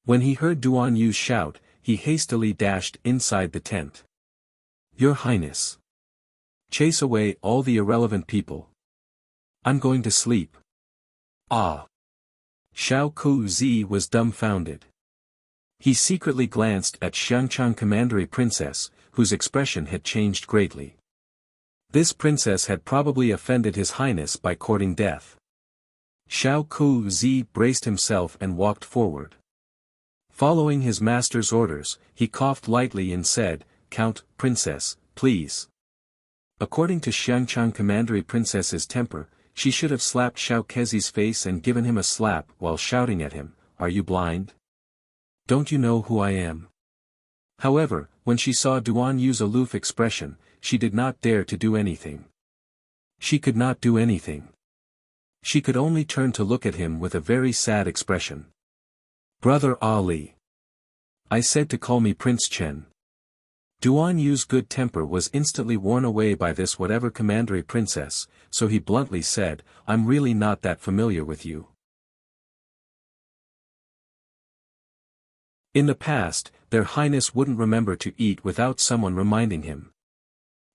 When he heard Duan Yu's shout, he hastily dashed inside the tent. "Your Highness! Chase away all the irrelevant people. I'm going to sleep." Ah! Xiao Ku-zi was dumbfounded. He secretly glanced at Xiangchang Commandery Princess, whose expression had changed greatly. This princess had probably offended His Highness by courting death. Xiao Ku-zi braced himself and walked forward. Following his master's orders, he coughed lightly and said, "Count, Princess, please." According to Xiangchang Commandery Princess's temper, she should have slapped Xiao Kezi's face and given him a slap while shouting at him, "Are you blind? Don't you know who I am?" However, when she saw Duan Yu's aloof expression, she did not dare to do anything. She could not do anything. She could only turn to look at him with a very sad expression. "Brother Ali. I said to call me Prince Chen." Duan Yu's good temper was instantly worn away by this whatever commandery princess, so he bluntly said, "I'm really not that familiar with you." In the past, their highness wouldn't remember to eat without someone reminding him.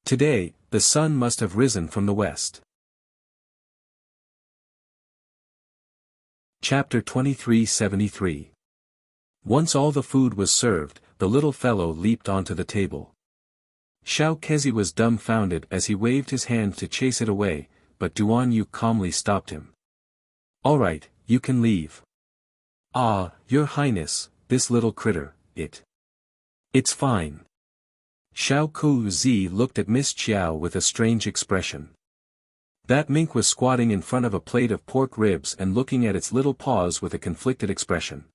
Today, the sun must have risen from the west. Chapter 2373. Once all the food was served, the little fellow leaped onto the table. Xiao Kezi was dumbfounded as he waved his hand to chase it away, but Duan Yu calmly stopped him. "All right, you can leave." "Ah, Your Highness, this little critter, It's fine." Xiao Ku-zi looked at Miss Chiao with a strange expression. That mink was squatting in front of a plate of pork ribs and looking at its little paws with a conflicted expression.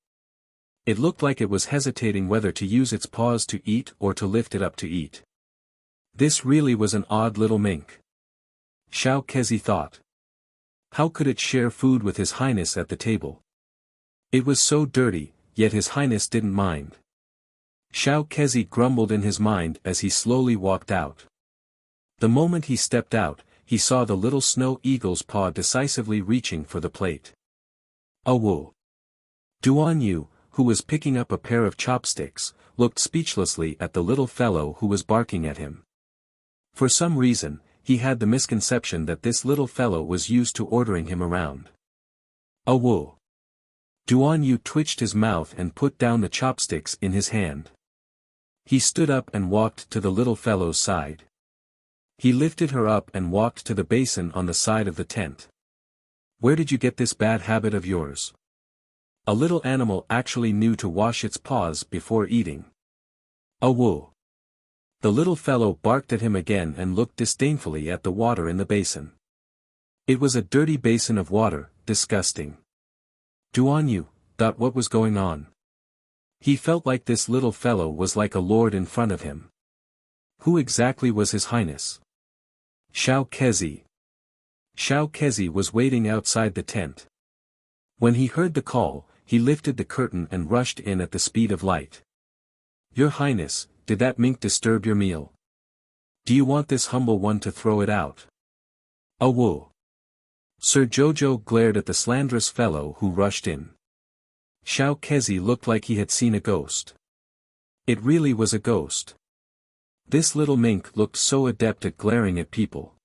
It looked like it was hesitating whether to use its paws to eat or to lift it up to eat. This really was an odd little mink. Xiao Kezi thought. How could it share food with His Highness at the table? It was so dirty, yet His Highness didn't mind. Xiao Kezi grumbled in his mind as he slowly walked out. The moment he stepped out, he saw the little snow eagle's paw decisively reaching for the plate. "Awoo!" Duan Yu, who was picking up a pair of chopsticks, looked speechlessly at the little fellow who was barking at him. For some reason, he had the misconception that this little fellow was used to ordering him around. "Awoo!" Duan Yu twitched his mouth and put down the chopsticks in his hand. He stood up and walked to the little fellow's side. He lifted her up and walked to the basin on the side of the tent. "Where did you get this bad habit of yours? A little animal actually knew to wash its paws before eating." "Awoo!" The little fellow barked at him again and looked disdainfully at the water in the basin. It was a dirty basin of water, disgusting. Duan Yu thought what was going on. He felt like this little fellow was like a lord in front of him. Who exactly was His Highness? Xiao Kezi. Xiao Kezi was waiting outside the tent. When he heard the call, he lifted the curtain and rushed in at the speed of light. "Your Highness, did that mink disturb your meal? Do you want this humble one to throw it out?" "Awoo!" Sir Jojo glared at the slanderous fellow who rushed in. Xiao Kezi looked like he had seen a ghost. It really was a ghost. This little mink looked so adept at glaring at people.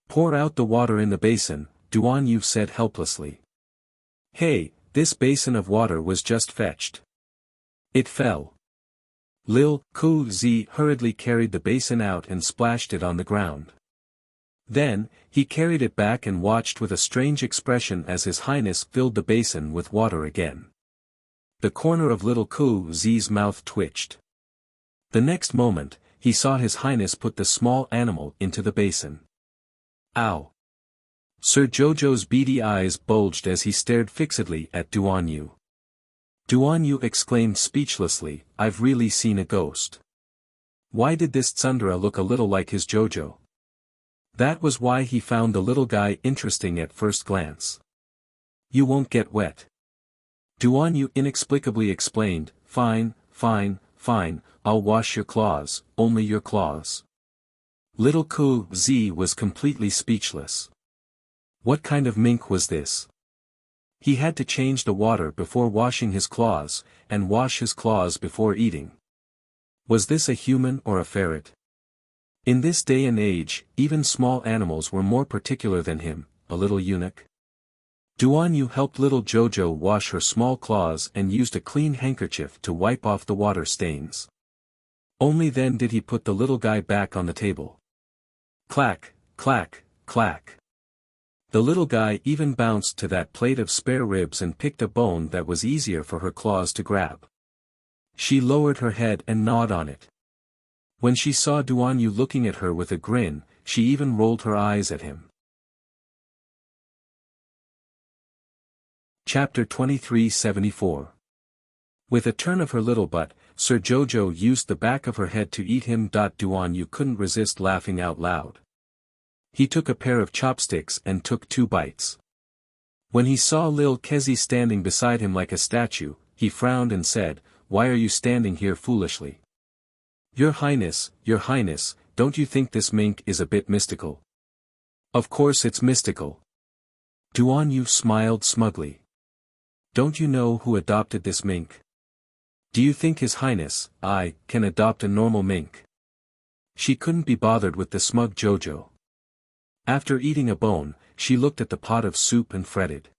"Pour out the water in the basin," Duan Yu said helplessly. "Hey, this basin of water was just fetched." It fell. Lil Ku-zi hurriedly carried the basin out and splashed it on the ground. Then, he carried it back and watched with a strange expression as His Highness filled the basin with water again. The corner of little Ku-zi's mouth twitched. The next moment, he saw His Highness put the small animal into the basin. Ow! Sir Jojo's beady eyes bulged as he stared fixedly at Duan Yu. Duan Yu exclaimed speechlessly, "I've really seen a ghost. Why did this tsundere look a little like his Jojo?" That was why he found the little guy interesting at first glance. You won't get wet. Duan Yu inexplicably explained, fine, fine, fine, I'll wash your claws, only your claws. Little Ku Zi was completely speechless. What kind of mink was this? He had to change the water before washing his claws, and wash his claws before eating. Was this a human or a ferret? In this day and age, even small animals were more particular than him, a little eunuch. Duan Yu helped little Jojo wash her small claws and used a clean handkerchief to wipe off the water stains. Only then did he put the little guy back on the table. Clack, clack, clack. The little guy even bounced to that plate of spare ribs and picked a bone that was easier for her claws to grab. She lowered her head and gnawed on it. When she saw Duan Yu looking at her with a grin, she even rolled her eyes at him. Chapter 2374. With a turn of her little butt, Sir Jojo used the back of her head to eat him. Duan Yu couldn't resist laughing out loud. He took a pair of chopsticks and took 2 bites. When he saw Lil Kezi standing beside him like a statue, he frowned and said, "Why are you standing here foolishly? Your Highness, don't you think this mink is a bit mystical?" "Of course it's mystical." Duan Yu smiled smugly. "Don't you know who adopted this mink? Do you think His Highness, I, can adopt a normal mink?" She couldn't be bothered with the smug Jojo. After eating a bone, she looked at the pot of soup and fretted.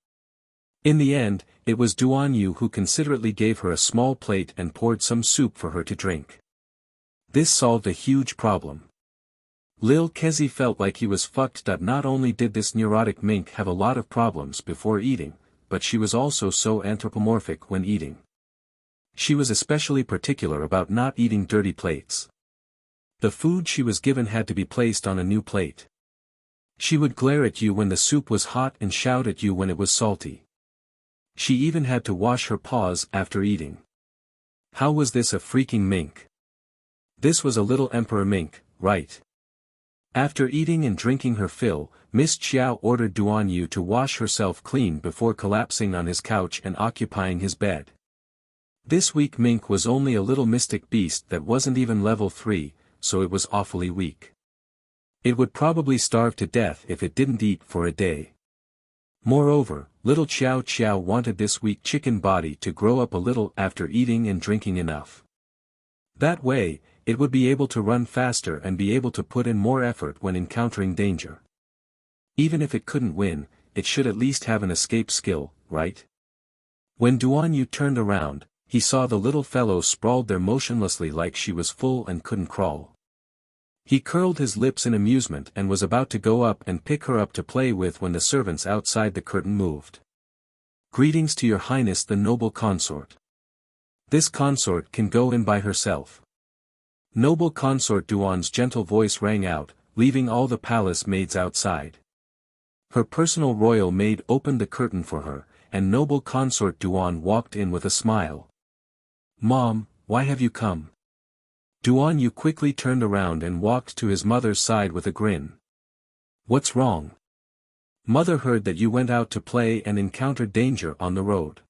In the end, it was Duan Yu who considerately gave her a small plate and poured some soup for her to drink. This solved a huge problem. Lil Kezi felt like he was fucked. Not only did this neurotic mink have a lot of problems before eating, but she was also so anthropomorphic when eating. She was especially particular about not eating dirty plates. The food she was given had to be placed on a new plate. She would glare at you when the soup was hot and shout at you when it was salty. She even had to wash her paws after eating. How was this a freaking mink? This was a little emperor mink, right? After eating and drinking her fill, Miss Chiao ordered Duan Yu to wash herself clean before collapsing on his couch and occupying his bed. This weak mink was only a little mystic beast that wasn't even level 3, so it was awfully weak. It would probably starve to death if it didn't eat for a day. Moreover, little Chiao Chiao wanted this weak chicken body to grow up a little after eating and drinking enough. That way, it would be able to run faster and be able to put in more effort when encountering danger. Even if it couldn't win, it should at least have an escape skill, right? When Duan Yu turned around, he saw the little fellow sprawled there motionlessly like she was full and couldn't crawl. He curled his lips in amusement and was about to go up and pick her up to play with when the servants outside the curtain moved. "Greetings to your Highness the noble consort. This consort can go in by herself." Noble consort Duan's gentle voice rang out, leaving all the palace maids outside. Her personal royal maid opened the curtain for her, and noble consort Duan walked in with a smile. "Mom, why have you come?" Duan Yu quickly turned around and walked to his mother's side with a grin. "What's wrong?" "Mother heard that you went out to play and encountered danger on the road.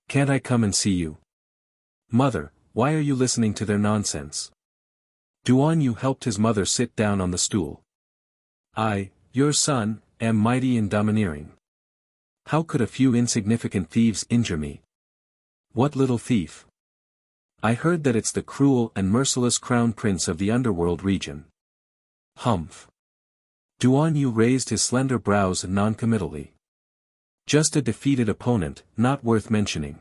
Can't I come and see you?" "Mother, why are you listening to their nonsense?" Duan Yu helped his mother sit down on the stool. "I, your son, am mighty and domineering. How could a few insignificant thieves injure me?" "What little thief?" "I heard that it's the cruel and merciless crown prince of the underworld region." "Humph." Duan Yu raised his slender brows noncommittally. "Just a defeated opponent, not worth mentioning."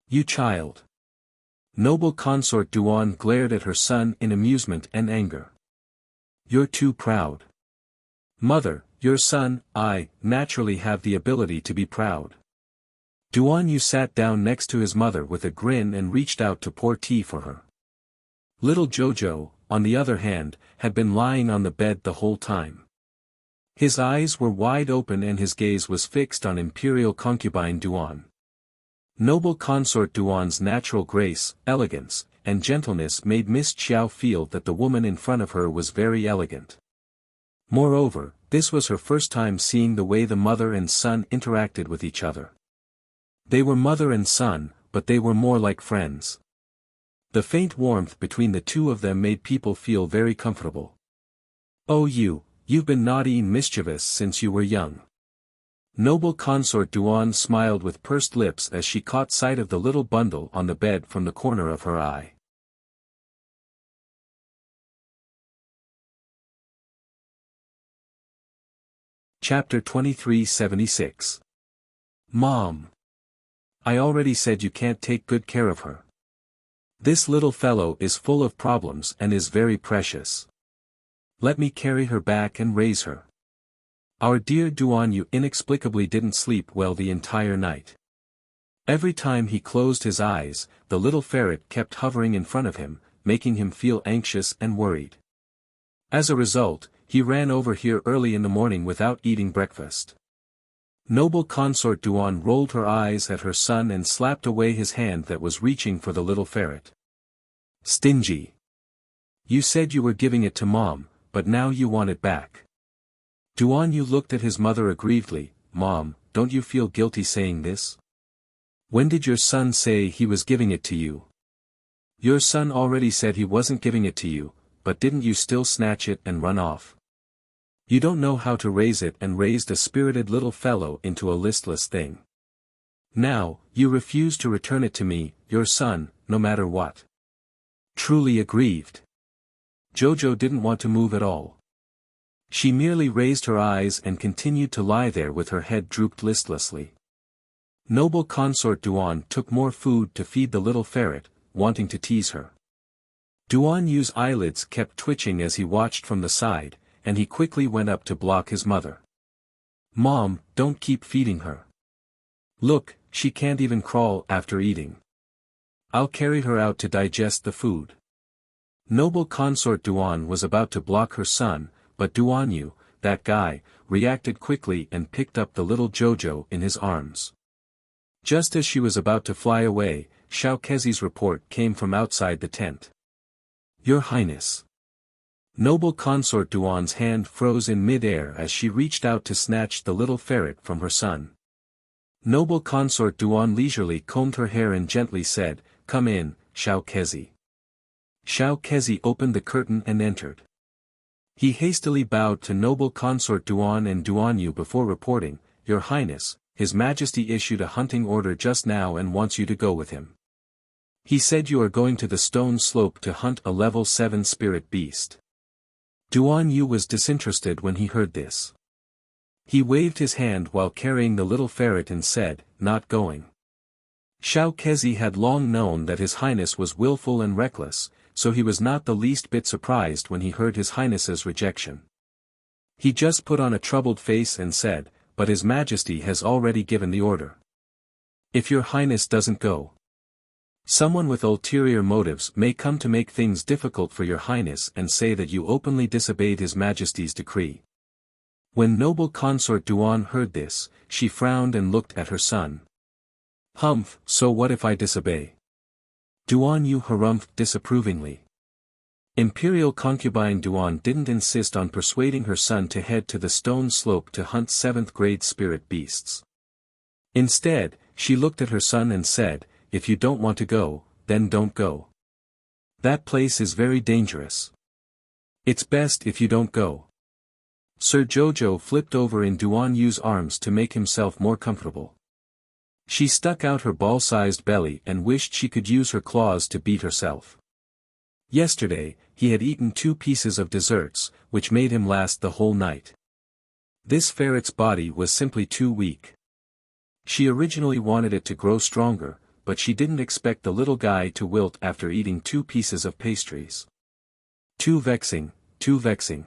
"You child." Noble consort Duan glared at her son in amusement and anger. "You're too proud." "Mother, your son, I, naturally have the ability to be proud." Duan Yu sat down next to his mother with a grin and reached out to pour tea for her. Little Jojo, on the other hand, had been lying on the bed the whole time. His eyes were wide open and his gaze was fixed on imperial concubine Duan. Noble consort Duan's natural grace, elegance, and gentleness made Miss Chiao feel that the woman in front of her was very elegant. Moreover, this was her first time seeing the way the mother and son interacted with each other. They were mother and son, but they were more like friends. The faint warmth between the two of them made people feel very comfortable. "Oh you've been naughty and mischievous since you were young." Noble Consort Duan smiled with pursed lips as she caught sight of the little bundle on the bed from the corner of her eye. Chapter 2376. Mom. I already said you can't take good care of her. This little fellow is full of problems and is very precious. Let me carry her back and raise her. Our dear Duan inexplicably didn't sleep well the entire night. Every time he closed his eyes, the little ferret kept hovering in front of him, making him feel anxious and worried. As a result, he ran over here early in the morning without eating breakfast. Noble Consort Duan rolled her eyes at her son and slapped away his hand that was reaching for the little ferret. Stingy. You said you were giving it to Mom, but now you want it back. Duan Yu looked at his mother aggrievedly. Mom, don't you feel guilty saying this? When did your son say he was giving it to you? Your son already said he wasn't giving it to you, but didn't you still snatch it and run off? You don't know how to raise it and raised a spirited little fellow into a listless thing. Now, you refuse to return it to me, your son, no matter what. Truly aggrieved. Jojo didn't want to move at all. She merely raised her eyes and continued to lie there with her head drooped listlessly. Noble Consort Duan took more food to feed the little ferret, wanting to tease her. Duan Yu's eyelids kept twitching as he watched from the side, and he quickly went up to block his mother. Mom, don't keep feeding her. Look, she can't even crawl after eating. I'll carry her out to digest the food. Noble Consort Duan was about to block her son, but Duan Yu, that guy, reacted quickly and picked up the little Jojo in his arms. Just as she was about to fly away, Xiao Kezi's report came from outside the tent. Your Highness. Noble Consort Duan's hand froze in mid-air as she reached out to snatch the little ferret from her son. Noble Consort Duan leisurely combed her hair and gently said, Come in, Xiao Kezi. Xiao Kezi opened the curtain and entered. He hastily bowed to Noble Consort Duan and Duan Yu before reporting, Your Highness, His Majesty issued a hunting order just now and wants you to go with him. He said you are going to the stone slope to hunt a level 7 spirit beast. Duan Yu was disinterested when he heard this. He waved his hand while carrying the little ferret and said, Not going. Xiao Kezi had long known that His Highness was willful and reckless, so he was not the least bit surprised when he heard His Highness's rejection. He just put on a troubled face and said, But His Majesty has already given the order. If Your Highness doesn't go, someone with ulterior motives may come to make things difficult for Your Highness and say that you openly disobeyed His Majesty's decree. When Noble Consort Duan heard this, she frowned and looked at her son. Humph, so what if I disobey? Duan Yu harumphed disapprovingly. Imperial concubine Duan didn't insist on persuading her son to head to the stone slope to hunt 7th-grade spirit beasts. Instead, she looked at her son and said, If you don't want to go, then don't go. That place is very dangerous. It's best if you don't go. Sir Jojo flipped over in Duan Yu's arms to make himself more comfortable. She stuck out her ball-sized belly and wished she could use her claws to beat herself. Yesterday, he had eaten 2 pieces of desserts, which made him last the whole night. This ferret's body was simply too weak. She originally wanted it to grow stronger, but she didn't expect the little guy to wilt after eating 2 pieces of pastries. Too vexing, too vexing.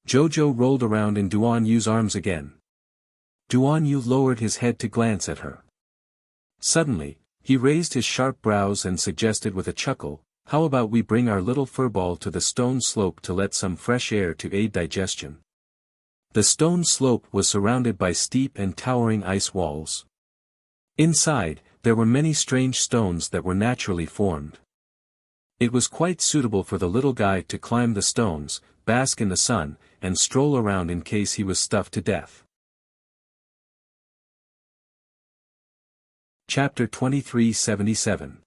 Jojo rolled around in Duan Yu's arms again. Duan Yu lowered his head to glance at her. Suddenly, he raised his sharp brows and suggested with a chuckle, How about we bring our little furball to the stone slope to let some fresh air to aid digestion? The stone slope was surrounded by steep and towering ice walls. Inside, there were many strange stones that were naturally formed. It was quite suitable for the little guy to climb the stones, bask in the sun, and stroll around in case he was stuffed to death. Chapter 2377.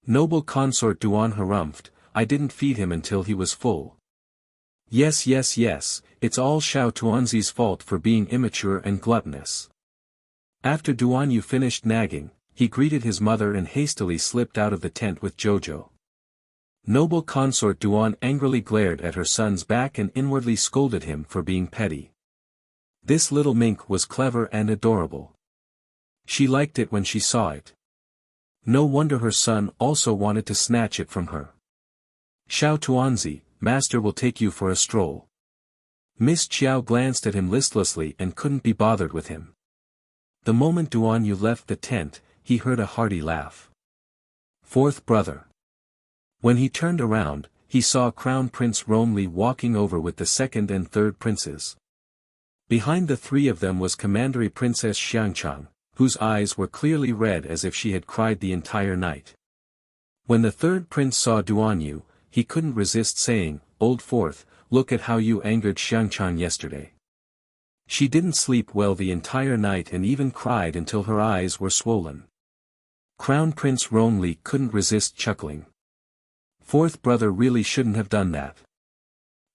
Noble Consort Duan harumphed, I didn't feed him until he was full. Yes, it's all Xiao Tuanzi's fault for being immature and gluttonous. After Duanyu finished nagging, he greeted his mother and hastily slipped out of the tent with Jojo. Noble Consort Duan angrily glared at her son's back and inwardly scolded him for being petty. This little mink was clever and adorable. She liked it when she saw it. No wonder her son also wanted to snatch it from her. Xiao Tuanzi, master will take you for a stroll. Miss Chiao glanced at him listlessly and couldn't be bothered with him. The moment Duanyu left the tent, he heard a hearty laugh. Fourth brother. When he turned around, he saw Crown Prince Ronli walking over with the second and third princes. Behind the three of them was Commandery Princess Xiangchang, whose eyes were clearly red as if she had cried the entire night. When the third prince saw Duanyu, he couldn't resist saying, Old Fourth, look at how you angered Xiangchang yesterday. She didn't sleep well the entire night and even cried until her eyes were swollen. Crown Prince Ronli couldn't resist chuckling. Fourth brother really shouldn't have done that.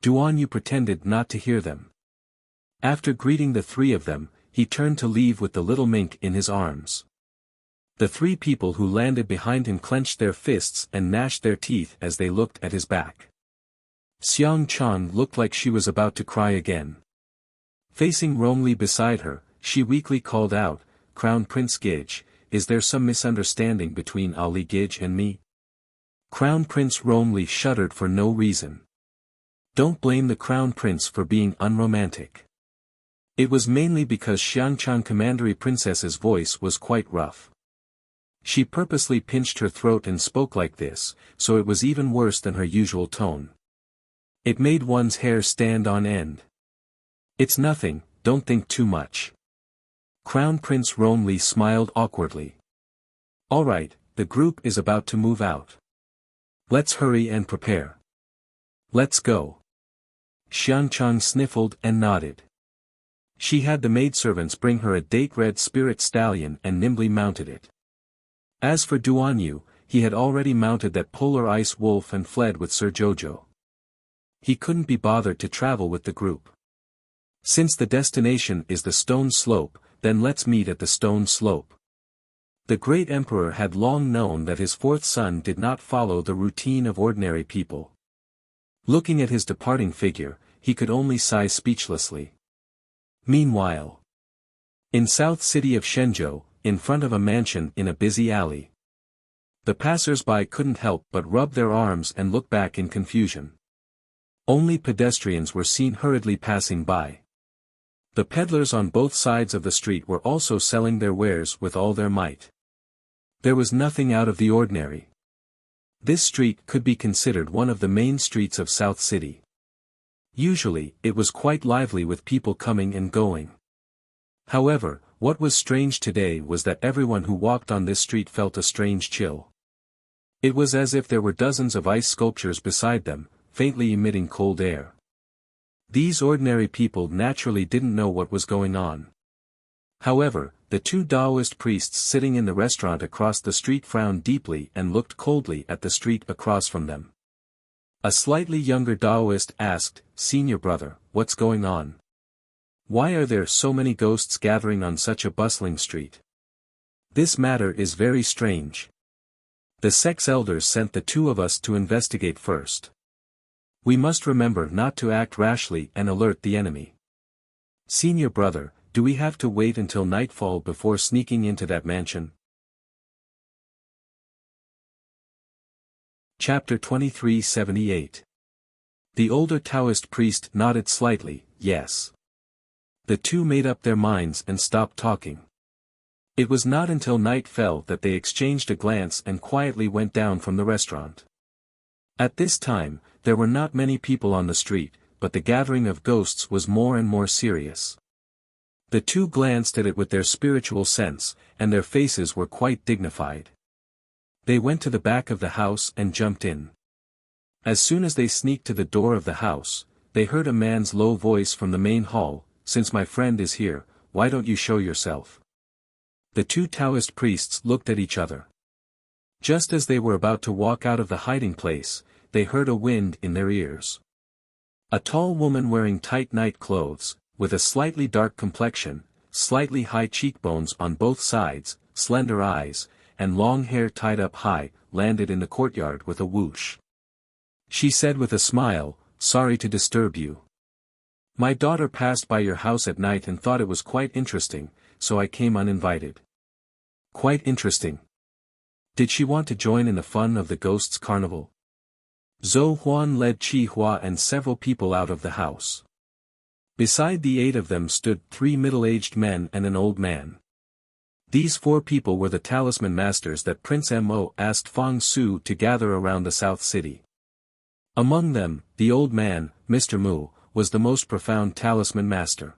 Duanyu pretended not to hear them. After greeting the three of them, he turned to leave with the little mink in his arms. The three people who landed behind him clenched their fists and gnashed their teeth as they looked at his back. Xiang Chan looked like she was about to cry again. Facing Ronli beside her, she weakly called out, Crown Prince Gij, is there some misunderstanding between Ali Gij and me? Crown Prince Ronli shuddered for no reason. Don't blame the Crown Prince for being unromantic. It was mainly because Xiangchang Commandery Princess's voice was quite rough. She purposely pinched her throat and spoke like this, so it was even worse than her usual tone. It made one's hair stand on end. It's nothing, don't think too much. Crown Prince Ronli smiled awkwardly. All right, the group is about to move out. Let's hurry and prepare. Let's go. Xiangchang sniffled and nodded. She had the maidservants bring her a date-red spirit stallion and nimbly mounted it. As for Duanyu, he had already mounted that polar ice wolf and fled with Sir Jojo. He couldn't be bothered to travel with the group. Since the destination is the stone slope, then let's meet at the stone slope. The great emperor had long known that his fourth son did not follow the routine of ordinary people. Looking at his departing figure, he could only sigh speechlessly. Meanwhile, in south city of Shenzhou, in front of a mansion in a busy alley, the passers-by couldn't help but rub their arms and look back in confusion. Only pedestrians were seen hurriedly passing by. The peddlers on both sides of the street were also selling their wares with all their might. There was nothing out of the ordinary. This street could be considered one of the main streets of South City. Usually, it was quite lively with people coming and going. However, what was strange today was that everyone who walked on this street felt a strange chill. It was as if there were dozens of ice sculptures beside them, faintly emitting cold air. These ordinary people naturally didn't know what was going on. However, the two Taoist priests sitting in the restaurant across the street frowned deeply and looked coldly at the street across from them. A slightly younger Taoist asked, Senior brother, what's going on? Why are there so many ghosts gathering on such a bustling street? This matter is very strange. The sex elders sent the two of us to investigate first. We must remember not to act rashly and alert the enemy. Senior brother, do we have to wait until nightfall before sneaking into that mansion? Chapter 2378. The older Taoist priest nodded slightly, yes. The two made up their minds and stopped talking. It was not until night fell that they exchanged a glance and quietly went down from the restaurant. At this time, there were not many people on the street, but the gathering of ghosts was more and more serious. The two glanced at it with their spiritual sense, and their faces were quite dignified. They went to the back of the house and jumped in. As soon as they sneaked to the door of the house, they heard a man's low voice from the main hall, "Since my friend is here, why don't you show yourself?" The two Taoist priests looked at each other. Just as they were about to walk out of the hiding place, they heard a wind in their ears. A tall woman wearing tight night clothes, with a slightly dark complexion, slightly high cheekbones on both sides, slender eyes, and long hair tied up high, landed in the courtyard with a whoosh. She said with a smile, "Sorry to disturb you. My daughter passed by your house at night and thought it was quite interesting, so I came uninvited." Quite interesting. Did she want to join in the fun of the ghosts' carnival? Zhou Huan led Qi Hua and several people out of the house. Beside the 8 of them stood 3 middle-aged men and an old man. These 4 people were the talisman masters that Prince Mo asked Fang Su to gather around the South City. Among them, the old man, Mr. Mu, was the most profound talisman master.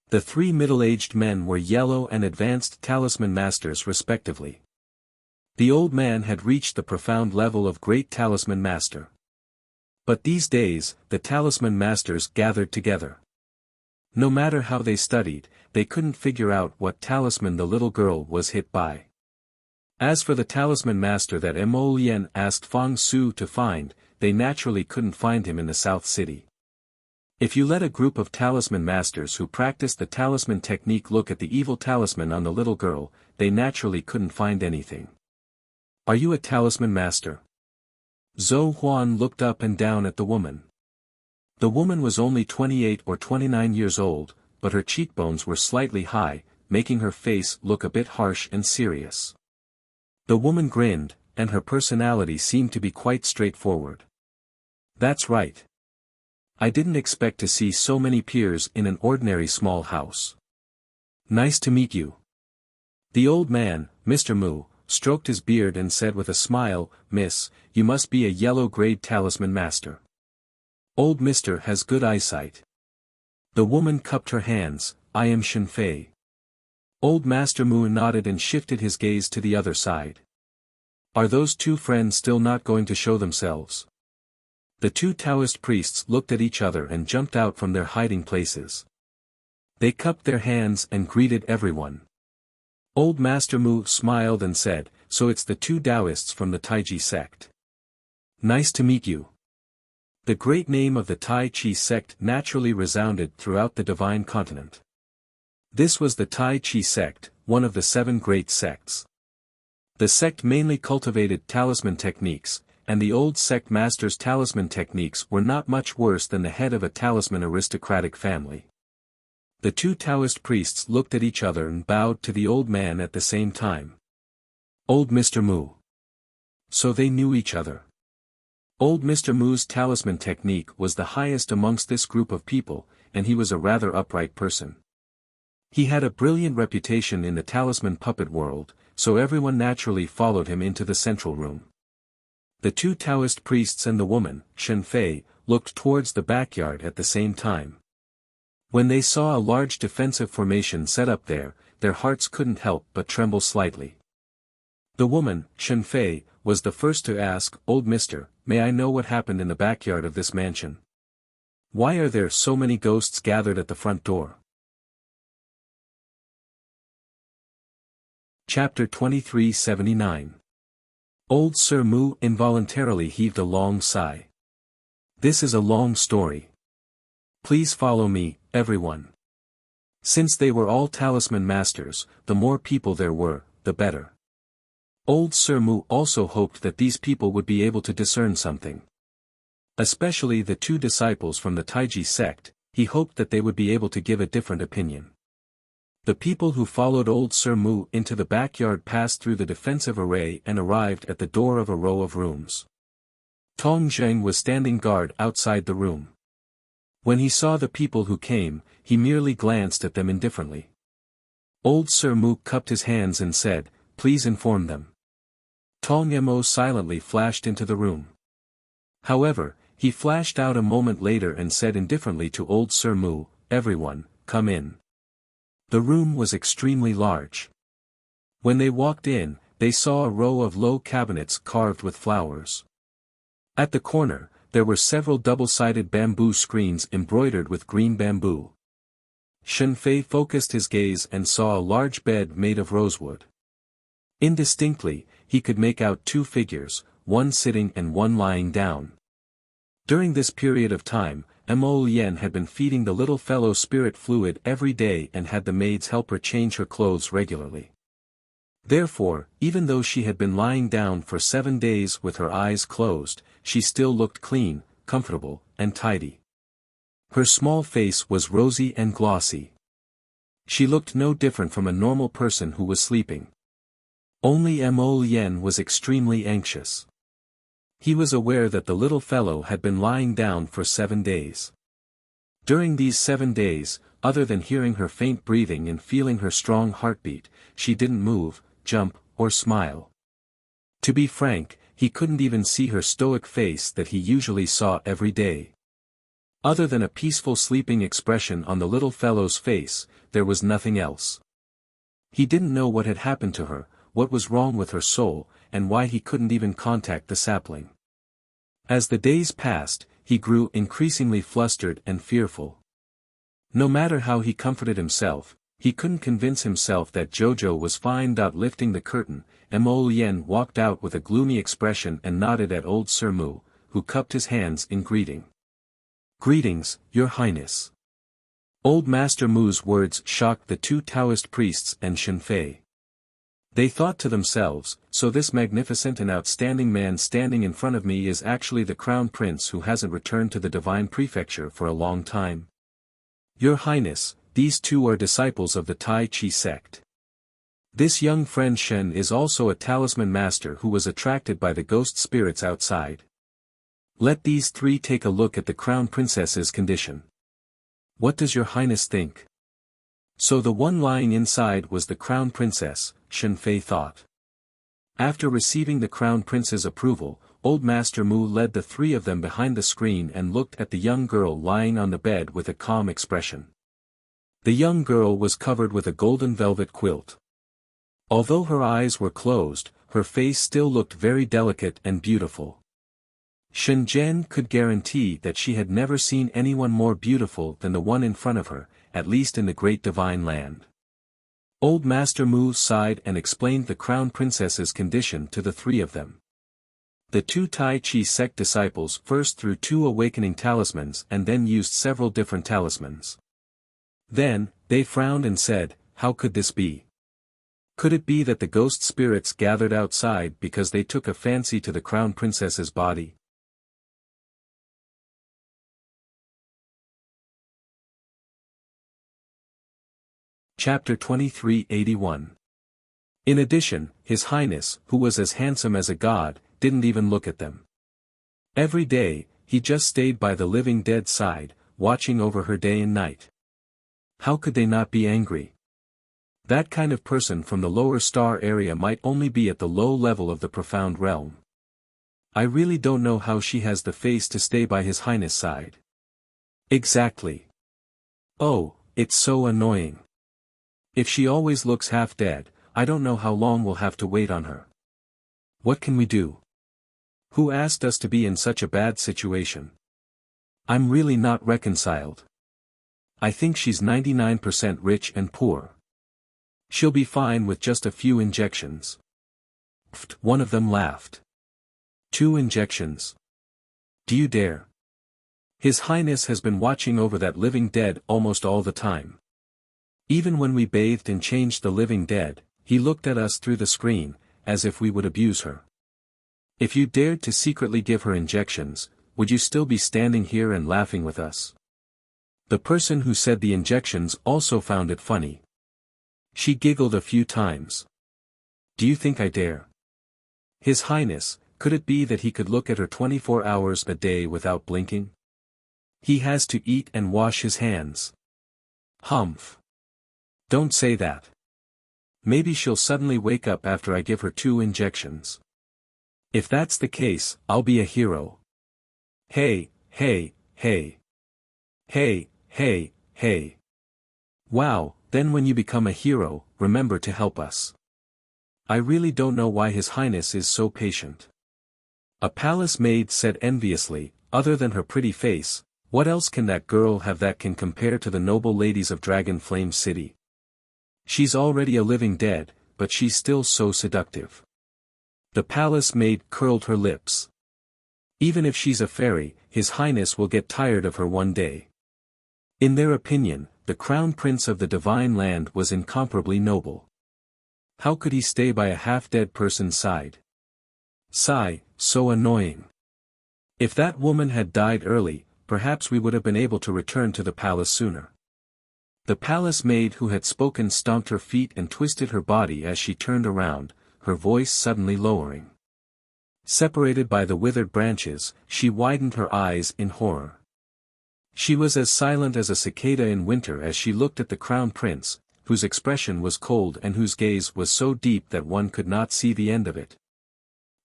The 3 middle-aged men were yellow and advanced talisman masters respectively. The old man had reached the profound level of great talisman master. But these days, the talisman masters gathered together. No matter how they studied, they couldn't figure out what talisman the little girl was hit by. As for the talisman master that Mo Lian asked Fang Su to find, they naturally couldn't find him in the South City. If you let a group of talisman masters who practice the talisman technique look at the evil talisman on the little girl, they naturally couldn't find anything. "Are you a talisman master?" Zhou Huan looked up and down at the woman. The woman was only 28 or 29 years old, but her cheekbones were slightly high, making her face look a bit harsh and serious. The woman grinned, and her personality seemed to be quite straightforward. "That's right. I didn't expect to see so many peers in an ordinary small house. Nice to meet you." The old man, Mr. Mu, stroked his beard and said with a smile, "Miss, you must be a yellow-grade talisman master. Old Mister has good eyesight." The woman cupped her hands, "I am Shenfei." Old Master Mu nodded and shifted his gaze to the other side. "Are those 2 friends still not going to show themselves?" The 2 Taoist priests looked at each other and jumped out from their hiding places. They cupped their hands and greeted everyone. Old Master Mu smiled and said, "So it's the 2 Taoists from the Taiji sect. Nice to meet you." The great name of the Tai Chi sect naturally resounded throughout the divine continent. This was the Tai Chi sect, one of the 7 great sects. The sect mainly cultivated talisman techniques, and the old sect master's talisman techniques were not much worse than the head of a talisman aristocratic family. The 2 Taoist priests looked at each other and bowed to the old man at the same time. Old Mr. Mu. So they knew each other. Old Mr. Mu's talisman technique was the highest amongst this group of people, and he was a rather upright person. He had a brilliant reputation in the talisman puppet world, so everyone naturally followed him into the central room. The 2 Taoist priests and the woman, Shenfei, looked towards the backyard at the same time. When they saw a large defensive formation set up there, their hearts couldn't help but tremble slightly. The woman, Shenfei, was the first to ask, "Old Mister, may I know what happened in the backyard of this mansion? Why are there so many ghosts gathered at the front door?" Chapter 2379. Old Sir Mu involuntarily heaved a long sigh. This is a long story. Please follow me, everyone. Since they were all talisman masters, the more people there were, the better. Old Sir Mu also hoped that these people would be able to discern something. Especially the 2 disciples from the Taiji sect, he hoped that they would be able to give a different opinion. The people who followed old Sir Mu into the backyard passed through the defensive array and arrived at the door of a row of rooms. Tong Zheng was standing guard outside the room. When he saw the people who came, he merely glanced at them indifferently. Old Sir Mu cupped his hands and said, "Please inform them." Tong Mo silently flashed into the room. However, he flashed out a moment later and said indifferently to old Sir Mu, "Everyone, come in." The room was extremely large. When they walked in, they saw a row of low cabinets carved with flowers. At the corner, there were several double-sided bamboo screens embroidered with green bamboo. Shenfei focused his gaze and saw a large bed made of rosewood. Indistinctly, he could make out two figures, one sitting and one lying down. During this period of time, Mo Lien had been feeding the little fellow spirit fluid every day and had the maids help her change her clothes regularly. Therefore, even though she had been lying down for 7 days with her eyes closed, she still looked clean, comfortable, and tidy. Her small face was rosy and glossy. She looked no different from a normal person who was sleeping. Only Mo Lien was extremely anxious. He was aware that the little fellow had been lying down for 7 days. During these 7 days, other than hearing her faint breathing and feeling her strong heartbeat, she didn't move, jump, or smile. To be frank, he couldn't even see her stoic face that he usually saw every day. Other than a peaceful sleeping expression on the little fellow's face, there was nothing else. He didn't know what had happened to her, what was wrong with her soul, and why he couldn't even contact the sapling. As the days passed, he grew increasingly flustered and fearful. No matter how he comforted himself, he couldn't convince himself that Jojo was fine. Lifting the curtain, Mo Lien walked out with a gloomy expression and nodded at old Sir Mu, who cupped his hands in greeting. "Greetings, Your Highness." Old Master Mu's words shocked the two Taoist priests and Shenfei. They thought to themselves, so this magnificent and outstanding man standing in front of me is actually the crown prince who hasn't returned to the divine prefecture for a long time. "Your Highness, these two are disciples of the Tai Chi sect. This young friend Shen is also a talisman master who was attracted by the ghost spirits outside. Let these three take a look at the crown princess's condition. What does Your Highness think?" So the one lying inside was the crown princess, Shenfei thought. After receiving the crown prince's approval, old Master Mu led the three of them behind the screen and looked at the young girl lying on the bed with a calm expression. The young girl was covered with a golden velvet quilt. Although her eyes were closed, her face still looked very delicate and beautiful. Shen Zhen could guarantee that she had never seen anyone more beautiful than the one in front of her, at least in the great divine land. Old Master Mu sighed and explained the crown princess's condition to the three of them. The two Tai Chi sect disciples first threw 2 awakening talismans and then used several different talismans. Then, they frowned and said, "How could this be? Could it be that the ghost spirits gathered outside because they took a fancy to the crown princess's body?" Chapter 2381. In addition, His Highness, who was as handsome as a god, didn't even look at them. Every day, he just stayed by the living dead's side, watching over her day and night. How could they not be angry? That kind of person from the lower star area might only be at the low level of the profound realm. I really don't know how she has the face to stay by His Highness' side. Exactly. Oh, it's so annoying. If she always looks half dead, I don't know how long we'll have to wait on her. What can we do? Who asked us to be in such a bad situation? I'm really not reconciled. I think she's 99% rich and poor. She'll be fine with just a few injections. One of them laughed. 2 injections? Do you dare? His Highness has been watching over that living dead almost all the time. Even when we bathed and changed the living dead, he looked at us through the screen, as if we would abuse her. If you dared to secretly give her injections, would you still be standing here and laughing with us? The person who said the injections also found it funny. She giggled a few times. Do you think I dare? His Highness, could it be that he could look at her 24 hours a day without blinking? He has to eat and wash his hands. Humph. Don't say that. Maybe she'll suddenly wake up after I give her 2 injections. If that's the case, I'll be a hero. Hey, hey, hey. Hey, hey, hey. Wow, then when you become a hero, remember to help us. I really don't know why His Highness is so patient. A palace maid said enviously, other than her pretty face, what else can that girl have that can compare to the noble ladies of Dragon Flame City? She's already a living dead, but she's still so seductive. The palace maid curled her lips. Even if she's a fairy, His Highness will get tired of her one day. In their opinion, the crown prince of the divine land was incomparably noble. How could he stay by a half-dead person's side? Sigh, so annoying. If that woman had died early, perhaps we would have been able to return to the palace sooner. The palace maid who had spoken stomped her feet and twisted her body as she turned around, her voice suddenly lowering. Separated by the withered branches, she widened her eyes in horror. She was as silent as a cicada in winter as she looked at the crown prince, whose expression was cold and whose gaze was so deep that one could not see the end of it.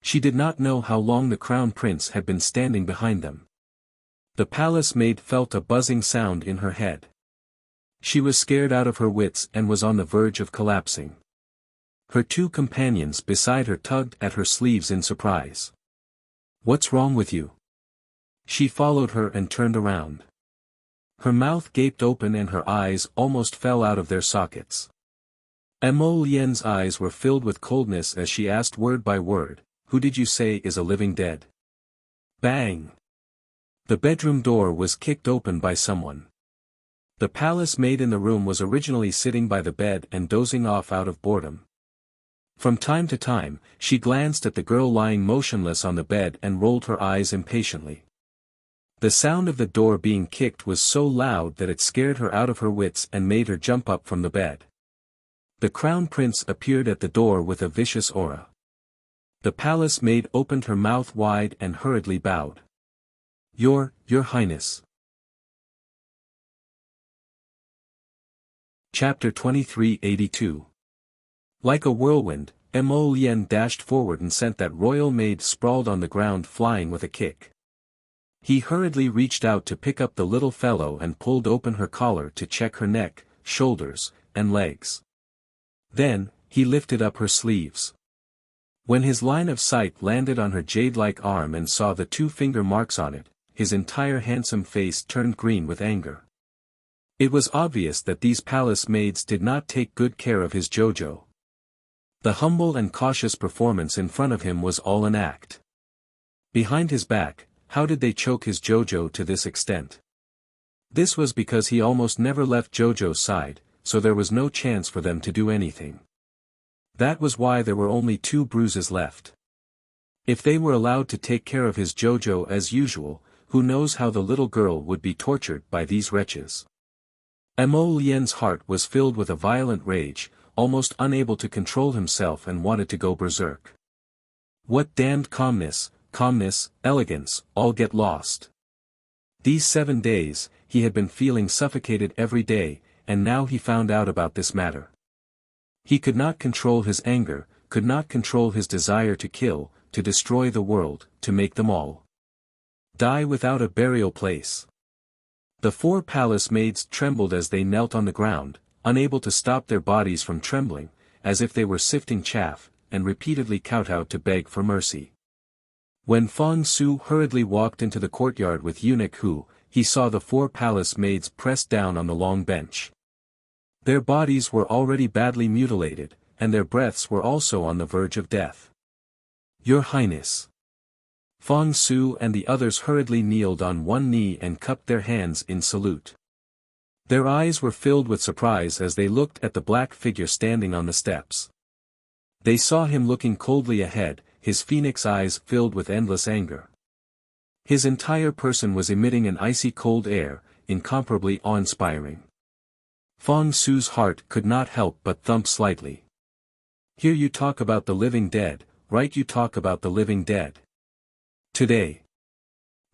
She did not know how long the crown prince had been standing behind them. The palace maid felt a buzzing sound in her head. She was scared out of her wits and was on the verge of collapsing. Her two companions beside her tugged at her sleeves in surprise. "What's wrong with you?" She followed her and turned around. Her mouth gaped open and her eyes almost fell out of their sockets. Emo Lien's eyes were filled with coldness as she asked word by word, "Who did you say is a living dead?" Bang! The bedroom door was kicked open by someone. The palace maid in the room was originally sitting by the bed and dozing off out of boredom. From time to time, she glanced at the girl lying motionless on the bed and rolled her eyes impatiently. The sound of the door being kicked was so loud that it scared her out of her wits and made her jump up from the bed. The crown prince appeared at the door with a vicious aura. The palace maid opened her mouth wide and hurriedly bowed. Your Highness." Chapter 2382. Like a whirlwind, Emo Lien dashed forward and sent that royal maid sprawled on the ground flying with a kick. He hurriedly reached out to pick up the little fellow and pulled open her collar to check her neck, shoulders, and legs. Then, he lifted up her sleeves. When his line of sight landed on her jade-like arm and saw the 2 finger marks on it, his entire handsome face turned green with anger. It was obvious that these palace maids did not take good care of his Jojo. The humble and cautious performance in front of him was all an act. Behind his back, how did they choke his Jojo to this extent? This was because he almost never left Jojo's side, so there was no chance for them to do anything. That was why there were only 2 bruises left. If they were allowed to take care of his Jojo as usual, who knows how the little girl would be tortured by these wretches. Emo Lien's heart was filled with a violent rage, almost unable to control himself and wanted to go berserk. What damned calmness, elegance, all get lost. These 7 days, he had been feeling suffocated every day, and now he found out about this matter. He could not control his anger, could not control his desire to kill, to destroy the world, to make them all die without a burial place. The 4 palace maids trembled as they knelt on the ground, unable to stop their bodies from trembling, as if they were sifting chaff, and repeatedly kowtowed to beg for mercy. When Feng Su hurriedly walked into the courtyard with Eunuch Hu, he saw the 4 palace maids pressed down on the long bench. Their bodies were already badly mutilated, and their breaths were also on the verge of death. "Your Highness." Feng Su and the others hurriedly kneeled on one knee and cupped their hands in salute. Their eyes were filled with surprise as they looked at the black figure standing on the steps. They saw him looking coldly ahead, his phoenix eyes filled with endless anger. His entire person was emitting an icy cold air, incomparably awe-inspiring. Feng Su's heart could not help but thump slightly. "Here you talk about the living dead, right? You talk about the living dead. Today,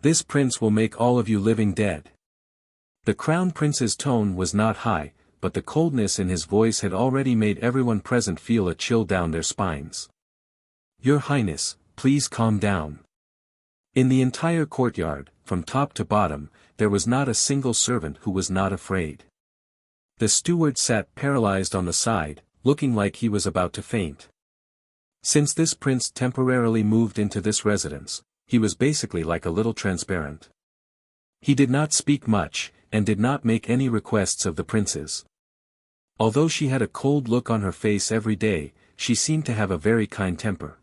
this prince will make all of you living dead." The crown prince's tone was not high, but the coldness in his voice had already made everyone present feel a chill down their spines. "Your Highness, please calm down." In the entire courtyard, from top to bottom, there was not a single servant who was not afraid. The steward sat paralyzed on the side, looking like he was about to faint. Since this prince temporarily moved into this residence, he was basically like a little transparent. He did not speak much, and did not make any requests of the princes. Although she had a cold look on her face every day, she seemed to have a very kind temper.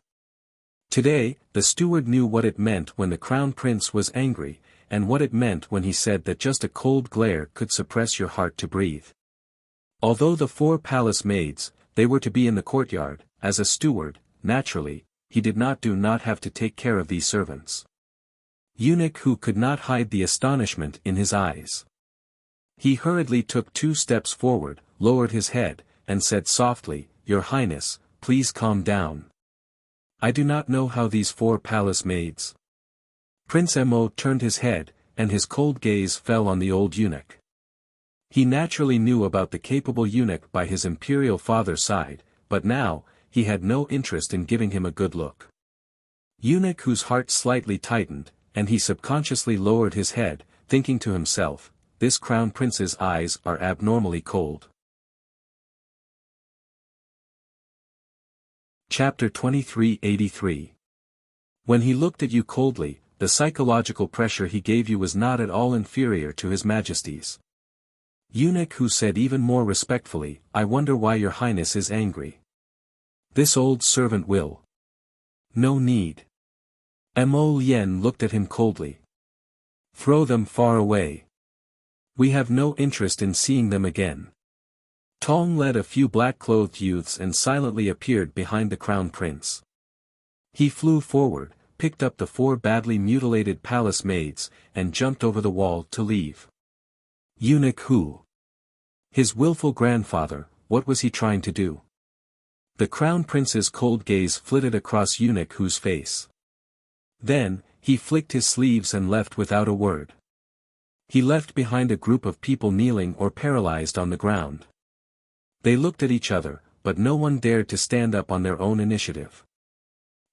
Today, the steward knew what it meant when the crown prince was angry, and what it meant when he said that just a cold glare could suppress your heart to breathe. Although the 4 palace maids, they were to be in the courtyard, as a steward, naturally, he did not have to take care of these servants. Eunuch who could not hide the astonishment in his eyes. He hurriedly took 2 steps forward, lowered his head, and said softly, "Your Highness, please calm down. I do not know how these 4 palace maids." Prince Mo turned his head, and his cold gaze fell on the old eunuch. He naturally knew about the capable eunuch by his imperial father's side, but now, he had no interest in giving him a good look. Eunuch whose heart slightly tightened, and he subconsciously lowered his head, thinking to himself, this crown prince's eyes are abnormally cold. Chapter 2383. When he looked at you coldly, the psychological pressure he gave you was not at all inferior to His Majesty's. Eunuch who said even more respectfully, "I wonder why your Highness is angry. This old servant will. No need." Mo Lien looked at him coldly. "Throw them far away. We have no interest in seeing them again." Tong led a few black-clothed youths and silently appeared behind the crown prince. He flew forward, picked up the 4 badly mutilated palace maids, and jumped over the wall to leave. Eunuch who? His willful grandfather, what was he trying to do? The crown prince's cold gaze flitted across Eunuch who's face. Then, he flicked his sleeves and left without a word. He left behind a group of people kneeling or paralyzed on the ground. They looked at each other, but no one dared to stand up on their own initiative.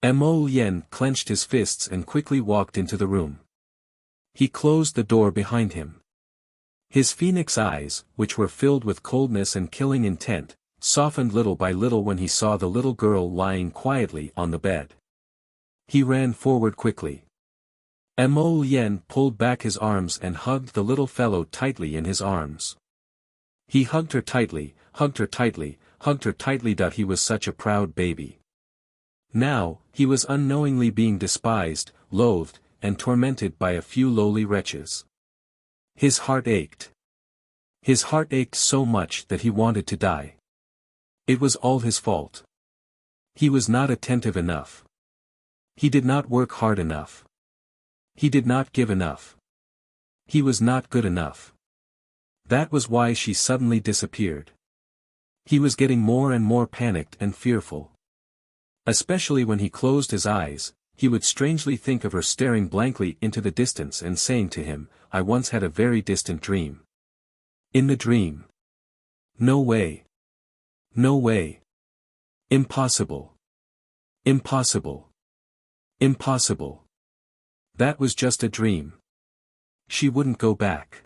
Mo Lien clenched his fists and quickly walked into the room. He closed the door behind him. His phoenix eyes, which were filled with coldness and killing intent, softened little by little when he saw the little girl lying quietly on the bed. He ran forward quickly. Mo Lien pulled back his arms and hugged the little fellow tightly in his arms. He hugged her tightly, hugged her tightly, hugged her tightly. He was such a proud baby. Now, he was unknowingly being despised, loathed, and tormented by a few lowly wretches. His heart ached. His heart ached so much that he wanted to die. It was all his fault. He was not attentive enough. He did not work hard enough. He did not give enough. He was not good enough. That was why she suddenly disappeared. He was getting more and more panicked and fearful. Especially when he closed his eyes, he would strangely think of her staring blankly into the distance and saying to him, "I once had a very distant dream." In the dream. No way. No way. Impossible. Impossible. Impossible. That was just a dream. She wouldn't go back.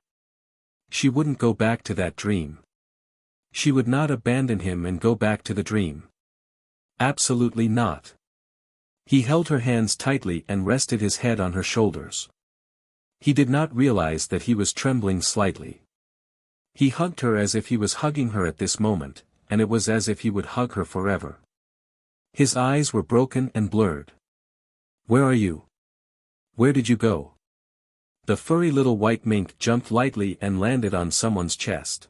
She wouldn't go back to that dream. She would not abandon him and go back to the dream. Absolutely not. He held her hands tightly and rested his head on her shoulders. He did not realize that he was trembling slightly. He hugged her as if he was hugging her at this moment, and it was as if he would hug her forever. His eyes were broken and blurred. "Where are you? Where did you go?" The furry little white mink jumped lightly and landed on someone's chest.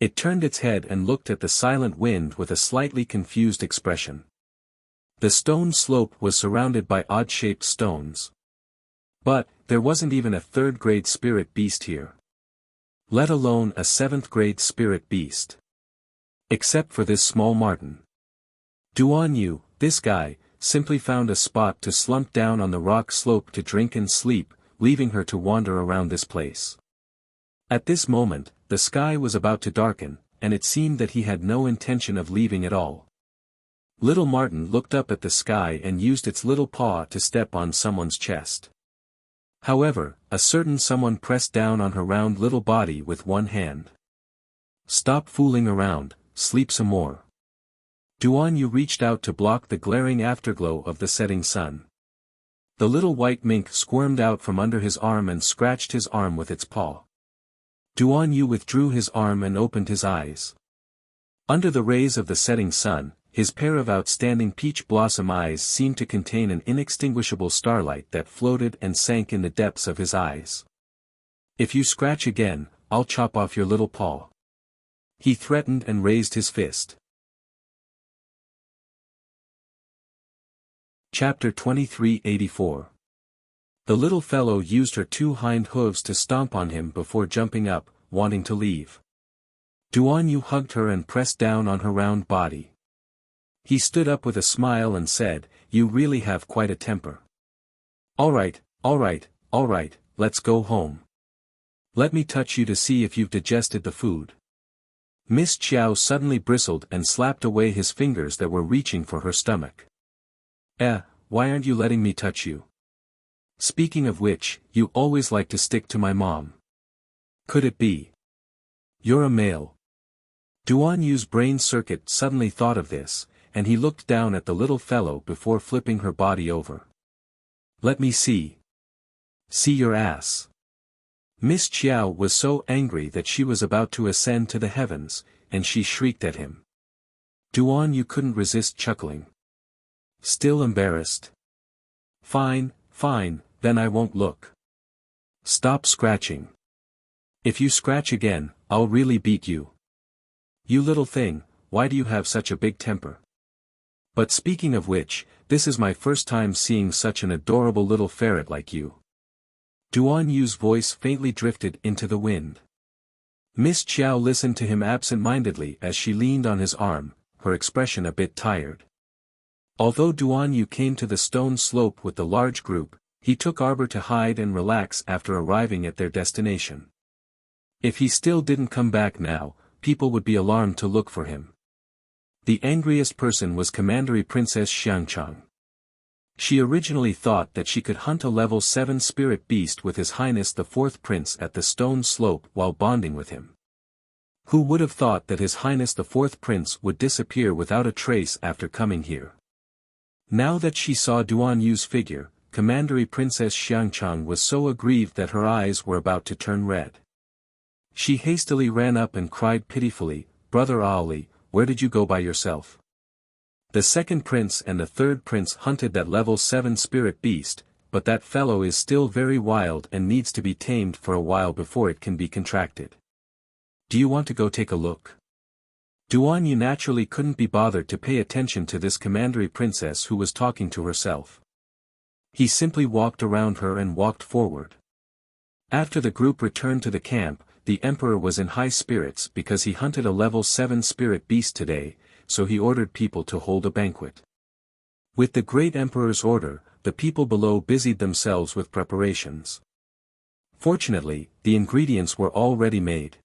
It turned its head and looked at the silent wind with a slightly confused expression. The stone slope was surrounded by odd-shaped stones. But, there wasn't even a 3rd-grade spirit beast here. Let alone a 7th-grade spirit beast. Except for this small marten. Duan Yu, this guy, simply found a spot to slump down on the rock slope to drink and sleep, leaving her to wander around this place. At this moment, the sky was about to darken, and it seemed that he had no intention of leaving at all. Little Martin looked up at the sky and used its little paw to step on someone's chest. However, a certain someone pressed down on her round little body with one hand. "Stop fooling around, sleep some more." Duan Yu reached out to block the glaring afterglow of the setting sun. The little white mink squirmed out from under his arm and scratched his arm with its paw. Duan Yu withdrew his arm and opened his eyes. Under the rays of the setting sun, his pair of outstanding peach blossom eyes seemed to contain an inextinguishable starlight that floated and sank in the depths of his eyes. "If you scratch again, I'll chop off your little paw," he threatened and raised his fist. Chapter 2384. The little fellow used her two hind hooves to stomp on him before jumping up, wanting to leave. Duan Yu hugged her and pressed down on her round body. He stood up with a smile and said, "You really have quite a temper. All right, let's go home. Let me touch you to see if you've digested the food." Miss Chiao suddenly bristled and slapped away his fingers that were reaching for her stomach. Why aren't you letting me touch you? Speaking of which, you always like to stick to my mom. Could it be you're a male? Duan Yu's brain circuit suddenly thought of this, and he looked down at the little fellow before flipping her body over. "Let me see. See your ass." Miss Chiao was so angry that she was about to ascend to the heavens, and she shrieked at him. Duan Yu couldn't resist chuckling. "Still embarrassed? Fine, then I won't look. Stop scratching. If you scratch again, I'll really beat you. You little thing, why do you have such a big temper? But speaking of which, this is my first time seeing such an adorable little ferret like you." Duan Yu's voice faintly drifted into the wind. Miss Chiao listened to him absent-mindedly as she leaned on his arm, her expression a bit tired. Although Duan Yu came to the stone slope with the large group, he took Arbor to hide and relax after arriving at their destination. If he still didn't come back now, people would be alarmed to look for him. The angriest person was Commandery Princess Xiangchang. She originally thought that she could hunt a level 7 spirit beast with His Highness the 4th Prince at the stone slope while bonding with him. Who would have thought that His Highness the 4th Prince would disappear without a trace after coming here? Now that she saw Duan Yu's figure, Commandery Princess Xiangchang was so aggrieved that her eyes were about to turn red. She hastily ran up and cried pitifully, "Brother Aoli, where did you go by yourself? The 2nd Prince and the 3rd Prince hunted that level 7 spirit beast, but that fellow is still very wild and needs to be tamed for a while before it can be contracted. Do you want to go take a look?" Duan Yu naturally couldn't be bothered to pay attention to this Commandery Princess who was talking to herself. He simply walked around her and walked forward. After the group returned to the camp, the Emperor was in high spirits because he hunted a level 7 spirit beast today, so he ordered people to hold a banquet. With the great Emperor's order, the people below busied themselves with preparations. Fortunately, the ingredients were already made.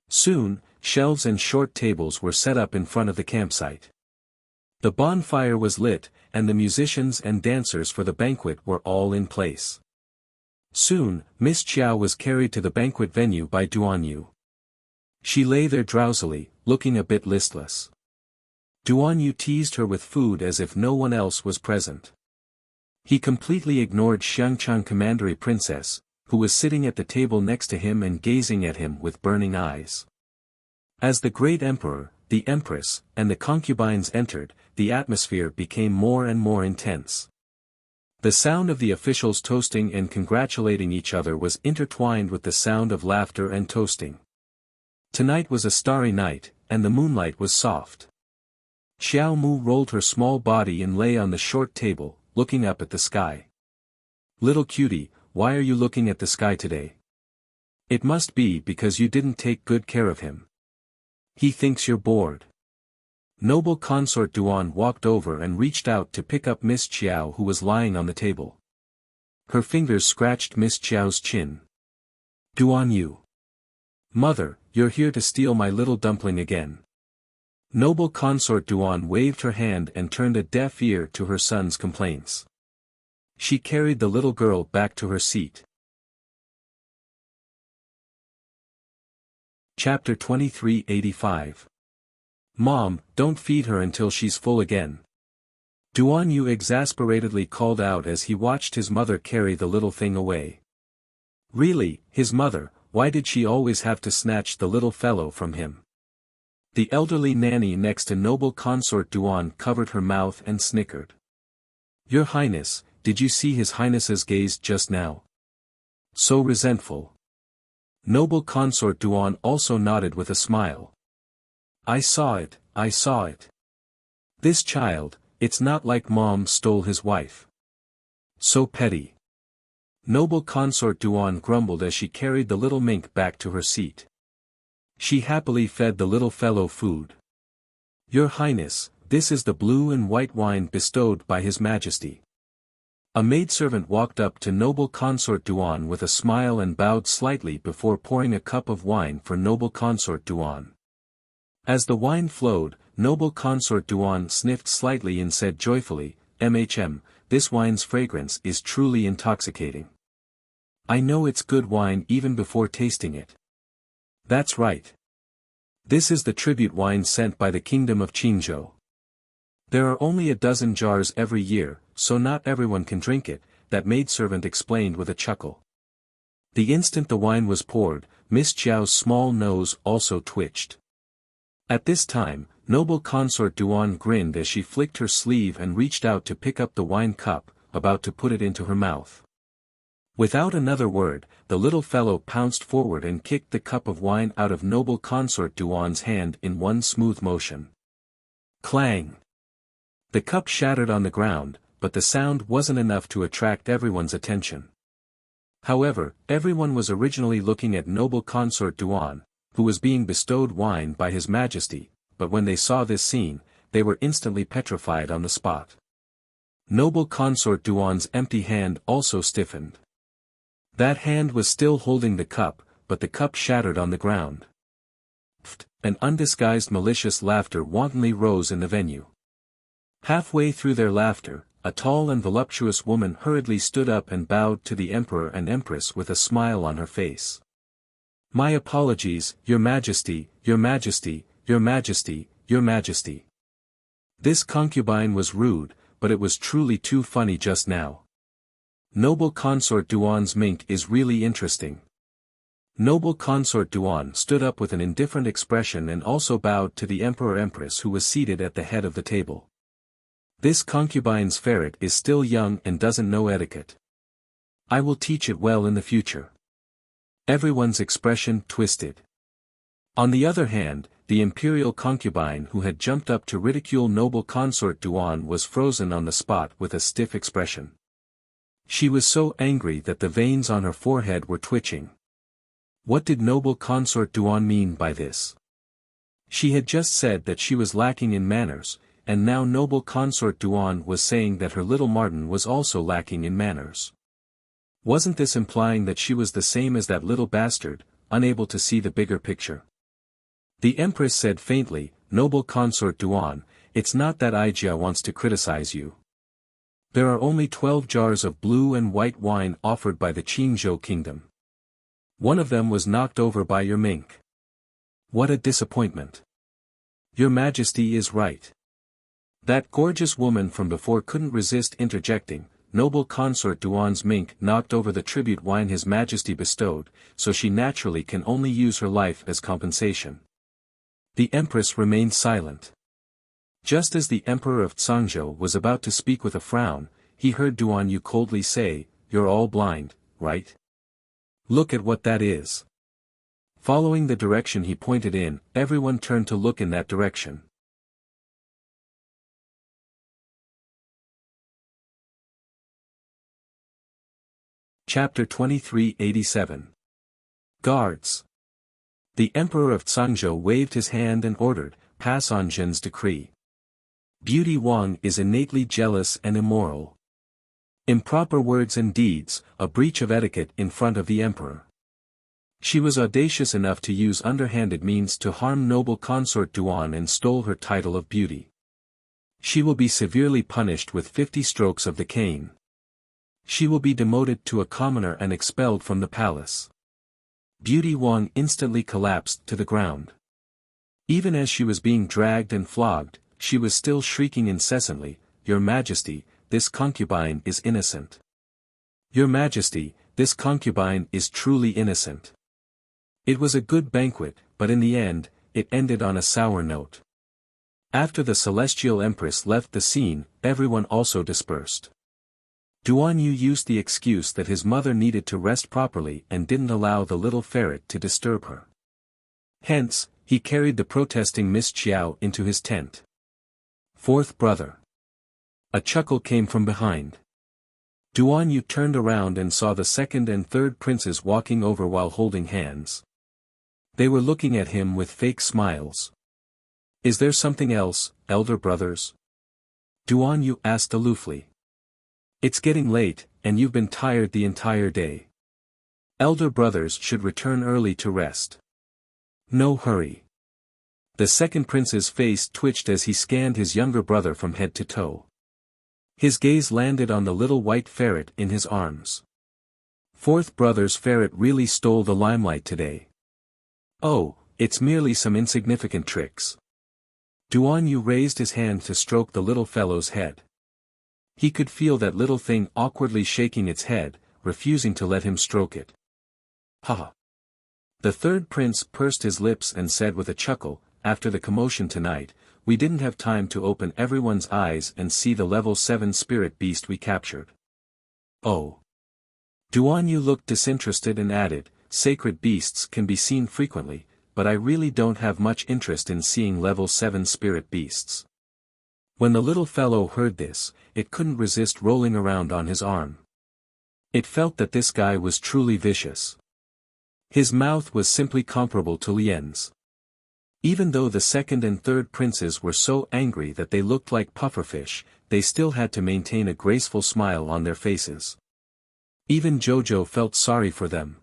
Soon, shelves and short tables were set up in front of the campsite. The bonfire was lit, and the musicians and dancers for the banquet were all in place. Soon, Miss Chiao was carried to the banquet venue by Duan Yu. She lay there drowsily, looking a bit listless. Duan Yu teased her with food as if no one else was present. He completely ignored Xiangchang Commandery Princess, who was sitting at the table next to him and gazing at him with burning eyes. As the great Emperor, the Empress, and the concubines entered, the atmosphere became more and more intense. The sound of the officials toasting and congratulating each other was intertwined with the sound of laughter and toasting. Tonight was a starry night, and the moonlight was soft. Xiao Mu rolled her small body and lay on the short table, looking up at the sky. "Little cutie, why are you looking at the sky today? It must be because you didn't take good care of him. He thinks you're bored." Noble Consort Duan walked over and reached out to pick up Miss Chiao who was lying on the table. Her fingers scratched Miss Chiao's chin. "Duan Yu. Mother, you're here to steal my little dumpling again." Noble Consort Duan waved her hand and turned a deaf ear to her son's complaints. She carried the little girl back to her seat. Chapter 2385. Mom, don't feed her until she's full again. Duan Yu exasperatedly called out as he watched his mother carry the little thing away. Really, his mother, why did she always have to snatch the little fellow from him? The elderly nanny next to noble consort Duan covered her mouth and snickered. Your Highness, did you see His Highness's gaze just now? So resentful. Noble consort Duan also nodded with a smile. I saw it, I saw it. This child, it's not like Mom stole his wife. So petty. Noble consort Duan grumbled as she carried the little mink back to her seat. She happily fed the little fellow food. Your Highness, this is the blue and white wine bestowed by His Majesty. A maidservant walked up to noble consort Duan with a smile and bowed slightly before pouring a cup of wine for noble consort Duan. As the wine flowed, noble consort Duan sniffed slightly and said joyfully, this wine's fragrance is truly intoxicating. I know it's good wine even before tasting it. That's right. This is the tribute wine sent by the kingdom of Qingzhou. There are only a dozen jars every year, so not everyone can drink it, that maidservant explained with a chuckle. The instant the wine was poured, Miss Jiao's small nose also twitched. At this time, noble consort Duan grinned as she flicked her sleeve and reached out to pick up the wine cup, about to put it into her mouth. Without another word, the little fellow pounced forward and kicked the cup of wine out of noble consort Duan's hand in one smooth motion. Clang! The cup shattered on the ground, but the sound wasn't enough to attract everyone's attention. However, everyone was originally looking at noble consort Duan, who was being bestowed wine by His Majesty, but when they saw this scene, they were instantly petrified on the spot. Noble consort Duan's empty hand also stiffened. That hand was still holding the cup, but the cup shattered on the ground. An undisguised malicious laughter wantonly rose in the venue. Halfway through their laughter, a tall and voluptuous woman hurriedly stood up and bowed to the Emperor and Empress with a smile on her face. My apologies, Your Majesty, Your Majesty, Your Majesty, Your Majesty. This concubine was rude, but it was truly too funny just now. Noble consort Duan's mink is really interesting. Noble consort Duan stood up with an indifferent expression and also bowed to the Emperor-Empress who was seated at the head of the table. This concubine's ferret is still young and doesn't know etiquette. I will teach it well in the future. Everyone's expression twisted. On the other hand, the imperial concubine who had jumped up to ridicule noble consort Duan was frozen on the spot with a stiff expression. She was so angry that the veins on her forehead were twitching. What did noble consort Duan mean by this? She had just said that she was lacking in manners, and now noble consort Duan was saying that her little Martin was also lacking in manners. Wasn't this implying that she was the same as that little bastard, unable to see the bigger picture? The Empress said faintly, Noble consort Duan, it's not that Ijia wants to criticize you. There are only 12 jars of blue and white wine offered by the Qingzhou kingdom. One of them was knocked over by your mink. What a disappointment. Your Majesty is right. That gorgeous woman from before couldn't resist interjecting, noble consort Duan's mink knocked over the tribute wine His Majesty bestowed, so she naturally can only use her life as compensation. The Empress remained silent. Just as the Emperor of Cangzhou was about to speak with a frown, he heard Duan Yu coldly say, You're all blind, right? Look at what that is. Following the direction he pointed in, everyone turned to look in that direction. Chapter 2387. Guards. The Emperor of Cangzhou waved his hand and ordered, pass on Zhen's decree. Beauty Wang is innately jealous and immoral. Improper words and deeds, a breach of etiquette in front of the Emperor. She was audacious enough to use underhanded means to harm noble consort Duan and stole her title of beauty. She will be severely punished with 50 strokes of the cane. She will be demoted to a commoner and expelled from the palace. Beauty Wang instantly collapsed to the ground. Even as she was being dragged and flogged, she was still shrieking incessantly, "Your Majesty, this concubine is innocent. Your Majesty, this concubine is truly innocent." It was a good banquet, but in the end, it ended on a sour note. After the Celestial Empress left the scene, everyone also dispersed. Duan Yu used the excuse that his mother needed to rest properly and didn't allow the little ferret to disturb her. Hence, he carried the protesting Miss Qiao into his tent. Fourth brother. A chuckle came from behind. Duan Yu turned around and saw the second and third princes walking over while holding hands. They were looking at him with fake smiles. "Is there something else, elder brothers?" Duan Yu asked aloofly. "It's getting late, and you've been tired the entire day. Elder brothers should return early to rest. No hurry." The second prince's face twitched as he scanned his younger brother from head to toe. His gaze landed on the little white ferret in his arms. Fourth brother's ferret really stole the limelight today. "Oh, it's merely some insignificant tricks." Duan Yu raised his hand to stroke the little fellow's head. He could feel that little thing awkwardly shaking its head, refusing to let him stroke it. "Ha!" The third prince pursed his lips and said with a chuckle, "After the commotion tonight, we didn't have time to open everyone's eyes and see the level 7 spirit beast we captured." "Oh." Duan Yu looked disinterested and added, "Sacred beasts can be seen frequently, but I really don't have much interest in seeing level 7 spirit beasts." When the little fellow heard this, it couldn't resist rolling around on his arm. It felt that this guy was truly vicious. His mouth was simply comparable to Lien's. Even though the second and third princes were so angry that they looked like pufferfish, they still had to maintain a graceful smile on their faces. Even Jojo felt sorry for them.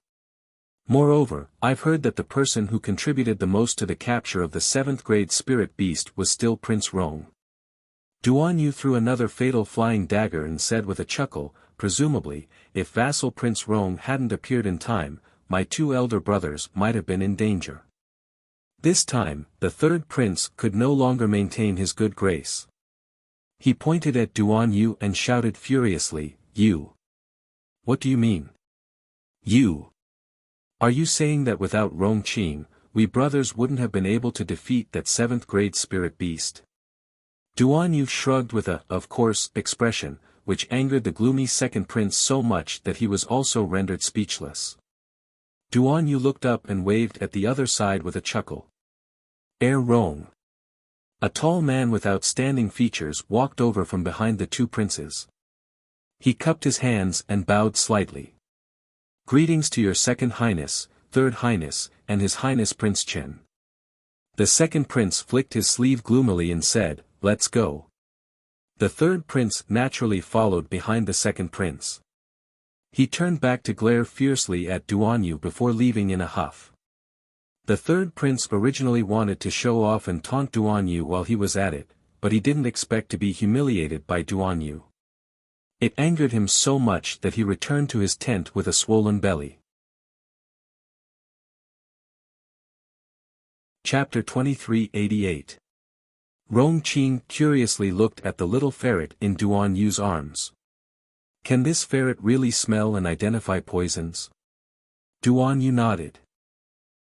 "Moreover, I've heard that the person who contributed the most to the capture of the 7th grade spirit beast was still Prince Rong." Duan Yu threw another fatal flying dagger and said with a chuckle, "Presumably, if vassal Prince Rong hadn't appeared in time, my 2 elder brothers might have been in danger." This time, the third prince could no longer maintain his good grace. He pointed at Duan Yu and shouted furiously, "You! What do you mean? You! Are you saying that without Rong Qing, we brothers wouldn't have been able to defeat that 7th grade spirit beast?" Duan Yu shrugged with a "of course" expression, which angered the gloomy second prince so much that he was also rendered speechless. Duan Yu looked up and waved at the other side with a chuckle. Rong. A tall man with outstanding features walked over from behind the 2 princes. He cupped his hands and bowed slightly. "Greetings to your Second Highness, Third Highness, and His Highness Prince Chen." The second prince flicked his sleeve gloomily and said, "Let's go." The third prince naturally followed behind the second prince. He turned back to glare fiercely at Duan Yu before leaving in a huff. The third prince originally wanted to show off and taunt Duan Yu while he was at it, but he didn't expect to be humiliated by Duan Yu. It angered him so much that he returned to his tent with a swollen belly. Chapter 2388. Rong Qing curiously looked at the little ferret in Duan Yu's arms. "Can this ferret really smell and identify poisons?" Duan Yu nodded.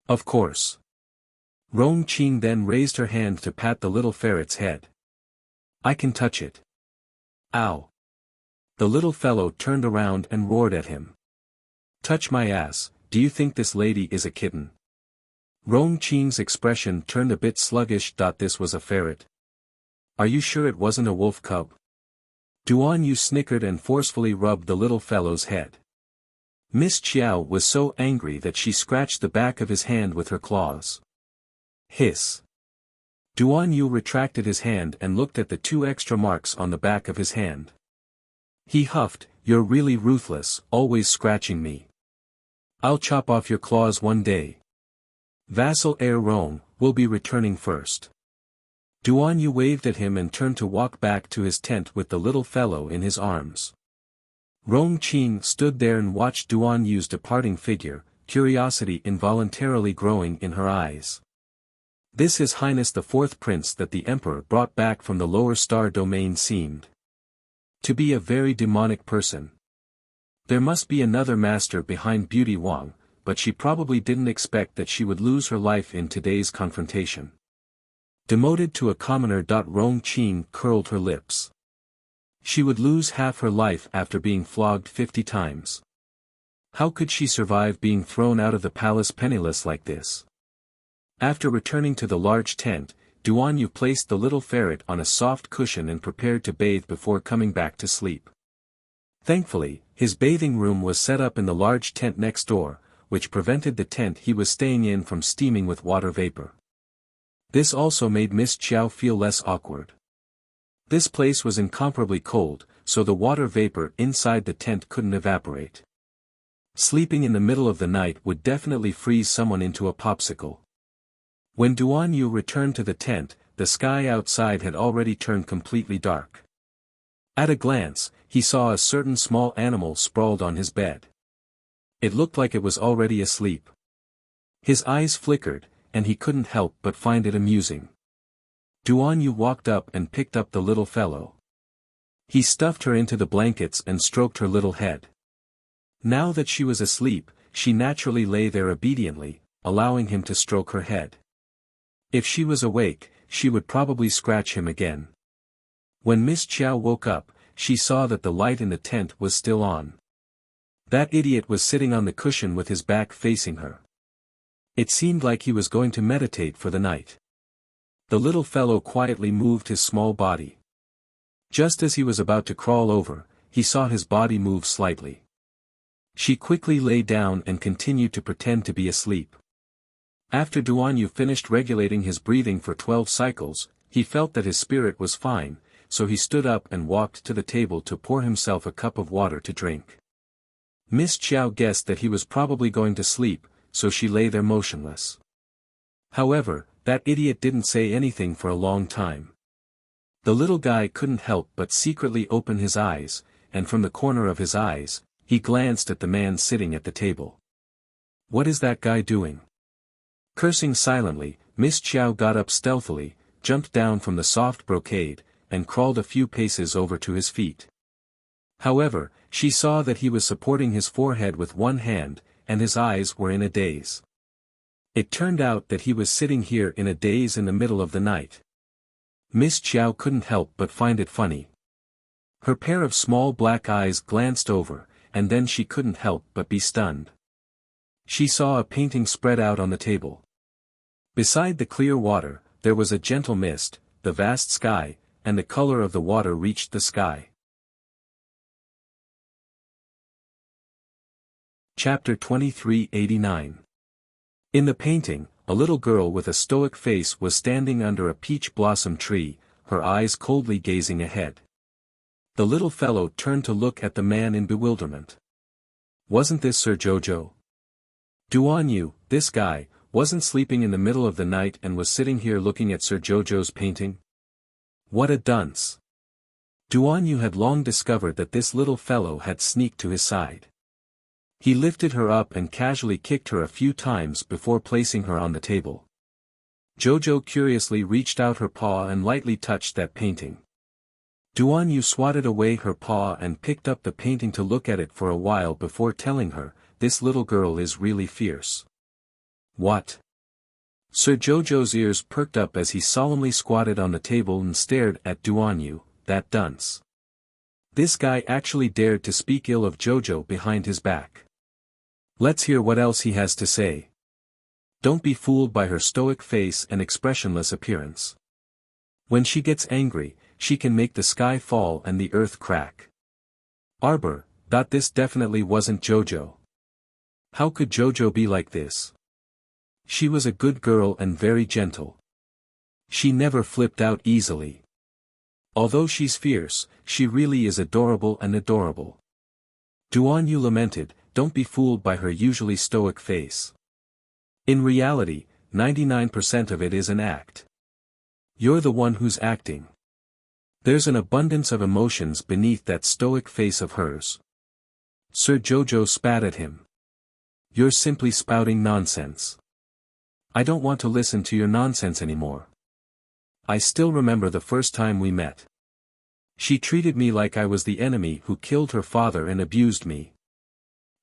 "Of course." Rong Qing then raised her hand to pat the little ferret's head. "I can touch it." "Ow!" The little fellow turned around and roared at him. "Touch my ass, do you think this lady is a kitten?" Rong Qing's expression turned a bit sluggish. "This was a ferret. Are you sure it wasn't a wolf cub?" Duan Yu snickered and forcefully rubbed the little fellow's head. Miss Qiao was so angry that she scratched the back of his hand with her claws. Hiss. Duan Yu retracted his hand and looked at the 2 extra marks on the back of his hand. He huffed, "You're really ruthless, always scratching me. I'll chop off your claws one day. Vassal Rong will be returning first." Duan Yu waved at him and turned to walk back to his tent with the little fellow in his arms. Rong Qing stood there and watched Duan Yu's departing figure, curiosity involuntarily growing in her eyes. This His Highness the fourth prince that the Emperor brought back from the lower star domain seemed to be a very demonic person. There must be another master behind Beauty Wang, but she probably didn't expect that she would lose her life in today's confrontation. Demoted to a commoner. Rong Qing curled her lips. She would lose half her life after being flogged 50 times. How could she survive being thrown out of the palace penniless like this? After returning to the large tent, Duan Yu placed the little ferret on a soft cushion and prepared to bathe before coming back to sleep. Thankfully, his bathing room was set up in the large tent next door, which prevented the tent he was staying in from steaming with water vapor. This also made Miss Qiao feel less awkward. This place was incomparably cold, so the water vapor inside the tent couldn't evaporate. Sleeping in the middle of the night would definitely freeze someone into a popsicle. When Duan Yu returned to the tent, the sky outside had already turned completely dark. At a glance, he saw a certain small animal sprawled on his bed. It looked like it was already asleep. His eyes flickered, and he couldn't help but find it amusing. Duan Yu walked up and picked up the little fellow. He stuffed her into the blankets and stroked her little head. Now that she was asleep, she naturally lay there obediently, allowing him to stroke her head. If she was awake, she would probably scratch him again. When Miss Qiao woke up, she saw that the light in the tent was still on. That idiot was sitting on the cushion with his back facing her. It seemed like he was going to meditate for the night. The little fellow quietly moved his small body. Just as he was about to crawl over, he saw his body move slightly. She quickly lay down and continued to pretend to be asleep. After Duan Yu finished regulating his breathing for 12 cycles, he felt that his spirit was fine, so he stood up and walked to the table to pour himself a cup of water to drink. Miss Qiao guessed that he was probably going to sleep, so she lay there motionless. However, that idiot didn't say anything for a long time. The little guy couldn't help but secretly open his eyes, and from the corner of his eyes, he glanced at the man sitting at the table. What is that guy doing? Cursing silently, Miss Qiao got up stealthily, jumped down from the soft brocade, and crawled a few paces over to his feet. However, she saw that he was supporting his forehead with one hand, and his eyes were in a daze. It turned out that he was sitting here in a daze in the middle of the night. Miss Qiao couldn't help but find it funny. Her pair of small black eyes glanced over, and then she couldn't help but be stunned. She saw a painting spread out on the table. Beside the clear water, there was a gentle mist, the vast sky, and the color of the water reached the sky. Chapter 2389. In the painting, a little girl with a stoic face was standing under a peach blossom tree, her eyes coldly gazing ahead. The little fellow turned to look at the man in bewilderment. Wasn't this Sir Jojo? Duan Yu, this guy, wasn't sleeping in the middle of the night and was sitting here looking at Sir Jojo's painting? What a dunce! Duan Yu had long discovered that this little fellow had sneaked to his side. He lifted her up and casually kicked her a few times before placing her on the table. Jojo curiously reached out her paw and lightly touched that painting. Duan Yu swatted away her paw and picked up the painting to look at it for a while before telling her, "This little girl is really fierce." What? Sir Jojo's ears perked up as he solemnly squatted on the table and stared at Duan Yu, that dunce. This guy actually dared to speak ill of Jojo behind his back. Let's hear what else he has to say. Don't be fooled by her stoic face and expressionless appearance. When she gets angry, she can make the sky fall and the earth crack. Arbor, this definitely wasn't Jojo. How could Jojo be like this? She was a good girl and very gentle. She never flipped out easily. Although she's fierce, she really is adorable and adorable. Duan Yu lamented, don't be fooled by her usually stoic face. In reality, 99% of it is an act. You're the one who's acting. There's an abundance of emotions beneath that stoic face of hers. Sir Jojo spat at him. You're simply spouting nonsense. I don't want to listen to your nonsense anymore. I still remember the first time we met. She treated me like I was the enemy who killed her father and abused me.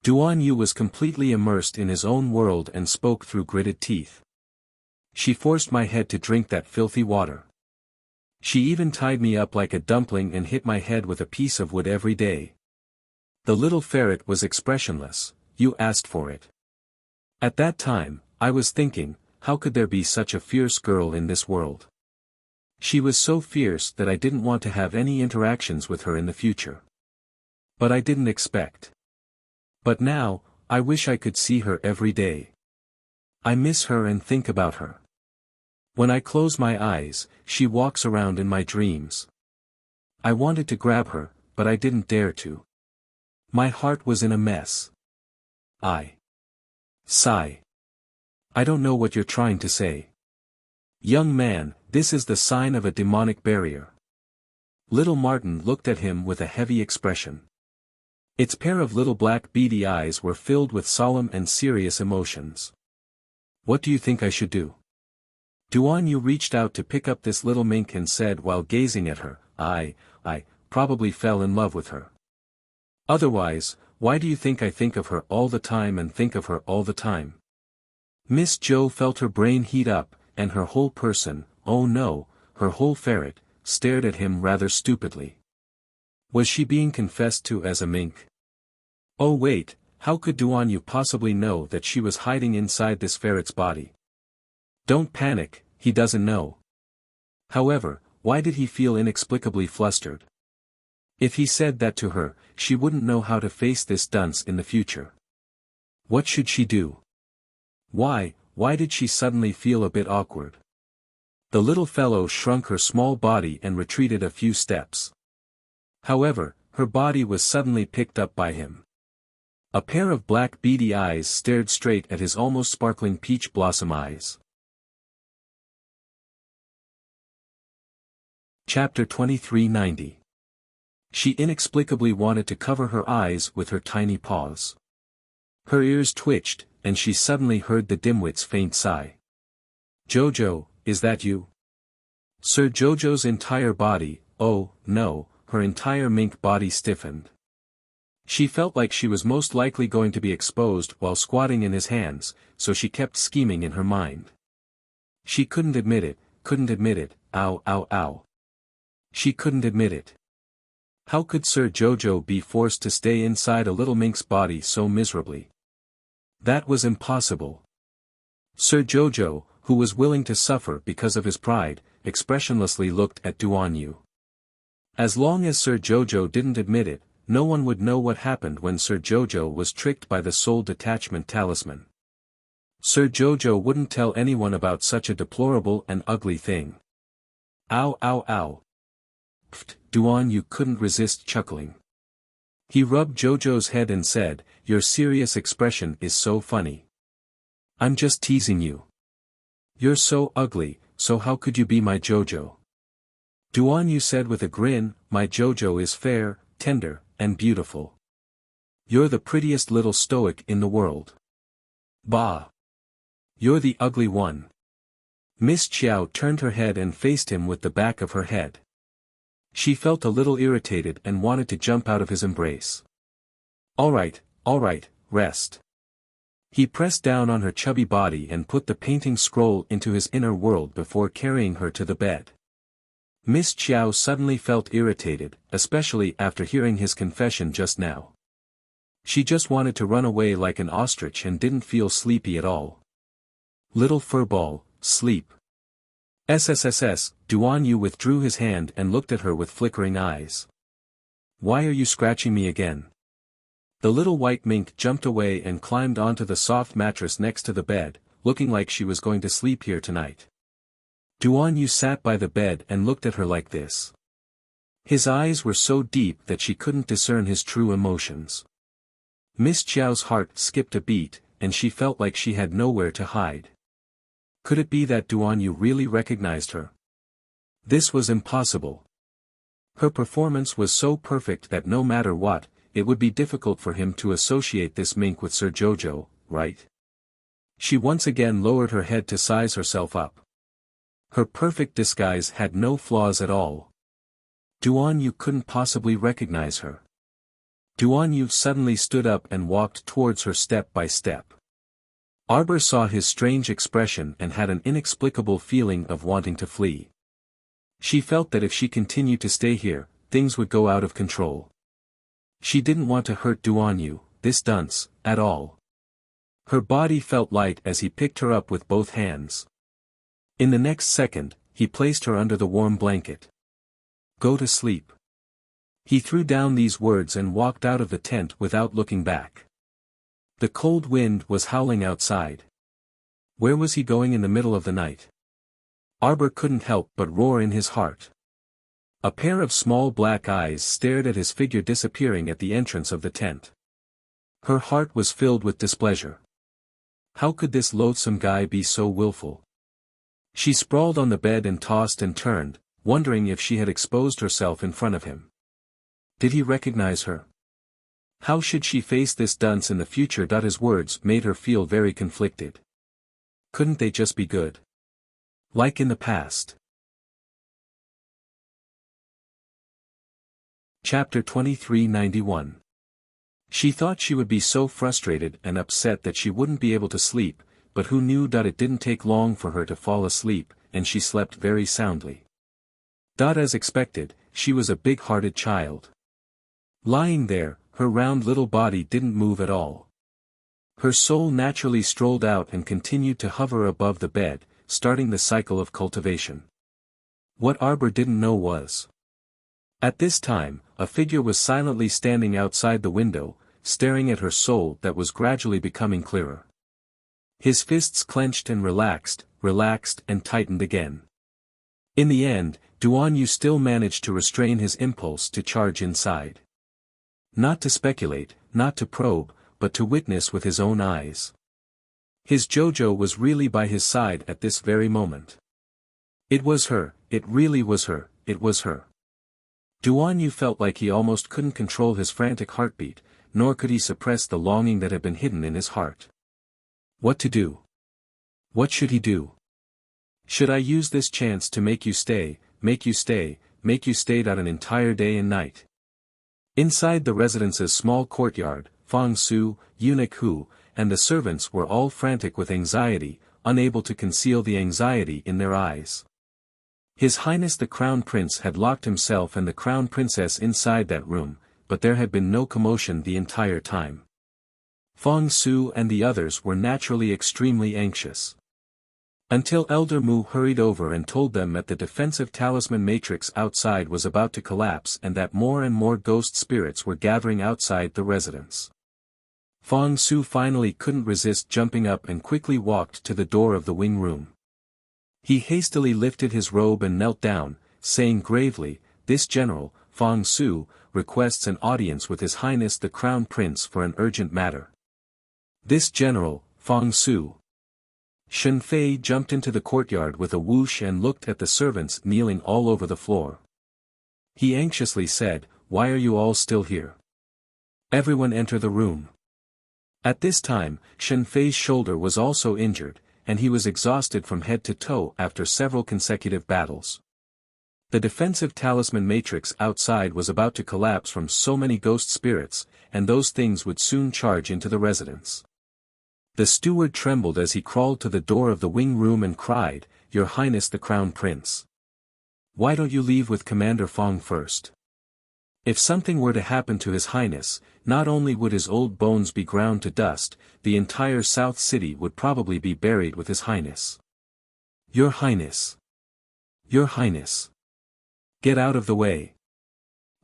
Duan Yu was completely immersed in his own world and spoke through gritted teeth. She forced my head to drink that filthy water. She even tied me up like a dumpling and hit my head with a piece of wood every day. The little ferret was expressionless. You asked for it. At that time, I was thinking, how could there be such a fierce girl in this world? She was so fierce that I didn't want to have any interactions with her in the future. But I didn't expect. But now, I wish I could see her every day. I miss her and think about her. When I close my eyes, she walks around in my dreams. I wanted to grab her, but I didn't dare to. My heart was in a mess. I sigh. I don't know what you're trying to say. Young man, this is the sign of a demonic barrier. Little Martin looked at him with a heavy expression. Its pair of little black beady eyes were filled with solemn and serious emotions. What do you think I should do? Duan Yu reached out to pick up this little mink and said while gazing at her, I probably fell in love with her. Otherwise, why do you think I think of her all the time and think of her all the time? Miss Joe felt her brain heat up, and her whole person, oh no, her whole ferret, stared at him rather stupidly. Was she being confessed to as a mink? Oh wait, how could Duan Yu possibly know that she was hiding inside this ferret's body? Don't panic, he doesn't know. However, why did he feel inexplicably flustered? If he said that to her, she wouldn't know how to face this dunce in the future. What should she do? Why did she suddenly feel a bit awkward? The little fellow shrunk her small body and retreated a few steps. However, her body was suddenly picked up by him. A pair of black beady eyes stared straight at his almost sparkling peach blossom eyes. Chapter 2390. She inexplicably wanted to cover her eyes with her tiny paws. Her ears twitched, and she suddenly heard the dimwit's faint sigh. Jojo, is that you? Sir Jojo's entire body, oh, no, her entire mink body stiffened. She felt like she was most likely going to be exposed while squatting in his hands, so she kept scheming in her mind. She couldn't admit it, ow ow ow. She couldn't admit it. How could Sir Jojo be forced to stay inside a little mink's body so miserably? That was impossible. Sir Jojo, who was willing to suffer because of his pride, expressionlessly looked at Duan Yu. As long as Sir Jojo didn't admit it, no one would know what happened when Sir Jojo was tricked by the soul detachment talisman. Sir Jojo wouldn't tell anyone about such a deplorable and ugly thing. Ow ow ow. Pfft, Duan Yu couldn't resist chuckling. He rubbed Jojo's head and said, your serious expression is so funny. I'm just teasing you. You're so ugly, so how could you be my Jojo? Duan Yu said with a grin, my Jojo is fair, tender, and beautiful. You're the prettiest little stoic in the world. Bah! You're the ugly one. Miss Chiao turned her head and faced him with the back of her head. She felt a little irritated and wanted to jump out of his embrace. All right, rest. He pressed down on her chubby body and put the painting scroll into his inner world before carrying her to the bed. Miss Chiao suddenly felt irritated, especially after hearing his confession just now. She just wanted to run away like an ostrich and didn't feel sleepy at all. Little furball, sleep. SSSS, Duan Yu withdrew his hand and looked at her with flickering eyes. Why are you scratching me again? The little white mink jumped away and climbed onto the soft mattress next to the bed, looking like she was going to sleep here tonight. Duan Yu sat by the bed and looked at her like this. His eyes were so deep that she couldn't discern his true emotions. Miss Chiao's heart skipped a beat, and she felt like she had nowhere to hide. Could it be that Duan Yu really recognized her? This was impossible. Her performance was so perfect that no matter what, it would be difficult for him to associate this mink with Sir Jojo, right? She once again lowered her head to size herself up. Her perfect disguise had no flaws at all. Duan Yu couldn't possibly recognize her. Duan Yu suddenly stood up and walked towards her step by step. Arbor saw his strange expression and had an inexplicable feeling of wanting to flee. She felt that if she continued to stay here, things would go out of control. She didn't want to hurt Duan Yu, this dunce, at all. Her body felt light as he picked her up with both hands. In the next second, he placed her under the warm blanket. Go to sleep. He threw down these words and walked out of the tent without looking back. The cold wind was howling outside. Where was he going in the middle of the night? Arbor couldn't help but roar in his heart. A pair of small black eyes stared at his figure disappearing at the entrance of the tent. Her heart was filled with displeasure. How could this loathsome guy be so willful? She sprawled on the bed and tossed and turned, wondering if she had exposed herself in front of him. Did he recognize her? How should she face this dunce in the future? His words made her feel very conflicted. Couldn't they just be good? Like in the past. Chapter 2391. She thought she would be so frustrated and upset that she wouldn't be able to sleep, but who knew that it didn't take long for her to fall asleep, and she slept very soundly. As expected, she was a big-hearted child. Lying there, her round little body didn't move at all. Her soul naturally strolled out and continued to hover above the bed, starting the cycle of cultivation. What Arbor didn't know was, at this time, a figure was silently standing outside the window, staring at her soul that was gradually becoming clearer. His fists clenched and relaxed and tightened again. In the end, Duan Yu still managed to restrain his impulse to charge inside. Not to speculate, not to probe, but to witness with his own eyes. His Jojo was really by his side at this very moment. It was her, it really was her, it was her. Duan Yu felt like he almost couldn't control his frantic heartbeat, nor could he suppress the longing that had been hidden in his heart. What to do? What should he do? Should I use this chance to make you stay an entire day and night? Inside the residence's small courtyard, Fang Su, Eunuch Hu, and the servants were all frantic with anxiety, unable to conceal the anxiety in their eyes. His Highness the Crown Prince had locked himself and the Crown Princess inside that room, but there had been no commotion the entire time. Fang Su and the others were naturally extremely anxious. Until Elder Mu hurried over and told them that the defensive talisman matrix outside was about to collapse and that more and more ghost spirits were gathering outside the residence. Fang Su finally couldn't resist jumping up and quickly walked to the door of the wing room. He hastily lifted his robe and knelt down, saying gravely, "This general, Fang Su, requests an audience with His Highness the Crown Prince for an urgent matter." This general, Fang Su. Shen Fei jumped into the courtyard with a whoosh and looked at the servants kneeling all over the floor. He anxiously said, "Why are you all still here? Everyone enter the room." At this time, Shen Fei's shoulder was also injured, and he was exhausted from head to toe after several consecutive battles. The defensive talisman matrix outside was about to collapse from so many ghost spirits, and those things would soon charge into the residence. The steward trembled as he crawled to the door of the wing room and cried, "Your Highness the Crown Prince. Why don't you leave with Commander Fang first? If something were to happen to His Highness, not only would his old bones be ground to dust, the entire South City would probably be buried with His Highness. Your Highness. Your Highness. Get out of the way."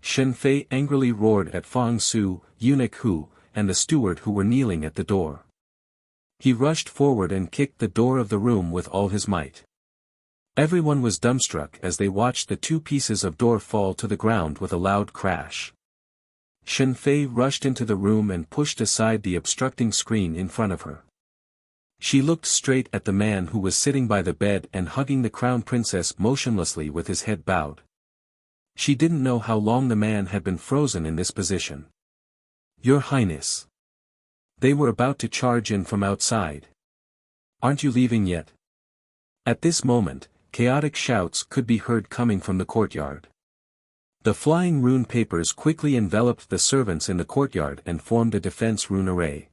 Shen Fei angrily roared at Fang Su, Eunuch Hu, and the steward who were kneeling at the door. He rushed forward and kicked the door of the room with all his might. Everyone was dumbstruck as they watched the two pieces of door fall to the ground with a loud crash. Shen Fei rushed into the room and pushed aside the obstructing screen in front of her. She looked straight at the man who was sitting by the bed and hugging the Crown Princess motionlessly with his head bowed. She didn't know how long the man had been frozen in this position. "Your Highness." They were about to charge in from outside. Aren't you leaving yet? At this moment, chaotic shouts could be heard coming from the courtyard. The flying rune papers quickly enveloped the servants in the courtyard and formed a defense rune array.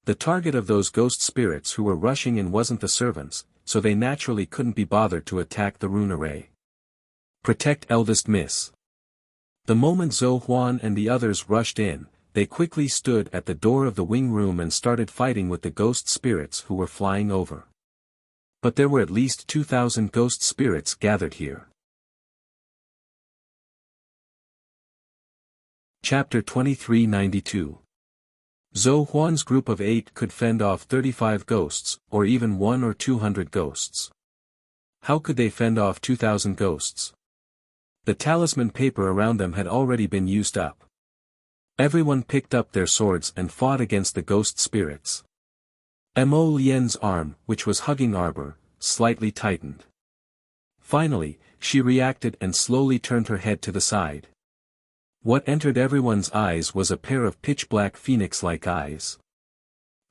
The target of those ghost spirits who were rushing in wasn't the servants, so they naturally couldn't be bothered to attack the rune array. Protect eldest miss. The moment Zhou Huan and the others rushed in, they quickly stood at the door of the wing room and started fighting with the ghost spirits who were flying over. But there were at least 2,000 ghost spirits gathered here. Chapter 2392. Zhou Huan's group of 8 could fend off 35 ghosts, or even 100 or 200 ghosts. How could they fend off 2,000 ghosts? The talisman paper around them had already been used up. Everyone picked up their swords and fought against the ghost spirits. Mo Lian's arm, which was hugging Arbor, slightly tightened. Finally, she reacted and slowly turned her head to the side. What entered everyone's eyes was a pair of pitch-black phoenix-like eyes.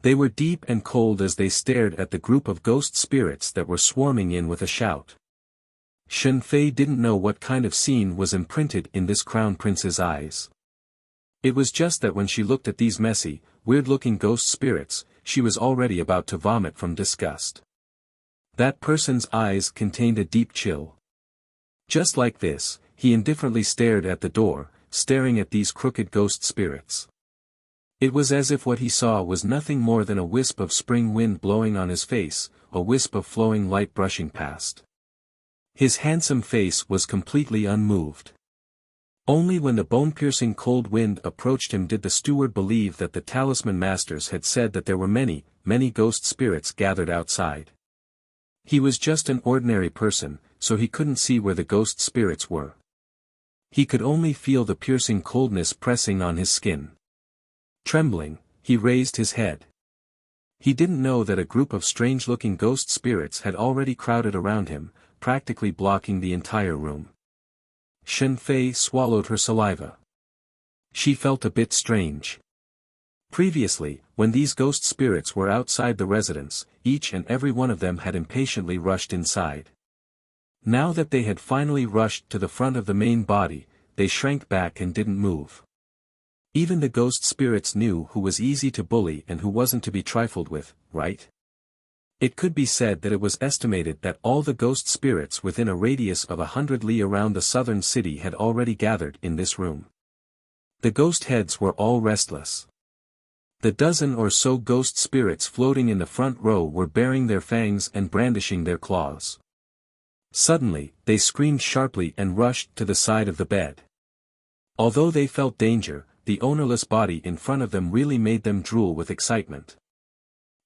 They were deep and cold as they stared at the group of ghost spirits that were swarming in with a shout. Shen Fei didn't know what kind of scene was imprinted in this crown prince's eyes. It was just that when she looked at these messy, weird-looking ghost spirits, she was already about to vomit from disgust. That person's eyes contained a deep chill. Just like this, he indifferently stared at the door, staring at these crooked ghost spirits. It was as if what he saw was nothing more than a wisp of spring wind blowing on his face, a wisp of flowing light brushing past. His handsome face was completely unmoved. Only when the bone-piercing cold wind approached him did the steward believe that the talisman masters had said that there were many, many ghost spirits gathered outside. He was just an ordinary person, so he couldn't see where the ghost spirits were. He could only feel the piercing coldness pressing on his skin. Trembling, he raised his head. He didn't know that a group of strange-looking ghost spirits had already crowded around him, practically blocking the entire room. Shen Fei swallowed her saliva. She felt a bit strange. Previously, when these ghost spirits were outside the residence, each and every one of them had impatiently rushed inside. Now that they had finally rushed to the front of the main body, they shrank back and didn't move. Even the ghost spirits knew who was easy to bully and who wasn't to be trifled with, right? It could be said that it was estimated that all the ghost spirits within a radius of 100 li around the southern city had already gathered in this room. The ghost heads were all restless. The dozen or so ghost spirits floating in the front row were baring their fangs and brandishing their claws. Suddenly, they screamed sharply and rushed to the side of the bed. Although they felt danger, the ownerless body in front of them really made them drool with excitement.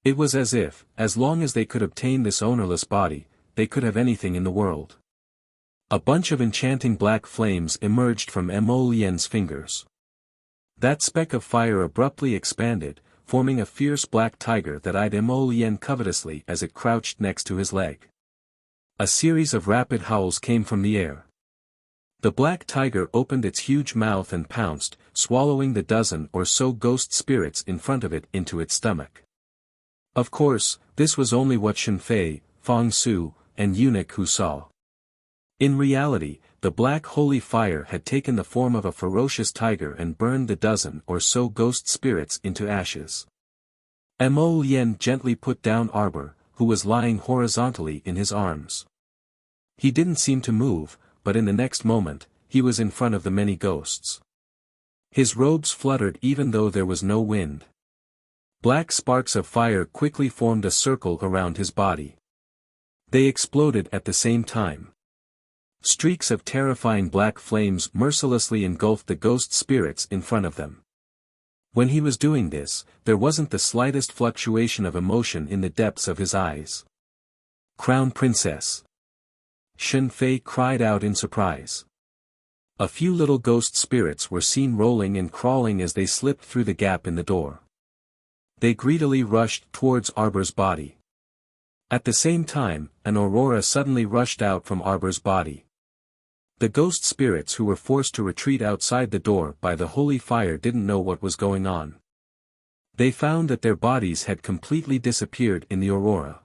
It was as if, as long as they could obtain this ownerless body, they could have anything in the world. A bunch of enchanting black flames emerged from Mo Lian's fingers. That speck of fire abruptly expanded, forming a fierce black tiger that eyed Mo Lian covetously as it crouched next to his leg. A series of rapid howls came from the air. The black tiger opened its huge mouth and pounced, swallowing the dozen or so ghost spirits in front of it into its stomach. Of course, this was only what Shen Fei, Fang Su, and Eunuch Hu saw. In reality, the black holy fire had taken the form of a ferocious tiger and burned the dozen or so ghost spirits into ashes. Mo Lian gently put down Arbor, who was lying horizontally in his arms. He didn't seem to move, but in the next moment, he was in front of the many ghosts. His robes fluttered even though there was no wind. Black sparks of fire quickly formed a circle around his body. They exploded at the same time. Streaks of terrifying black flames mercilessly engulfed the ghost spirits in front of them. When he was doing this, there wasn't the slightest fluctuation of emotion in the depths of his eyes. Crown Princess! Shen Fei cried out in surprise. A few little ghost spirits were seen rolling and crawling as they slipped through the gap in the door. They greedily rushed towards Arbor's body. At the same time, an aurora suddenly rushed out from Arbor's body. The ghost spirits who were forced to retreat outside the door by the holy fire didn't know what was going on. They found that their bodies had completely disappeared in the aurora.